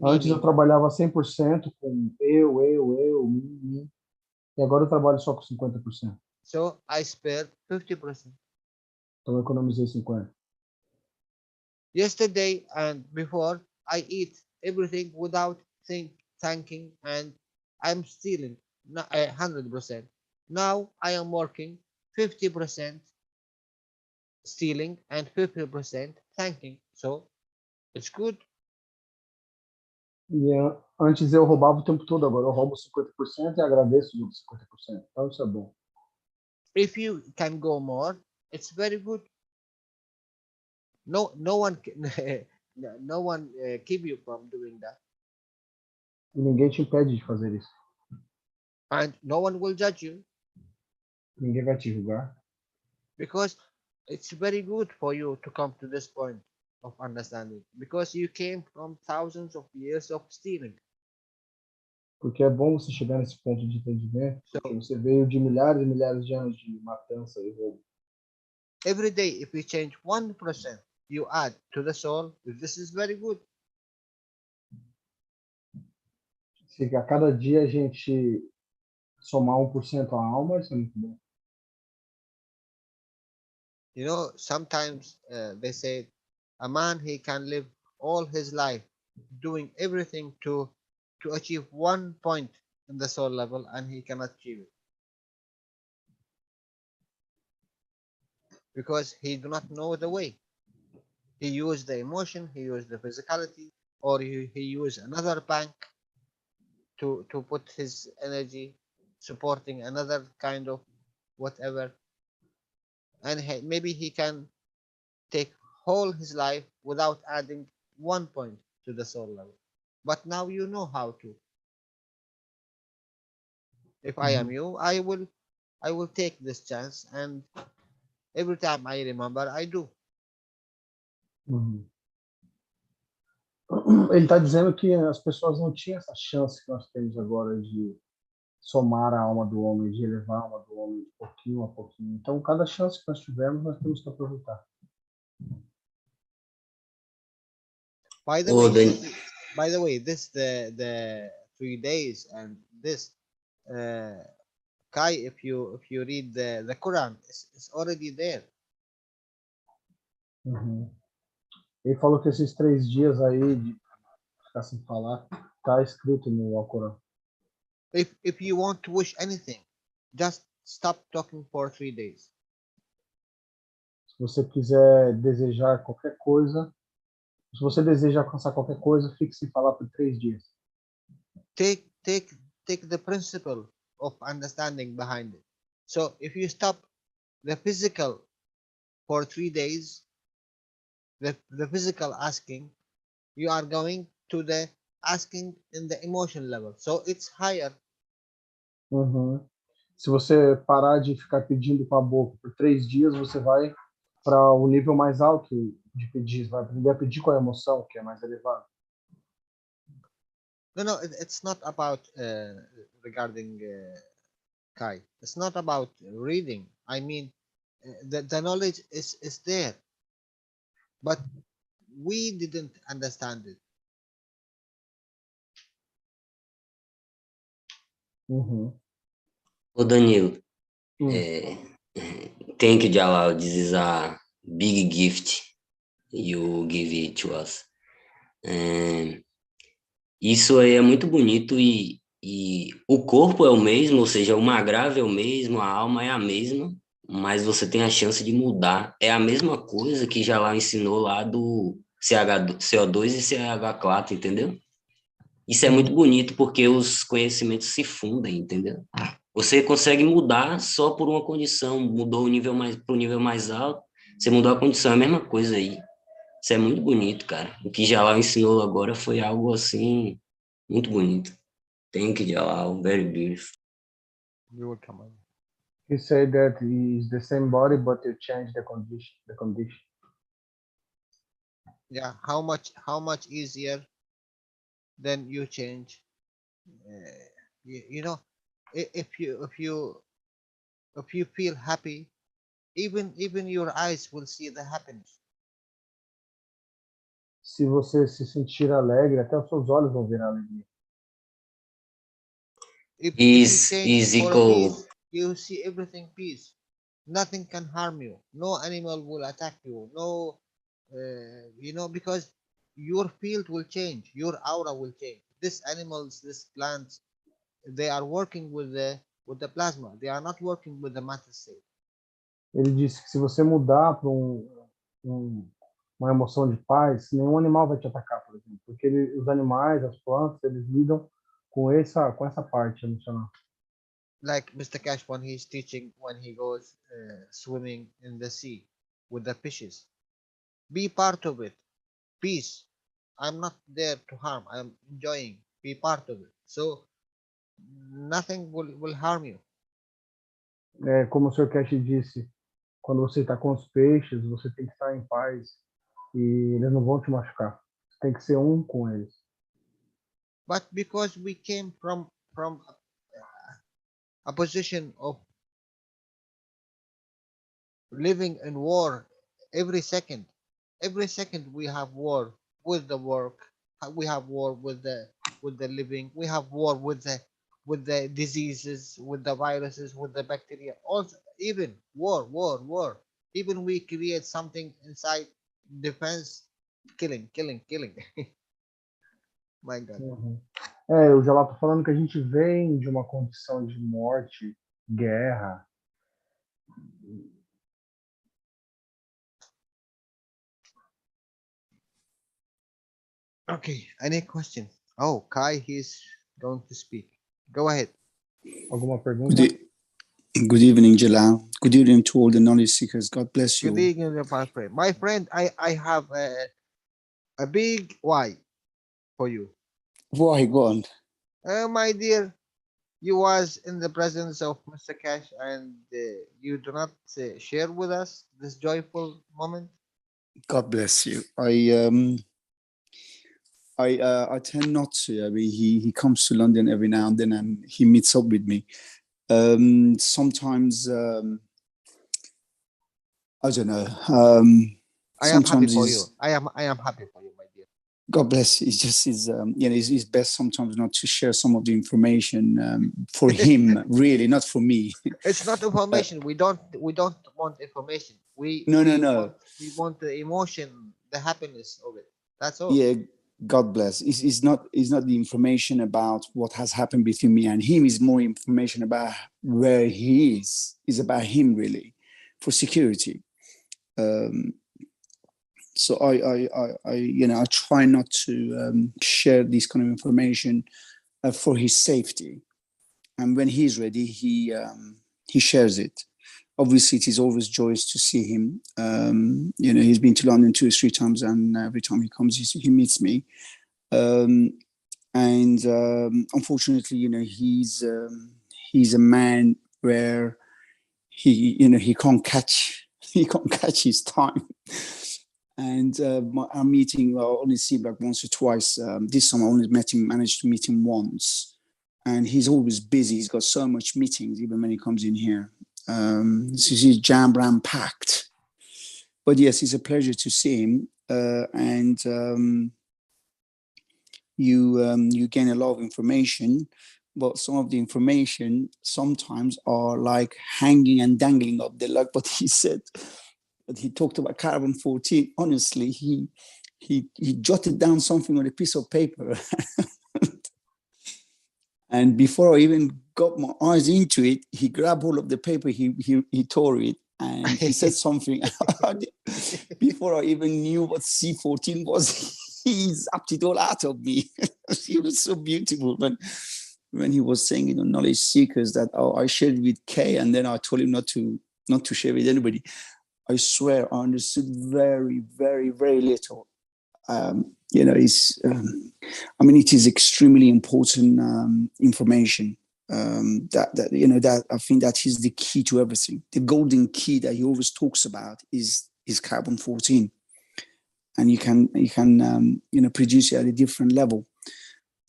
Antes eu trabalhava 100% com eu, mim. E agora eu trabalho só com 50%. So, I spared 50%. Então eu economizei 50%. Yesterday and before, I eat everything without thinking, and I'm stealing 100%. Now, I am working 50% stealing and 50% thanking. So, it's good. E antes eu roubava o tempo todo, agora eu roubo 50% e agradeço os 50%. Então isso é bom. If you can go more, it's very good. No one keep you from doing that. E ninguém te impede de fazer isso. And no one will judge you. Ninguém vai te julgar. Because it's very good for you to come to this point of understanding. Because you came from thousands of years of stealing. Porque é bom você chegar nesse ponto de entendimento, porque você veio de milhares e milhares de anos de matança e roubo. Every day, if you change 1%, you add to the soul. This is very good. Se a cada dia a gente somar 1% à alma, isso é muito bom. You know, sometimes they say a man, he can live all his life doing everything to achieve 1 point in the soul level, and he cannot achieve it because he do not know the way. He used the emotion, he used the physicality, or he used another bank to put his energy supporting another kind of whatever. And maybe he can take whole his life without adding 1 point to the soul level. But now you know how to. If I am you, I will take this chance, and every time I remember, I do. Ele está dizendo que as pessoas não tinham essa chance que nós temos agora de somar a alma do homem, de elevar a alma do homem de pouquinho a pouquinho. Então, cada chance que nós tivermos, nós temos que aproveitar. By the way, this the 3 days and this Kai, if you read the Quran, it's already there. Ele falou que esses 3 dias aí de ficar sem falar está escrito no Alcorão. If you want to wish anything, just stop talking for 3 days. Se você quiser desejar qualquer coisa, se você deseja alcançar qualquer coisa, fique sem falar por 3 dias. Take the principle of understanding behind it. So if you stop the physical for 3 days, the physical asking, you are going to the asking in the emotion level. So it's higher. Se você parar de ficar pedindo com a boca por 3 dias, você vai para o nível mais alto de pedir, vai aprender a pedir com a emoção, que é mais elevado. No, it's not about regarding Kai. It's not about reading. I mean, the knowledge is there, but we didn't understand it. Ô Danilo, thank you, Jalal. This is a big gift you give it to us. Isso aí é muito bonito e o corpo é o mesmo, ou seja, o magrave é o mesmo, a alma é a mesma, mas você tem a chance de mudar. É a mesma coisa que Jalal ensinou lá do CO2 e CH4, entendeu? Isso é muito bonito porque os conhecimentos se fundem, entendeu? Você consegue mudar só por uma condição, mudou o nível para o nível mais alto, você mudou a condição, é a mesma coisa aí. Isso é muito bonito, cara. O que Jalal ensinou agora foi algo assim, muito bonito. Thank you, Jalal. Very beautiful. You will come on. He said that it's the same body, but you change the condition. Yeah, how much easier than you change. You know, if you feel happy, even your eyes will see the happiness. Se você se sentir alegre, até os seus olhos vão ver a alegria. If you change for peace, you see everything peace. Nothing can harm you. No animal will attack you. No, because your field will change. Your aura will change. These animals, these plants, they are working with the plasma. They are not working with the matter state. Ele disse que se você mudar para uma emoção de paz, nenhum animal vai te atacar, por exemplo, porque os animais, as plantas, eles lidam com essa parte emocional. Like Mr. Keshe, when he's teaching, when he goes swimming in the sea with the fishes, be part of it. Peace. I'm not there to harm. I'm enjoying. Be part of it. So nothing will harm you. Como o Sr. Keshe disse, quando você está com os peixes, você tem que estar em paz e eles não vão te machucar. Você tem que ser um com eles. But because we came from a position of living in war every second we have war with the work, we have war with the living, we have war with the diseases, with the viruses, with the bacteria, also even war. Even we create something inside defense, killing. My God. O Jalal tá falando que a gente vem de uma condição de morte, guerra. Okay, any question? Oh, Kai, he's going to speak. Go ahead. Alguma pergunta? Good evening, Jalal. Good evening to all the knowledge seekers. God bless you. Good evening, my friend. My friend, I have a big why for you. Why, go on. My dear, you was in the presence of Mr. Keshe and you do not share with us this joyful moment. God bless you. I tend not to. I mean, he comes to London every now and then, and he meets up with me. Sometimes I don't know. I am happy for you. I am happy for you, my dear. God bless you. It's just it's best sometimes not to share some of the information for him, really, not for me. It's not information. We don't want information. No. We want the emotion, the happiness of it. That's all. Yeah, God bless. It's not the information about what has happened between me and him. It's more information about where he is. It's about him, really, for security. So I try not to share this kind of information for his safety. And when he's ready, he shares it. Obviously, it is always joyous to see him. He's been to London 2 or 3 times, and every time he comes, he meets me. Unfortunately, he's a man where he can't catch his time. And our meeting, I only see him like once or twice. This summer, I only managed to meet him once. And he's always busy. He's got so much meetings, even when he comes in here. So he's jam packed. But yes, it's a pleasure to see him. You gain a lot of information, but some of the information sometimes are like hanging and dangling up there, like what he said. But he talked about carbon 14. Honestly, he jotted down something on a piece of paper. And before I even got my eyes into it, he grabbed hold of the paper, he tore it, and he said something. Before I even knew what C14 was, he zapped it all out of me. It was so beautiful when he was saying, knowledge seekers, that I shared with Kay, and then I told him not to share with anybody. I swear I understood very, very, very little. It is extremely important information. That I think that is the key to everything. The golden key that he always talks about is carbon 14, and you can produce it at a different level.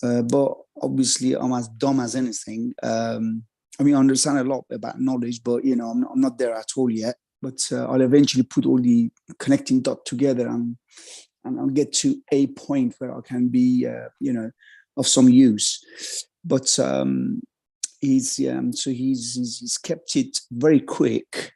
But obviously, I'm as dumb as anything. I understand a lot about knowledge, but I'm not there at all yet. But I'll eventually put all the connecting dots together and I'll get to a point where I can be, of some use. But he's kept it very quick.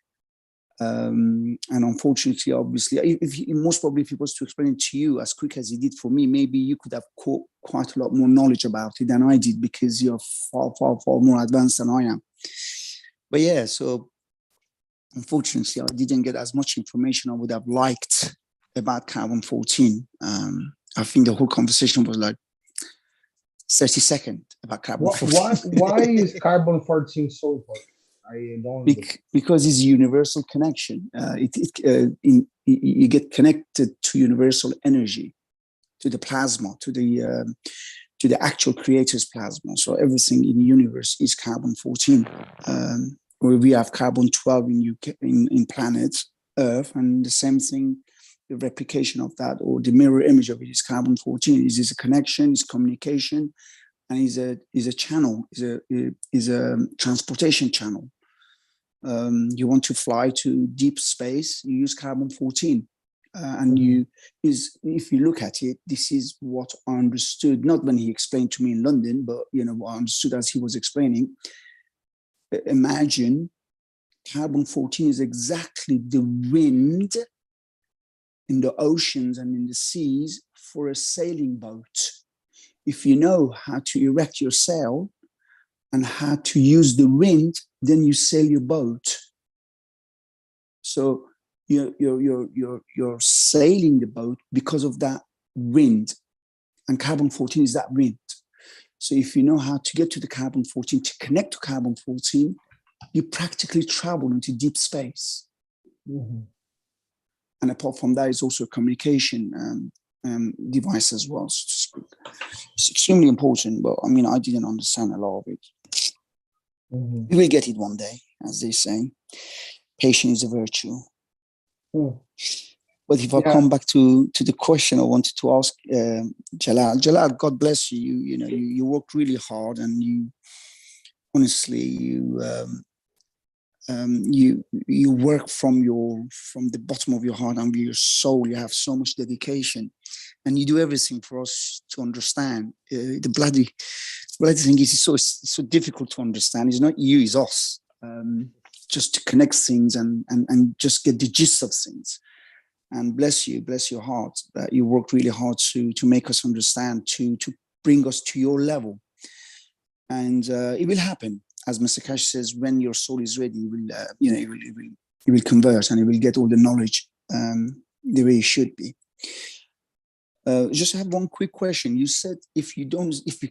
And unfortunately, obviously, most probably if he was to explain it to you as quick as he did for me, maybe you could have caught quite a lot more knowledge about it than I did, because you're far, far, far more advanced than I am. But yeah, so unfortunately, I didn't get as much information I would have liked about carbon 14. I think the whole conversation was like 30 seconds about carbon 14. Why is carbon 14 so important? I don't. Because it's a universal connection. You get connected to universal energy, to the plasma, to the actual creator's plasma. So everything in the universe is carbon 14. Where we have carbon 12 in planet Earth, and the same thing, the replication of that, or the mirror image of it, is carbon 14. It is a connection, it's communication, and is a channel, is a transportation channel. You want to fly to deep space, you use carbon 14. If you look at it, this is what I understood, not when he explained to me in London, but what I understood as he was explaining. Imagine carbon 14 is exactly the wind in the oceans and in the seas for a sailing boat. If you know how to erect your sail and how to use the wind, then you sail your boat. So you're sailing the boat because of that wind. and carbon-14 is that wind. So if you know how to get to the carbon-14, to connect to carbon-14, you practically travel into deep space. Mm-hmm. And apart from that, it's also a communication device as well, so to speak. It's extremely important, but I mean, I didn't understand a lot of it. Mm-hmm. We will get it one day, as they say. Patience is a virtue. Mm. But if I come back to the question I wanted to ask Jalal. Jalal, God bless you. You worked really hard, and you honestly you work from the bottom of your heart and your soul. You have so much dedication, and you do everything for us to understand. The bloody thing is it's so difficult to understand. It's not you, it's us. Just to connect things and just get the gist of things. And bless your heart that you worked really hard to make us understand, to bring us to your level. And it will happen, as Mr. Keshe says, when your soul is ready, you will converse and you will get all the knowledge the way it should be. Just have one quick question. You said if you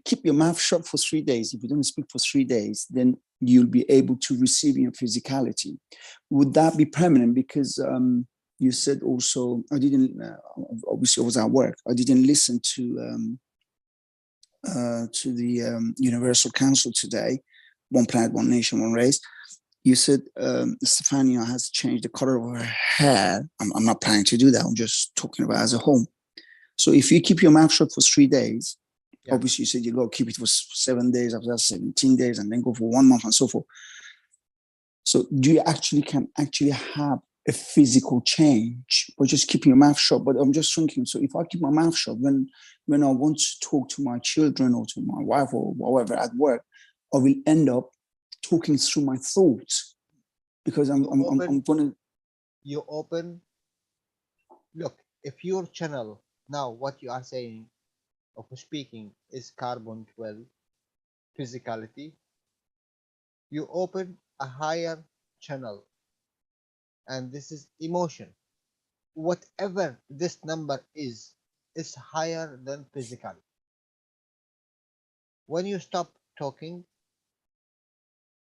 keep your mouth shut for 3 days, if you don't speak for 3 days, then you'll be able to receive your physicality. Would that be permanent? Because you said also, I didn't, obviously I was at work. I didn't listen to the Universal Council today, One Planet, One Nation, One Race. You said Stefania has changed the color of her hair. I'm not planning to do that. I'm just talking about as a whole. So if you keep your mouth shut for 3 days, obviously you said you go keep it for 7 days, after that 17 days, and then go for 1 month and so forth. So do you can have a physical change or just keeping your mouth shut? But I'm just thinking, so if I keep my mouth shut, when I want to talk to my children or to my wife or whatever at work, I will end up talking through my thoughts because I'm gonna. You open. Look, if your channel now, what you are saying of speaking is carbon 12 physicality, you open a higher channel, and this is emotion. Whatever this number is higher than physicality. When you stop talking,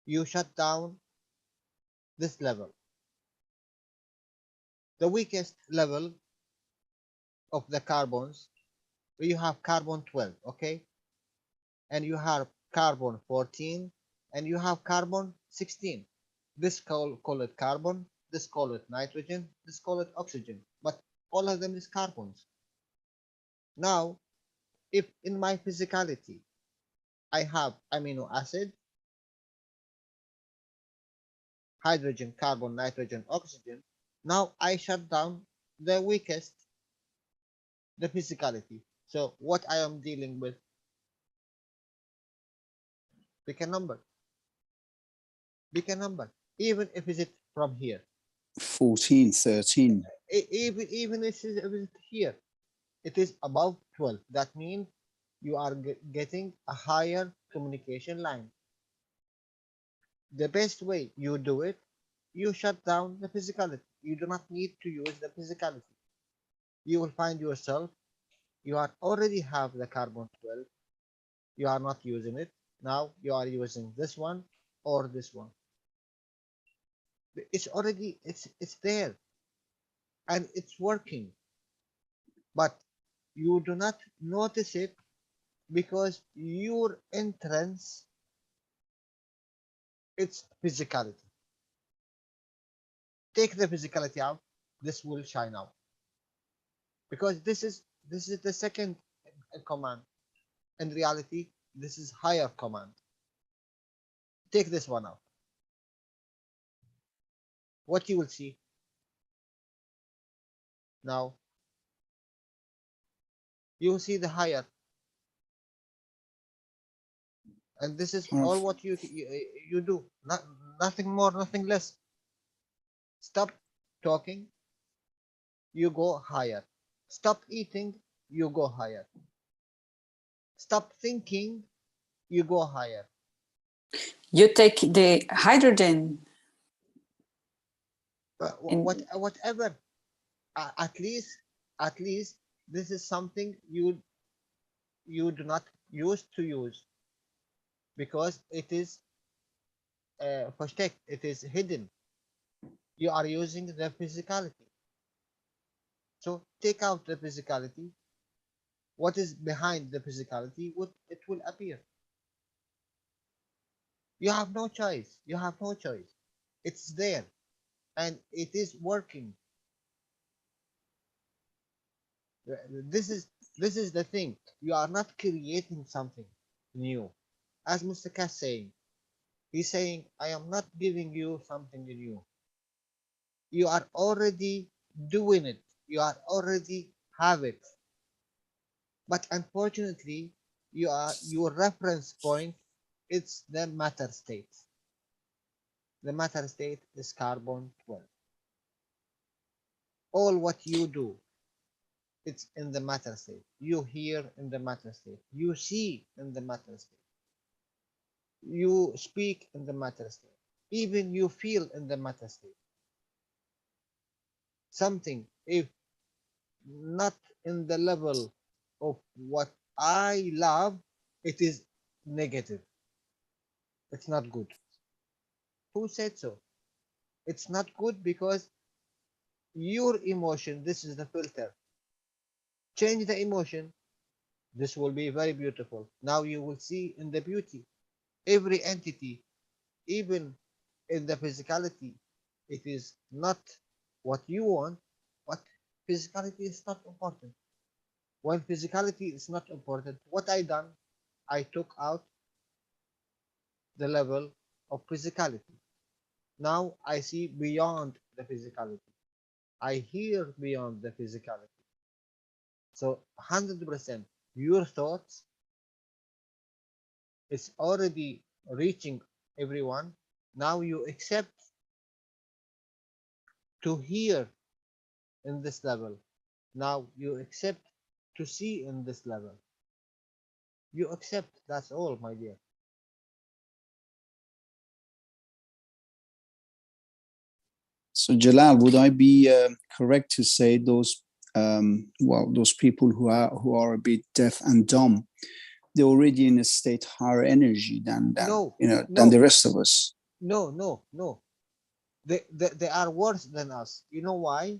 you shut down this level. The weakest level of the carbons, you have carbon 12, okay? And you have carbon 14, and you have carbon 16. This call it carbon, this call it nitrogen, this call it oxygen, but all of them is carbons. Now, if in my physicality I have amino acid, hydrogen, carbon, nitrogen, oxygen, now I shut down the weakest, the physicality. So what I am dealing with, pick a number, even if is it from here, 14, 13. Even if it's here, it is above 12. That means you are getting a higher communication line. The best way you do it, you shut down the physicality. You do not need to use the physicality. You will find yourself, you are already have the carbon 12. You are not using it. Now you are using this one or this one. It's already, it's there and it's working. But you do not notice it because your entrance, it's physicality. Take the physicality out, this will shine out. Because this is the second command. In reality, this is higher command. Take this one out. What you will see now, you will see the higher, and this is all what you do. Nothing more, nothing less. Stop talking, you go higher. Stop eating, you go higher. Stop thinking, you go higher. You take the hydrogen. Whatever. At least this is something you you do not used to use because it is versteckt, it is hidden. You are using the physicality. So take out the physicality. What is behind the physicality, it will appear. You have no choice. You have no choice. It's there and it is working. This is the thing. You are not creating something new. As Mr. Keshe saying, he's saying, I am not giving you something new. You are already doing it. You are already have it. But unfortunately, your reference point, it's the matter state. The matter state is carbon 12. All what you do, it's in the matter state. You hear in the matter state. You see in the matter state. You speak in the matter state. Even you feel in the matter state. Something, if not in the level of what I love, it is negative. It's not good. Who said so? It's not good because your emotion, this is the filter. Change the emotion, this will be very beautiful. Now you will see in the beauty. Every entity, even in the physicality, it is not what you want, but physicality is not important. When physicality is not important, what I done, I took out the level of physicality. Now I see beyond the physicality. I hear beyond the physicality. So 100% your thoughts is already reaching everyone. Now you accept to hear in this level. Now you accept to see in this level. You accept, that's all, my dear. So Jalal, would I be correct to say those those people who are a bit deaf and dumb, they're already in a state higher energy than than the rest of us? No. They are worse than us. You know why?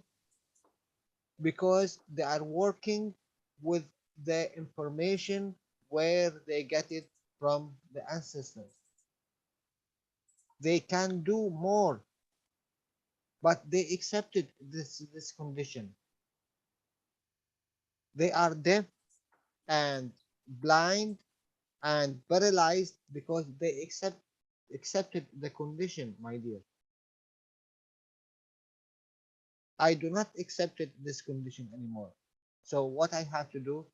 Because they are working with the information where they get it from the ancestors. They can do more, but they accepted this condition. They are deaf and blind and paralyzed because they accepted the condition, my dear. I do not accept this condition anymore. So what I have to do,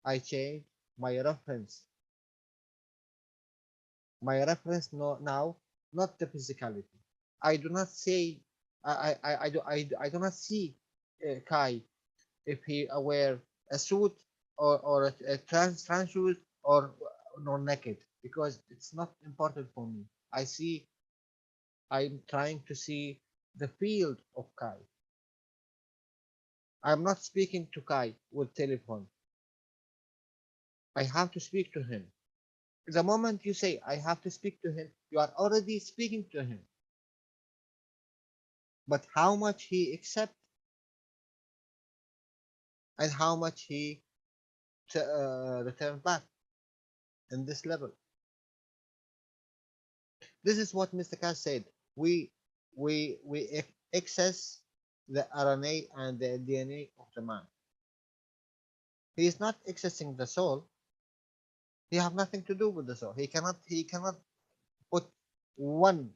I change my reference. My reference now, not the physicality. I do not say, I do not see Kai if he wear a suit or a trans shoes or naked, because it's not important for me. I'm trying to see the field of Kai. I'm not speaking to Kai with telephone. I have to speak to him. The moment you say I have to speak to him, you are already speaking to him. But how much he accepts and how much he returns back in this level. This is what Mr. Keshe said. We access the RNA and the DNA of the man. He is not accessing the soul. He have nothing to do with the soul. He cannot put one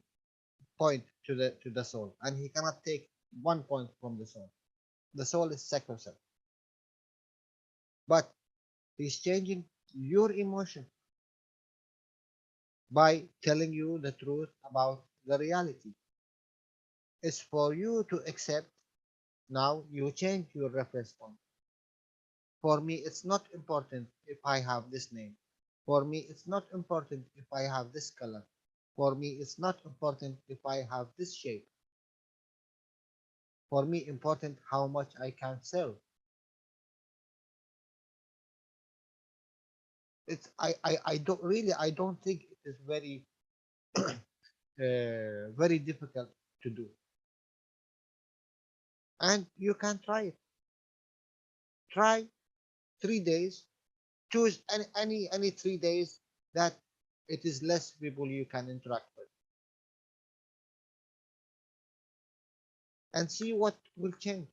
point to the soul, and he cannot take 1 point from the soul. The soul is sacrosanct. But he's changing your emotion by telling you the truth about the reality. It's for you to accept. Now you change your reference point. For me, it's not important if I have this name. For me, it's not important if I have this color. For me, it's not important if I have this shape. For me, important how much I can sell. I don't think it is very very difficult to do, and you can try it. Try 3 days. Choose any 3 days that it is less people you can interact with, and see what will change.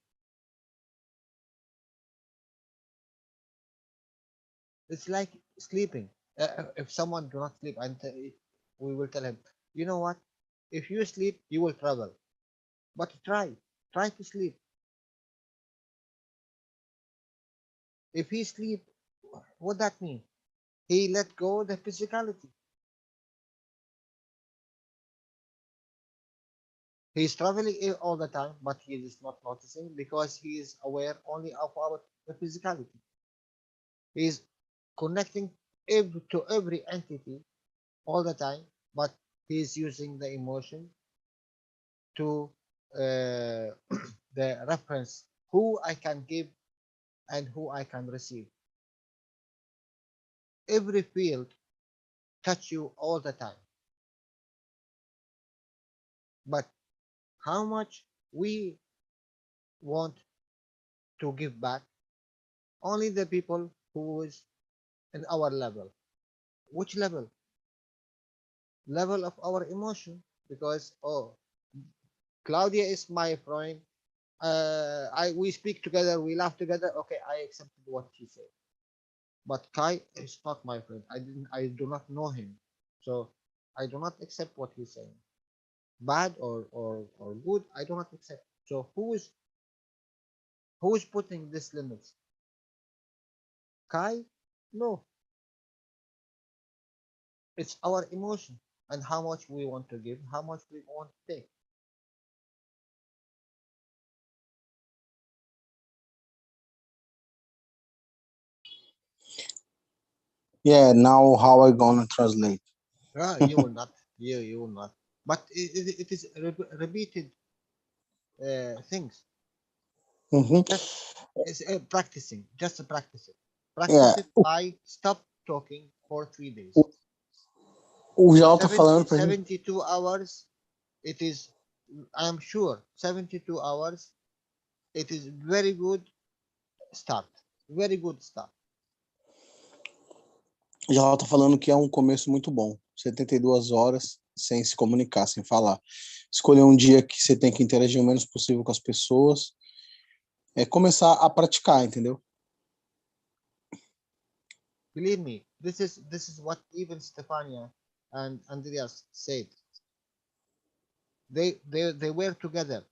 It's like sleeping. If someone do not sleep, and we will tell him, you know what? If you sleep, you will travel. But try to sleep. If he sleep, what that mean? He let go the physicality. He's traveling all the time, but he is not noticing because he is aware only of the physicality. He is connecting to every entity all the time, but he is using the emotion to the reference who I can give and who I can receive. Every field touch you all the time, but how much we want to give back? Only the people who is in our level. Which level? Level of our emotion. Because Claudia is my friend. We speak together, we laugh together. Okay, I accepted what she said. But Kai is not my friend. I do not know him, so I do not accept what he's saying. Bad or good, I do not accept. So who is putting these limits? Kai? No. It's our emotion and how much we want to give, how much we want to take. Yeah, now how I gonna translate? You will not. You will not. But it is repeated things. It's practicing. Just practice it. Practice it by stop talking for 3 days. O Jalal tá falando pra gente. 72 hours. It is. I'm sure 72 hours. It is very good start. Very good start. O Jalal tá falando que é um começo muito bom. 72 horas sem se comunicar, sem falar. Escolher um dia que você tem que interagir o menos possível com as pessoas. É começar a praticar, entendeu? Believe me, this is what even Stefania and Andreas said. They were together,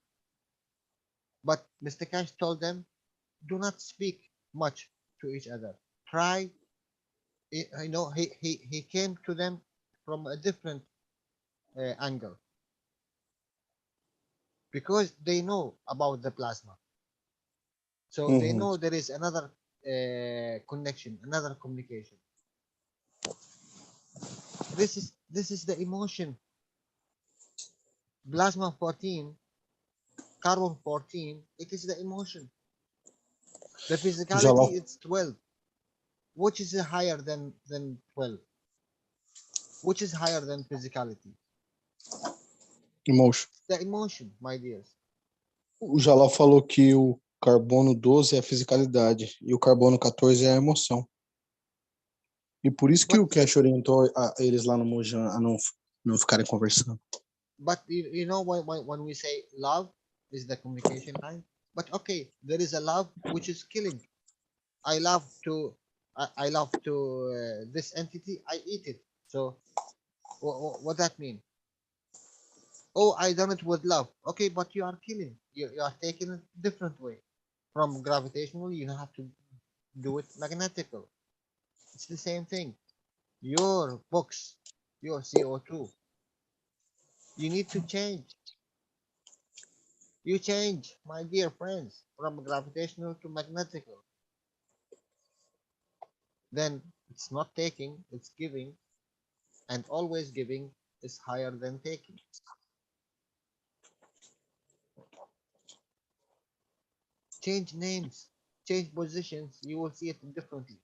but Mr. Keshe told them, do not speak much to each other. Try. He came to them from a different angle because they know about the plasma, so they know there is another connection, another communication. This is the emotion. Plasma 14, carbon 14. It is the emotion. The physicality it's 12. Which is higher than 12? Which is higher than physicality? Emotion. The emotion, my dears. O Jalal falou que o carbono 12 é a fisicalidade e o carbono 14 é a emoção. E por isso que o Keshe orientou a eles lá no Mojan a não ficarem conversando. But you know when we say love is the communication line, but okay, there is a love which is killing. I love to this entity. I eat it. So what that mean? Oh, I done it with love. Okay, but you are killing. You are taking it different way. From gravitational, you have to do it magnetical. It's the same thing. Your books, your CO2. You need to change. You change, my dear friends, from gravitational to magnetical. Then it's not taking, it's giving, and always giving is higher than taking. Change names, change positions, you will see it differently.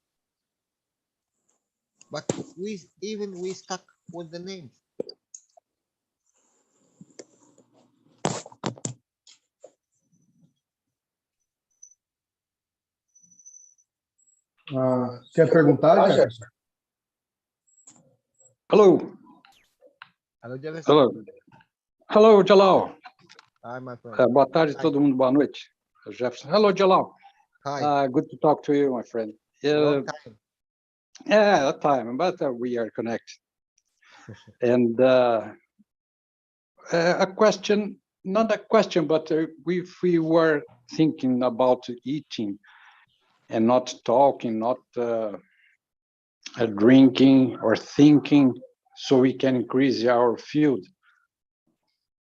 but we stuck with the names. Quer perguntar, Jefferson? Hello. Hello, Jefferson. Hello. Hello, Jalal. Hi, my friend. Boa tarde, todo mundo. Boa noite. Jefferson. Hello, Jalal. Hi. Good to talk to you, my friend. Long time. Yeah, that time, but we are connected. And a question, not a question, but if we were thinking about eating and not talking, not drinking or thinking, so we can increase our field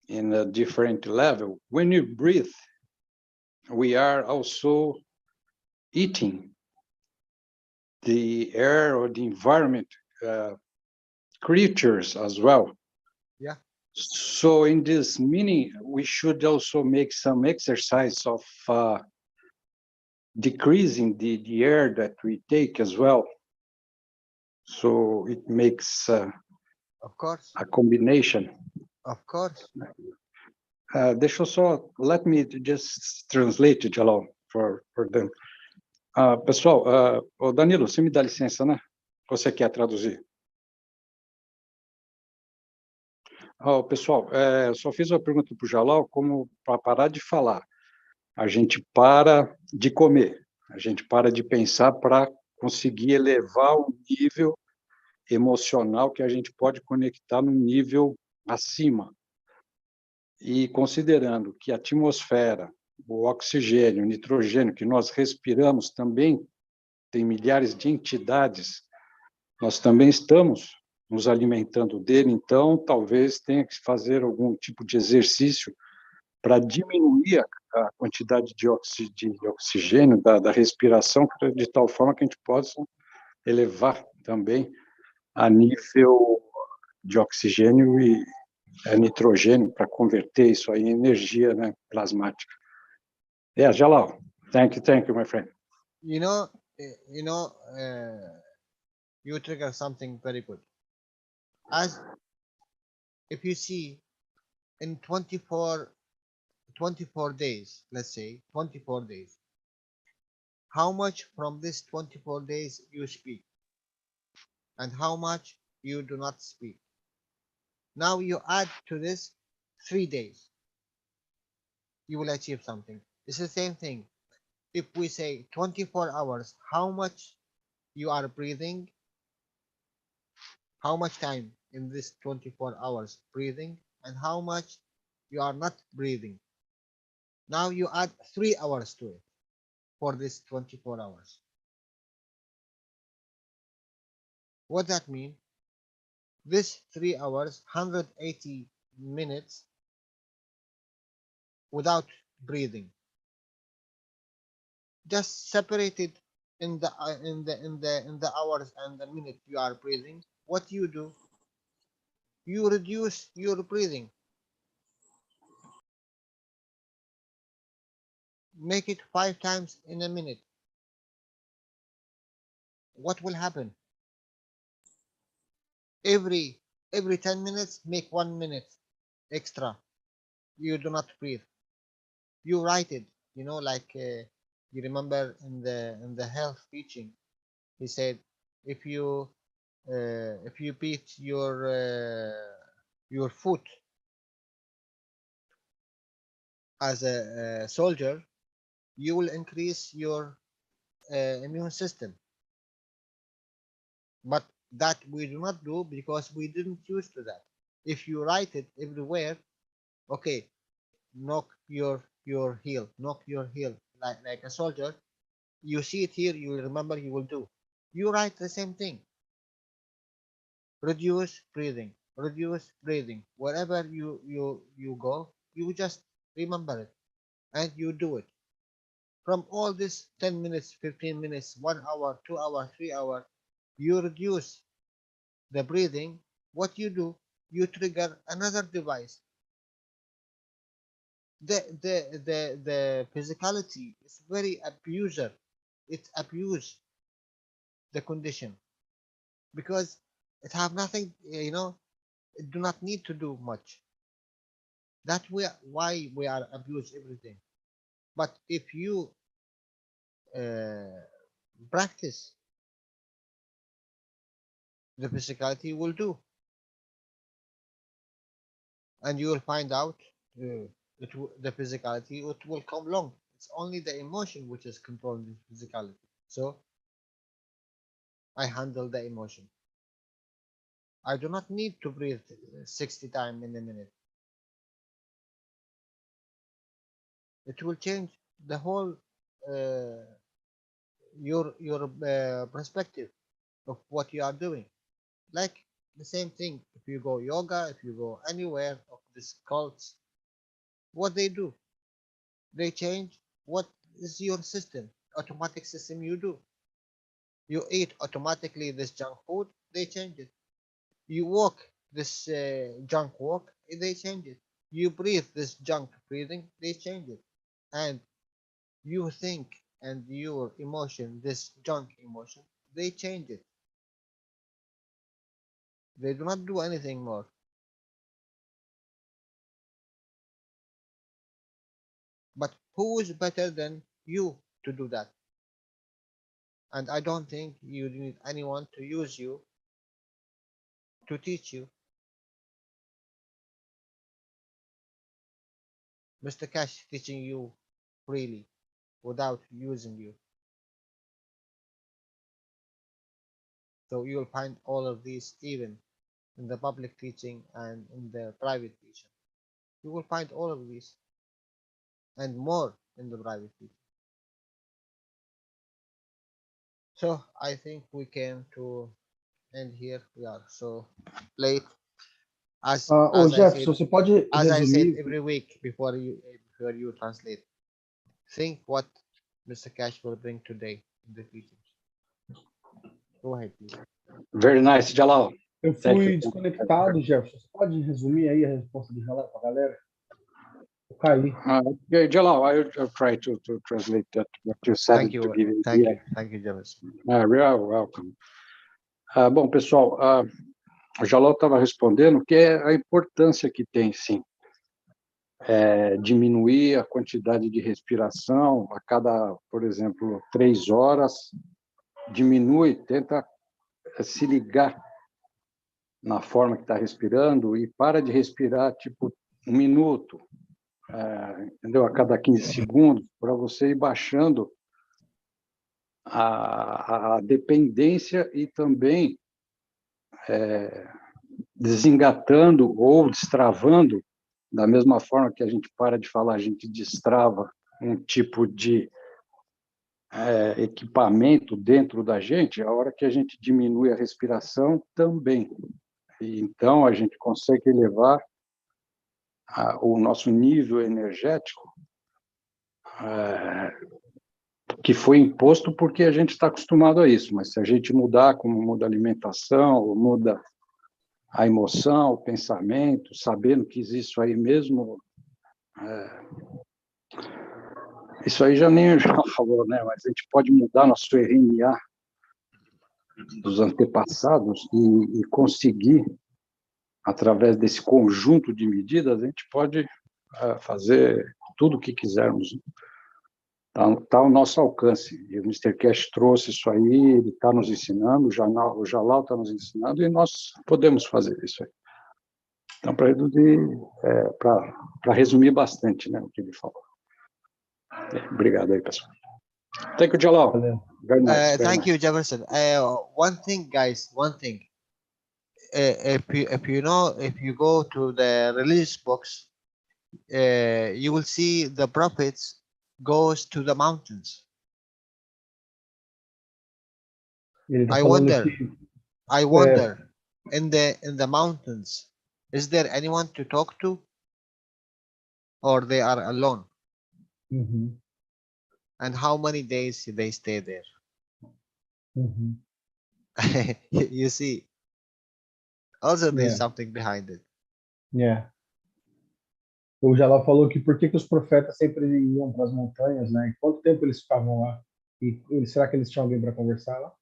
in a different level. When you breathe, we are also eating the air or the environment, creatures as well. Yeah. So in this meaning, we should also make some exercise of decreasing the air that we take as well. So it makes of course a combination. Of course. Deixa eu só, let me just translate, Jalal, for them. Pessoal, ô Danilo, você me dá licença, né? Ou você quer traduzir? Pessoal, só fiz uma pergunta para o Jalal, como para parar de falar. A gente para de comer, a gente para de pensar para conseguir elevar o nível emocional que a gente pode conectar num nível acima. E considerando que a atmosfera, o oxigênio, o nitrogênio que nós respiramos também tem milhares de entidades, nós também estamos nos alimentando dele, então talvez tenha que fazer algum tipo de exercício para diminuir a quantidade de oxigênio da respiração, de tal forma que a gente possa elevar também a nível de oxigênio e nitrogênio para converter isso aí em energia, né, plasmática. Yeah, Jalal, thank you, my friend. You trigger something very good. As if you see in 24 days, let's say 24 days, how much from this 24 days you speak and how much you do not speak. Now you add to this 3 days, you will achieve something. It's the same thing. If we say 24 hours, how much you are breathing, how much time in this 24 hours breathing, and how much you are not breathing. Now you add 3 hours to it for this 24 hours. What that mean? This 3 hours, 180 minutes without breathing. Just separated in the hours and the minute you are breathing. What you do? You reduce your breathing. Make it 5 times in a minute. What will happen? Every 10 minutes, make 1 minute extra. You do not breathe. You write it. Like you remember in the health teaching, he said, if you beat your foot as a soldier, you will increase your immune system. But that we do not do because we didn't used to that. If you write it everywhere, okay, knock your heel, like a soldier. You see it here, you will remember, you will do. You write the same thing. Reduce breathing. Wherever you go, you just remember it and you do it. From all this 10 minutes, 15 minutes, 1 hour, 2 hours, 3 hours, you reduce the breathing. What you do, you trigger another device. The physicality is very abuser. It abuse the condition. because it have nothing, you know, it do not need to do much. That's why we are abuse everything. But if you practice, the physicality will do, and you will find out the physicality it will come along. It's only the emotion which is controlling the physicality. So I handle the emotion. I do not need to breathe 60 times in a minute. It will change the whole your perspective of what you are doing. Like the same thing, if you go yoga, if you go anywhere of these cults, what they do, they change what is your system, automatic system you do. You eat automatically this junk food, they change it. You walk this junk walk, they change it. You breathe this junk breathing, they change it. And you think and your emotion, this junk emotion, they change it. They do not do anything more. But who is better than you to do that? And I don't think you need anyone to use you to teach you. Mr. Keshe teaching you freely without using you. So you'll find all of these even in the public teaching and in the private teaching. You will find all of these and more in the private teaching. So I think we came to end here. We are so late. As Jefferson, você pode I said resumir? every week before you translate, think what Mr. Keshe will bring today in the teaching. Go ahead, please. Very nice, Jalal. Eu fui desconectado, Jefferson. Você pode resumir aí a resposta de Jalal para a galera? Eu caí. Okay, Jalal, I'll try to translate that what you said. Thank you, thank you, Jefferson. You are welcome. Bom, pessoal, o Jalal estava respondendo que é a importância que tem, sim, diminuir a quantidade de respiração a cada, por exemplo, 3 horas, diminui, tenta se ligar na forma que está respirando e para de respirar, tipo, 1 minuto, entendeu? A cada 15 segundos, para você ir baixando a dependência e também desengatando ou destravando, da mesma forma que a gente para de falar, a gente destrava um tipo de equipamento dentro da gente, a hora que a gente diminui a respiração também. E então a gente consegue elevar o nosso nível energético, que foi imposto porque a gente está acostumado a isso, mas se a gente mudar, como muda a alimentação, muda a emoção, o pensamento, sabendo que existe isso aí mesmo, isso aí já nem já falou, né? Mas a gente pode mudar nosso RNA dos antepassados e conseguir, através desse conjunto de medidas, a gente pode fazer tudo o que quisermos. Está ao nosso alcance. E o Mr. Keshe trouxe isso aí, ele está nos ensinando, o Jalal está nos ensinando, e nós podemos fazer isso aí. Então, para resumir bastante, né, o que ele falou. Obrigado aí, pessoal. Thank you, Jalal. Very nice. Thank you, Jefferson. One thing, guys, one thing. If you go to the religious books, you will see the prophets goes to the mountains. I wonder, in the mountains, is there anyone to talk to, or they are alone? Mm-hmm. And how many days they stay there? Mm-hmm. You see, also there's something behind it. Yeah. O Jalal falou que por que os profetas sempre iam para as montanhas, né? E quanto tempo eles ficavam lá? E será que eles tinham alguém para conversar lá?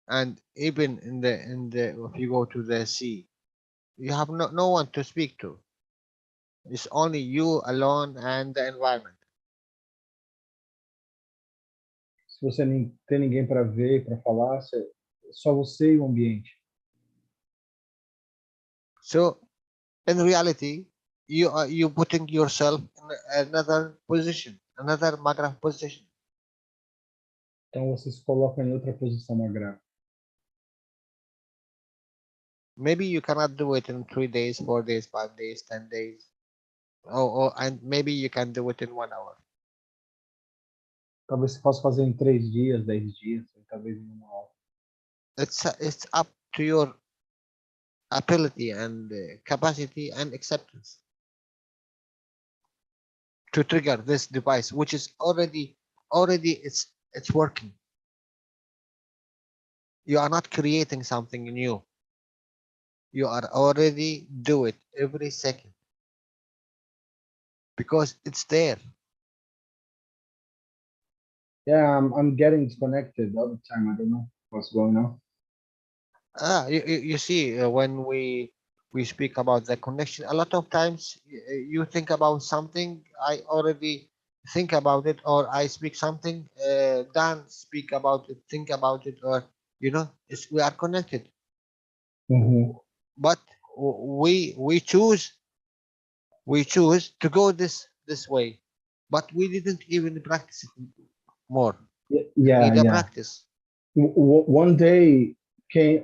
And even in the if you go to the sea, you have no one to speak to. It's only you alone and the environment. Se você nem tem ninguém para ver, para falar, só você e o ambiente. So, in reality, you putting yourself in another position, another maghraf position. Então você se coloca em outra posição maghraf. Maybe you cannot do it in 3 days, 4 days, 5 days, 10 days. And maybe you can do it in 1 hour. Talvez você possa fazer em 3 dias, 10 dias, talvez em 1 hora. It's up to your ability and capacity and acceptance to trigger this device, which is already it's working. You are not creating something new. You are already do it every second because it's there. Yeah, I'm getting disconnected all the time. I don't know what's going on. You see, when we speak about the connection, a lot of times you think about something, I already think about it, or I speak something, Dan speak about it, think about it, or we are connected. Mm-hmm. But we choose to go this way, but we didn't even practice it more. Yeah. Practice. One day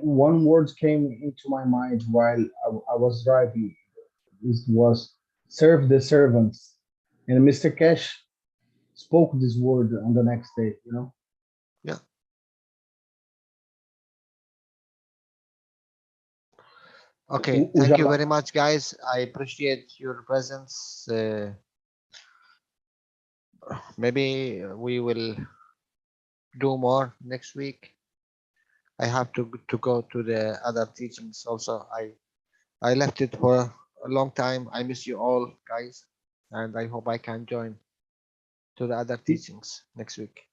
one word came into my mind while I was driving. It was serve the servants, and Mr. Keshe spoke this word on the next day. Yeah. Okay, thank you very much, guys. I appreciate your presence. Maybe we will do more next week. I have to go to the other teachings also. I left it for a long time. I miss you all, guys, and I hope I can join to the other teachings next week.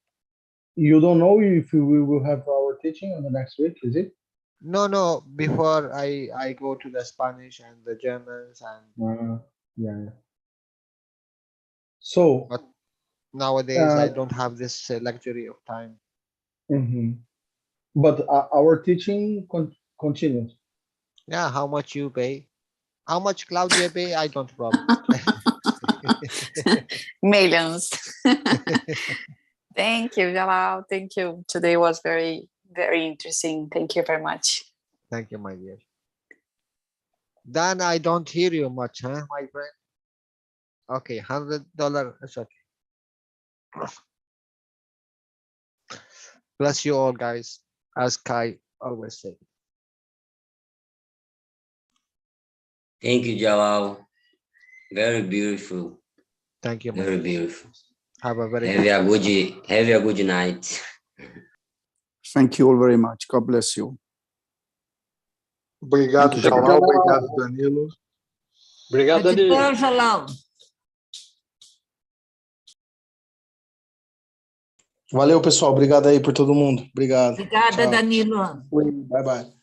You don't know if we will have our teaching on the next week, is it? No. Before I go to the Spanish and the Germans and yeah. So, but nowadays I don't have this luxury of time. Mm-hmm. But our teaching continues. Yeah, how much you pay? How much Claudia pay? I don't problem. Millions. Thank you, Jalal. Thank you. Today was very, very interesting. Thank you very much. Thank you, my dear. Dan, I don't hear you much, huh, my friend? Okay, $100. It's okay. Bless you all, guys. As Kai always say. Thank you, Jalal. Very beautiful. Thank you. Very beautiful. Have a very good night. Thank you all very much. God bless you. Obrigado, Jalal. Obrigado, Danilo. Obrigado, Danilo. Jalal. Valeu, pessoal. Obrigado aí por todo mundo. Obrigado. Obrigada, Tchau. Danilo. Bye, bye.